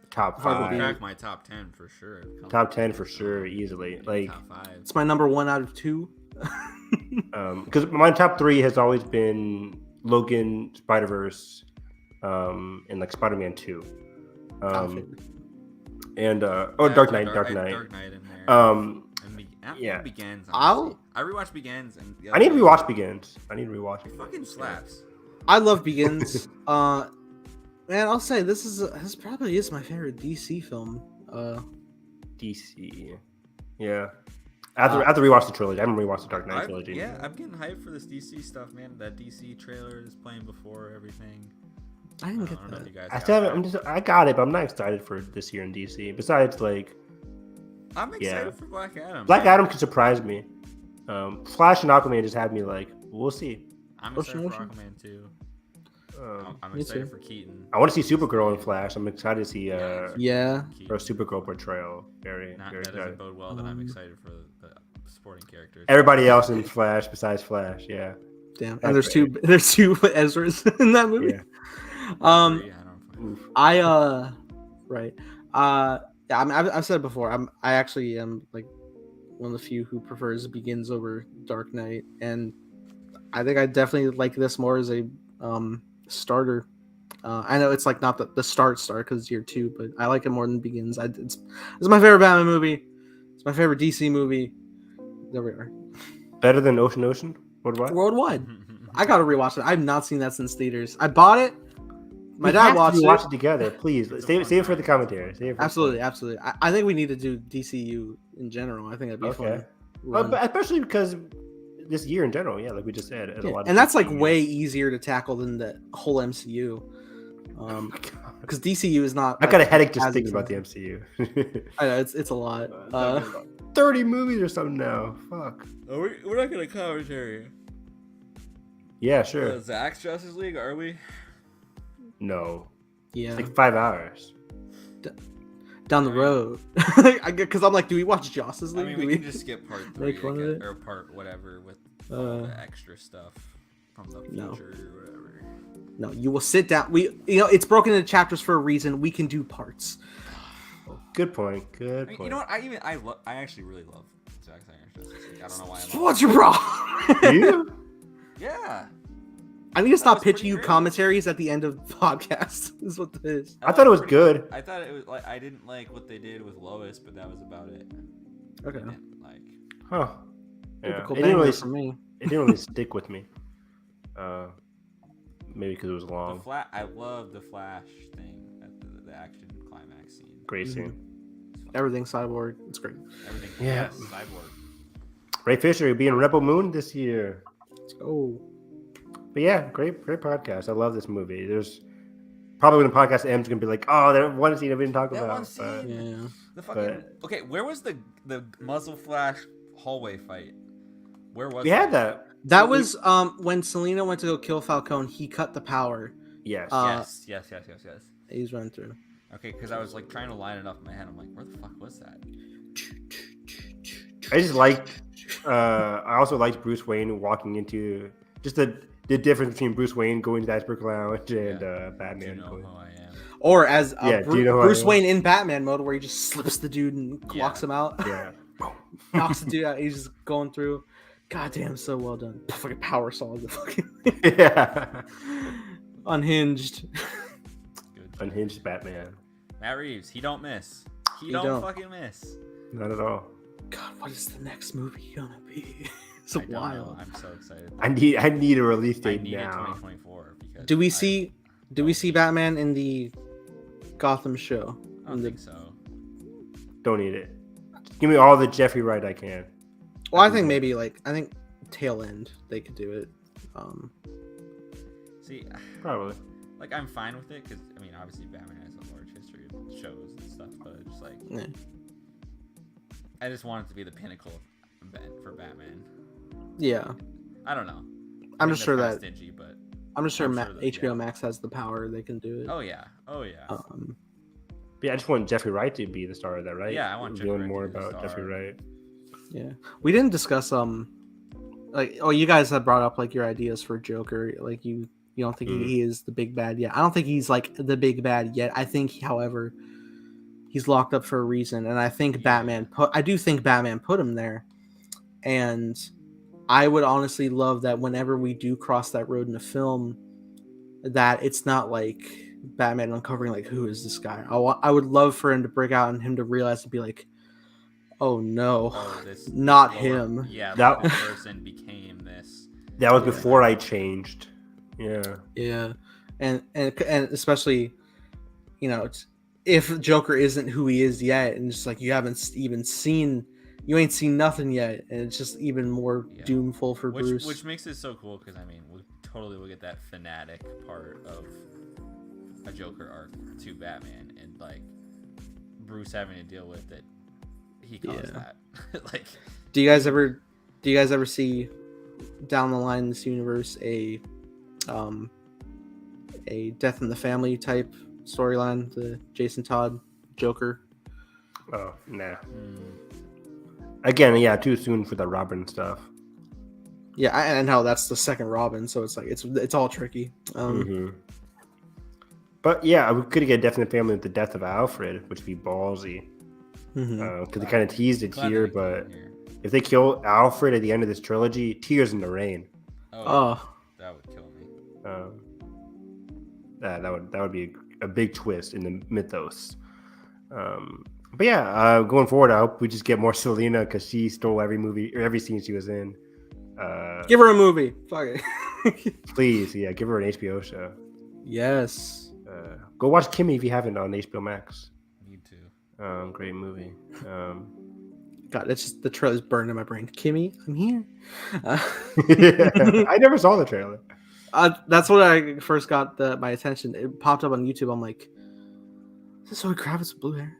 S3: top 5.
S1: Crack my top 10 for sure.
S3: Top 10 for sure, easily. Like
S1: top 5.
S2: It's my number 1 out of 2.
S3: Because my top 3 has always been Logan, Spider-Verse, and like Spider-Man 2. And Dark Knight.
S1: Dark Knight in there.
S3: Yeah.
S1: Begins. I rewatched Begins, and
S3: I need to rewatch Begins. It
S1: fucking slaps.
S2: I love Begins. Man, I'll say this probably is my favorite DC film.
S3: DC, yeah. I have to rewatch the trilogy. I haven't rewatched the Dark Knight trilogy.
S1: Yeah, I'm getting hyped for this DC stuff, man. That DC trailer is playing before everything.
S2: I didn't get that.
S3: I got it, but I'm not excited for this year in DC. Besides, like,
S1: I'm excited for Black Adam.
S3: Black Adam could surprise me. Flash and Aquaman just had me like, we'll see.
S1: I'm excited for Aquaman too. I'm excited for Keaton.
S3: I want to see Supergirl in Flash. I'm excited to see
S2: her
S3: Supergirl portrayal. Very
S1: that
S3: excited.
S1: doesn't bode well that I'm excited for the supporting characters.
S3: Everybody else in Flash besides Flash, yeah.
S2: Damn, and there's two Ezras in that movie.
S3: Yeah.
S2: I've said it before. I actually am like one of the few who prefers Begins over Dark Knight, and I think I definitely like this more as a starter. I know it's like not the start because it's year 2, but I like it more than Begins. It's my favorite Batman movie. It's my favorite DC movie. There we are.
S3: Better than Ocean?
S2: Worldwide. I gotta rewatch it. I've not seen that since theaters. I bought it. My dad watched it.
S3: Watch it together, please. Save it for the commentary.
S2: Absolutely. I think we need to do DCU in general. I think that'd be fun.
S3: But especially because this year in general, yeah, like we just said,
S2: and that's like way easier to tackle than the whole MCU. Because DCU is not.
S3: I got a headache just thinking about the MCU.
S2: I know it's a lot.
S3: 30 movies or something now. Fuck.
S1: We're not gonna commentary.
S3: Yeah, sure.
S1: Zach's Justice League, are we?
S3: No.
S2: Yeah.
S3: It's like 5 hours.
S2: Down the road. Because I'm like, do we watch Justice League?
S1: I mean, we can just skip part 3 or part whatever with all the extra stuff from the future or whatever.
S2: No, you will sit down. It's broken into chapters for a reason. We can do parts.
S3: Good point.
S1: You know what? I actually really love Zack Snyder's Justice League. I don't know why.
S2: What's your problem?
S3: You?
S1: Yeah.
S2: I need to stop pitching you commentaries at the end of the podcast. Is what this is.
S3: I thought it was good.
S1: I thought it was like I didn't like what they did with Lois, but that was about it.
S2: Okay.
S3: Huh.
S2: Yeah. It didn't really for me.
S3: It didn't really stick with me. Maybe because it was long.
S1: I love the Flash thing at the action climax scene.
S3: Great scene.
S2: Everything Cyborg. It's great.
S1: Everything. Yeah. Cyborg.
S3: Ray Fisher will be in Rebel Moon this year.
S2: Let's go.
S3: But yeah, great podcast. I love this movie. There's probably when the podcast ends, gonna be like, oh, that one scene I didn't talk about.
S1: One scene. Okay, where was the muzzle flash hallway fight? Where was
S3: we had that?
S2: That was when Selena went to go kill Falcone. He cut the power.
S3: Yes.
S1: Yes.
S2: He was running through.
S1: Okay, because I was like trying to line it up in my head. I'm like, where the fuck was that?
S3: I just liked. I also liked Bruce Wayne walking into just the difference between Bruce Wayne going to the Iceberg Lounge and Batman.
S1: Do you know
S3: going.
S1: who I am?
S2: Or as
S3: do you know who I
S2: Bruce
S3: am?
S2: Wayne in Batman mode, where he just slips the dude and locks him out.
S3: Yeah.
S2: Knocks the dude out. He's just going through. God damn, so well done. Fucking power saw the fucking
S3: Yeah.
S2: unhinged.
S1: Good.
S3: Unhinged Batman.
S1: Matt Reeves, he don't miss. He
S2: He
S1: don't
S2: don't.
S1: fucking miss.
S3: Not at all.
S2: God, what is the next movie gonna be? It's
S1: I don't
S2: wild.
S1: know. I'm so excited.
S3: I need a release
S1: I
S3: date
S1: need it
S3: now.
S1: 2024 because
S2: Do we see Batman in the Gotham show?
S1: I don't think so.
S3: Don't need it. Just give me all the Jeffrey Wright I can.
S2: Well, I think maybe I think tail end they could do it.
S1: See,
S3: Probably.
S1: like I'm fine with it because I mean, obviously Batman has a large history of shows and stuff, but it's like
S2: Yeah.
S1: I just want it to be the pinnacle event for Batman.
S2: Yeah,
S1: I don't know.
S2: I'm
S1: Maybe
S2: just sure
S1: that's
S2: that
S1: kinda stingy, but
S2: I'm just sure,
S1: I'm sure that-
S2: HBO
S1: yeah.
S2: Max has the power; they can do it.
S1: oh yeah.
S3: But yeah, I just want Jeffrey Wright to be the star of that, right?
S1: Yeah, I want Jeffrey
S3: Revealing
S1: Wright
S3: more
S1: to be the
S3: about
S1: star.
S3: Jeffrey Wright.
S2: Yeah, we didn't discuss you guys had brought up like your ideas for Joker. Like you don't think he is the big bad yet. I don't think he's like the big bad yet. I think, however, he's locked up for a reason, and I think I do think Batman put him there, and I would honestly love that whenever we do cross that road in a film, that it's not like Batman uncovering like, who is this guy? I would love for him to break out and him to realize to be like, oh no,
S1: this
S2: not
S1: lower-
S2: him.
S1: Yeah,
S3: That-
S1: this person became this.
S3: That was before I changed. Yeah.
S2: Yeah, and especially, if Joker isn't who he is yet, and just like you ain't seen nothing yet, and it's just even more doomful for Bruce.
S1: Which makes it so cool because I mean we totally will get that fanatic part of a Joker arc to Batman and like Bruce having to deal with it. He caused that. Like,
S2: do you guys ever see down the line in this universe a Death in the Family type storyline, the Jason Todd Joker?
S3: Oh, nah. Again, yeah, too soon for the Robin stuff.
S2: Yeah, and how that's the second Robin, so it's like it's all tricky.
S3: But yeah, we could get Death in the Family with the death of Alfred, which would be ballsy. Because they kind of teased it
S1: glad
S3: here,
S1: they
S3: but
S1: came here.
S3: if they kill Alfred at the end of this trilogy, Tears in the Rain.
S2: Oh.
S1: That would kill me.
S3: That would be a big twist in the mythos. But yeah, going forward, I hope we just get more Selena because she stole every movie or every scene she was in.
S2: Give her a movie. Fuck it.
S3: Please, yeah, give her an HBO show.
S2: Yes.
S3: Go watch Kimmy if you haven't on HBO Max.
S1: Need to.
S3: Great movie.
S2: God, it's just the trailer's burned in my brain. Kimmy, I'm here.
S3: Yeah, I never saw the trailer.
S2: That's when I first got my attention. It popped up on YouTube. I'm like, is this Zoe Kravitz with blue hair?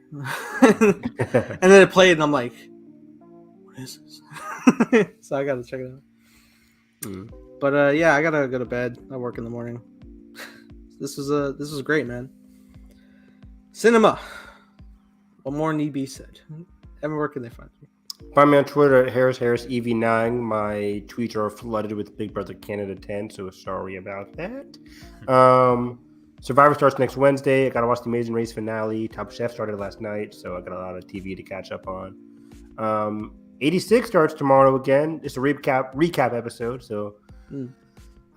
S2: And then it played, and I'm like, what is this? So I gotta check it out. But yeah, I gotta go to bed. I work in the morning. This was great, man. Cinema. What more need be said? Evan, where can they find you?
S3: Find me on Twitter at HarrisEV9. My tweets are flooded with Big Brother Canada 10, so sorry about that. Survivor starts next Wednesday. I gotta watch the Amazing Race finale. Top Chef started last night, so I got a lot of TV to catch up on. 86 starts tomorrow again. It's a recap episode, so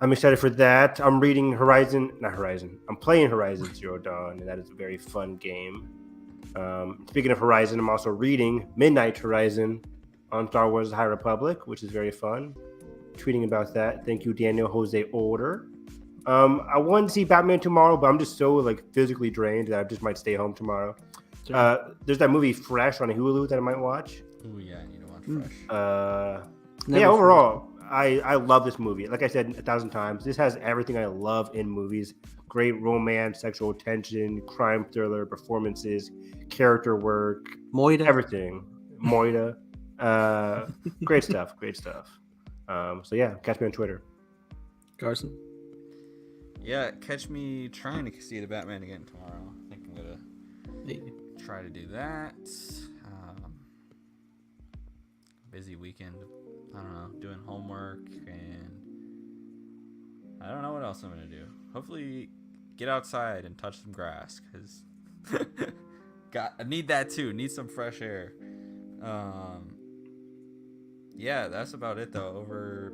S3: I'm excited for that. I'm reading I'm playing Horizon Zero Dawn, and that is a very fun game. Speaking of Horizon, I'm also reading Midnight Horizon on Star Wars: The High Republic, which is very fun. Tweeting about that. Thank you, Daniel Jose Order. I want to see Batman tomorrow, but I'm just so physically drained that I just might stay home tomorrow. Sure. There's that movie Fresh on Hulu that I might watch.
S1: Oh yeah, I need to watch Fresh.
S3: Yeah, overall, I love this movie. Like I said 1,000 times, this has everything I love in movies. Great romance, sexual tension, crime thriller, performances, character work,
S2: Moida.
S3: everything. Moida. Great stuff. So yeah, catch me on Twitter.
S2: Carson.
S1: Yeah, catch me trying to see the Batman again tomorrow. I think I'm gonna Try to do that. Busy weekend. I don't know, doing homework, and I don't know what else I'm gonna do. Hopefully, get outside and touch some grass, cause I need that too. Need some fresh air. Yeah, that's about it though. Over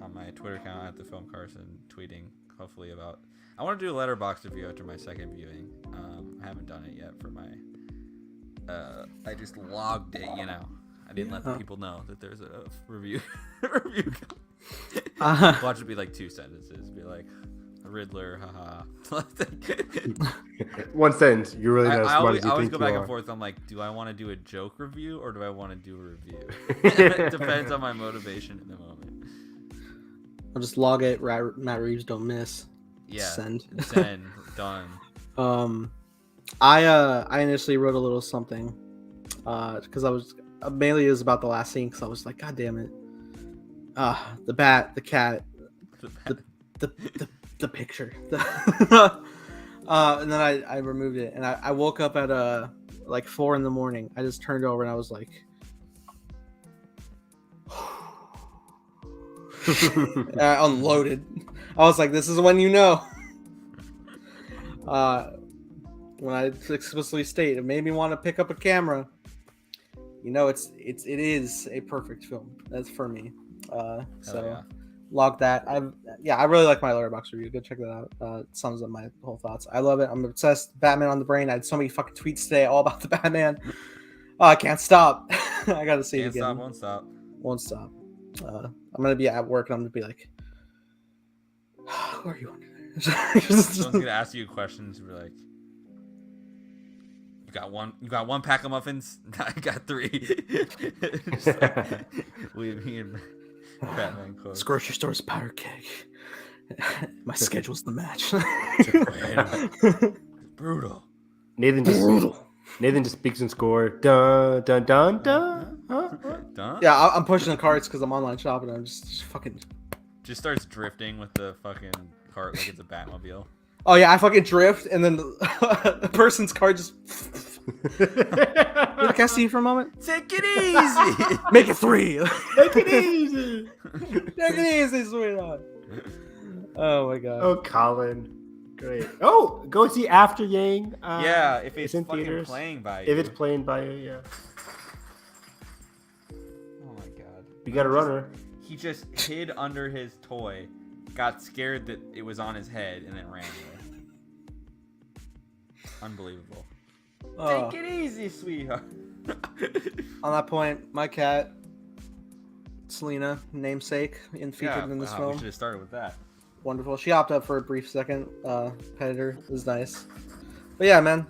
S1: on my Twitter account at the Film Carson, tweeting hopefully about. I want to do a Letterboxd review after my second viewing. I haven't done it yet for my. I just logged it, you know. I didn't let the people know that there's a review. Watch it be like 2 sentences. Be like, Riddler, haha.
S3: One sentence. You really know.
S1: I always go back and forth. I'm like, do I want to do a joke review or do I want to do a review? It depends on my motivation in the moment.
S2: I'll just log it. Matt Reeves don't miss.
S1: Yeah.
S2: Send.
S1: Done.
S2: I initially wrote a little something because I was mainly it was about the last scene because I was like, God damn it. The bat, the cat, the picture. And then I removed it, and I woke up at like 4 a.m. I just turned over and I was like, and I unloaded. I was like, this is when you know. When I explicitly state it made me want to pick up a camera. You know, it is a perfect film. That's for me. Log that. I really like my Letterboxd review. Go check that out. It sums up my whole thoughts. I love it. I'm obsessed. Batman on the brain. I had so many fucking tweets today all about the Batman. I can't stop. I gotta see it again.
S1: Won't stop.
S2: I'm gonna be at work and I'm gonna be like, who are you under there?
S1: Someone's gonna ask you questions. You're like, you got one pack of muffins? I got 3. Me and Batman quotes.
S2: This grocery store's powder keg. My schedule's the match.
S1: Brutal.
S3: Nathan just speaks and score. Dun dun dun dun.
S1: Dun?
S2: Yeah, I'm pushing the carts because I'm online shopping. I'm just fucking.
S1: Just starts drifting with the fucking cart like it's a Batmobile.
S2: Oh yeah, I fucking drift, and then the person's car just. Can I see you for a moment?
S1: Take it easy.
S2: Make it 3.
S3: Take it easy.
S2: Take it easy, sweetheart. Oh my god.
S3: Oh, Colin. Great. Oh, go see After Yang.
S1: Yeah, if it's
S3: in
S1: fucking
S3: theaters.
S1: playing by you.
S3: If it's playing by you, yeah.
S1: Oh my god.
S3: You got a runner.
S1: He just hid under his toy, got scared that it was on his head, and then ran away. Unbelievable. Take it easy, sweetheart.
S2: On that point, my cat, Selena, namesake, featured in this film.
S1: We should have started with that.
S2: Wonderful. She hopped up for a brief second. Petted her. It was nice. But yeah, man.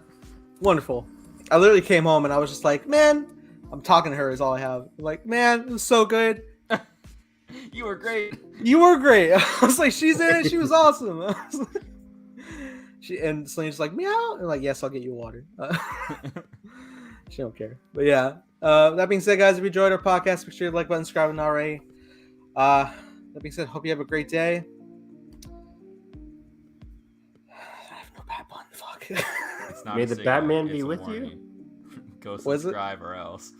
S2: Wonderful. I literally came home and I was just like, man, I'm talking to her is all I have. I'm like, man, it was so good.
S1: You were great.
S2: You were great. I was like, she's in it. She was awesome. And Selena's like, meow. And like, yes, I'll get you water. She don't care. But yeah. That being said, guys, if you enjoyed our podcast, make sure to like button, subscribe, and already. That being said, hope you have a great day. I have no bad pun. Fuck.
S1: It's not
S3: May
S1: a
S3: the
S1: signal,
S3: Batman be
S1: it's a
S3: with
S1: warning.
S3: you.
S1: Go
S2: Was it?
S1: subscribe or else.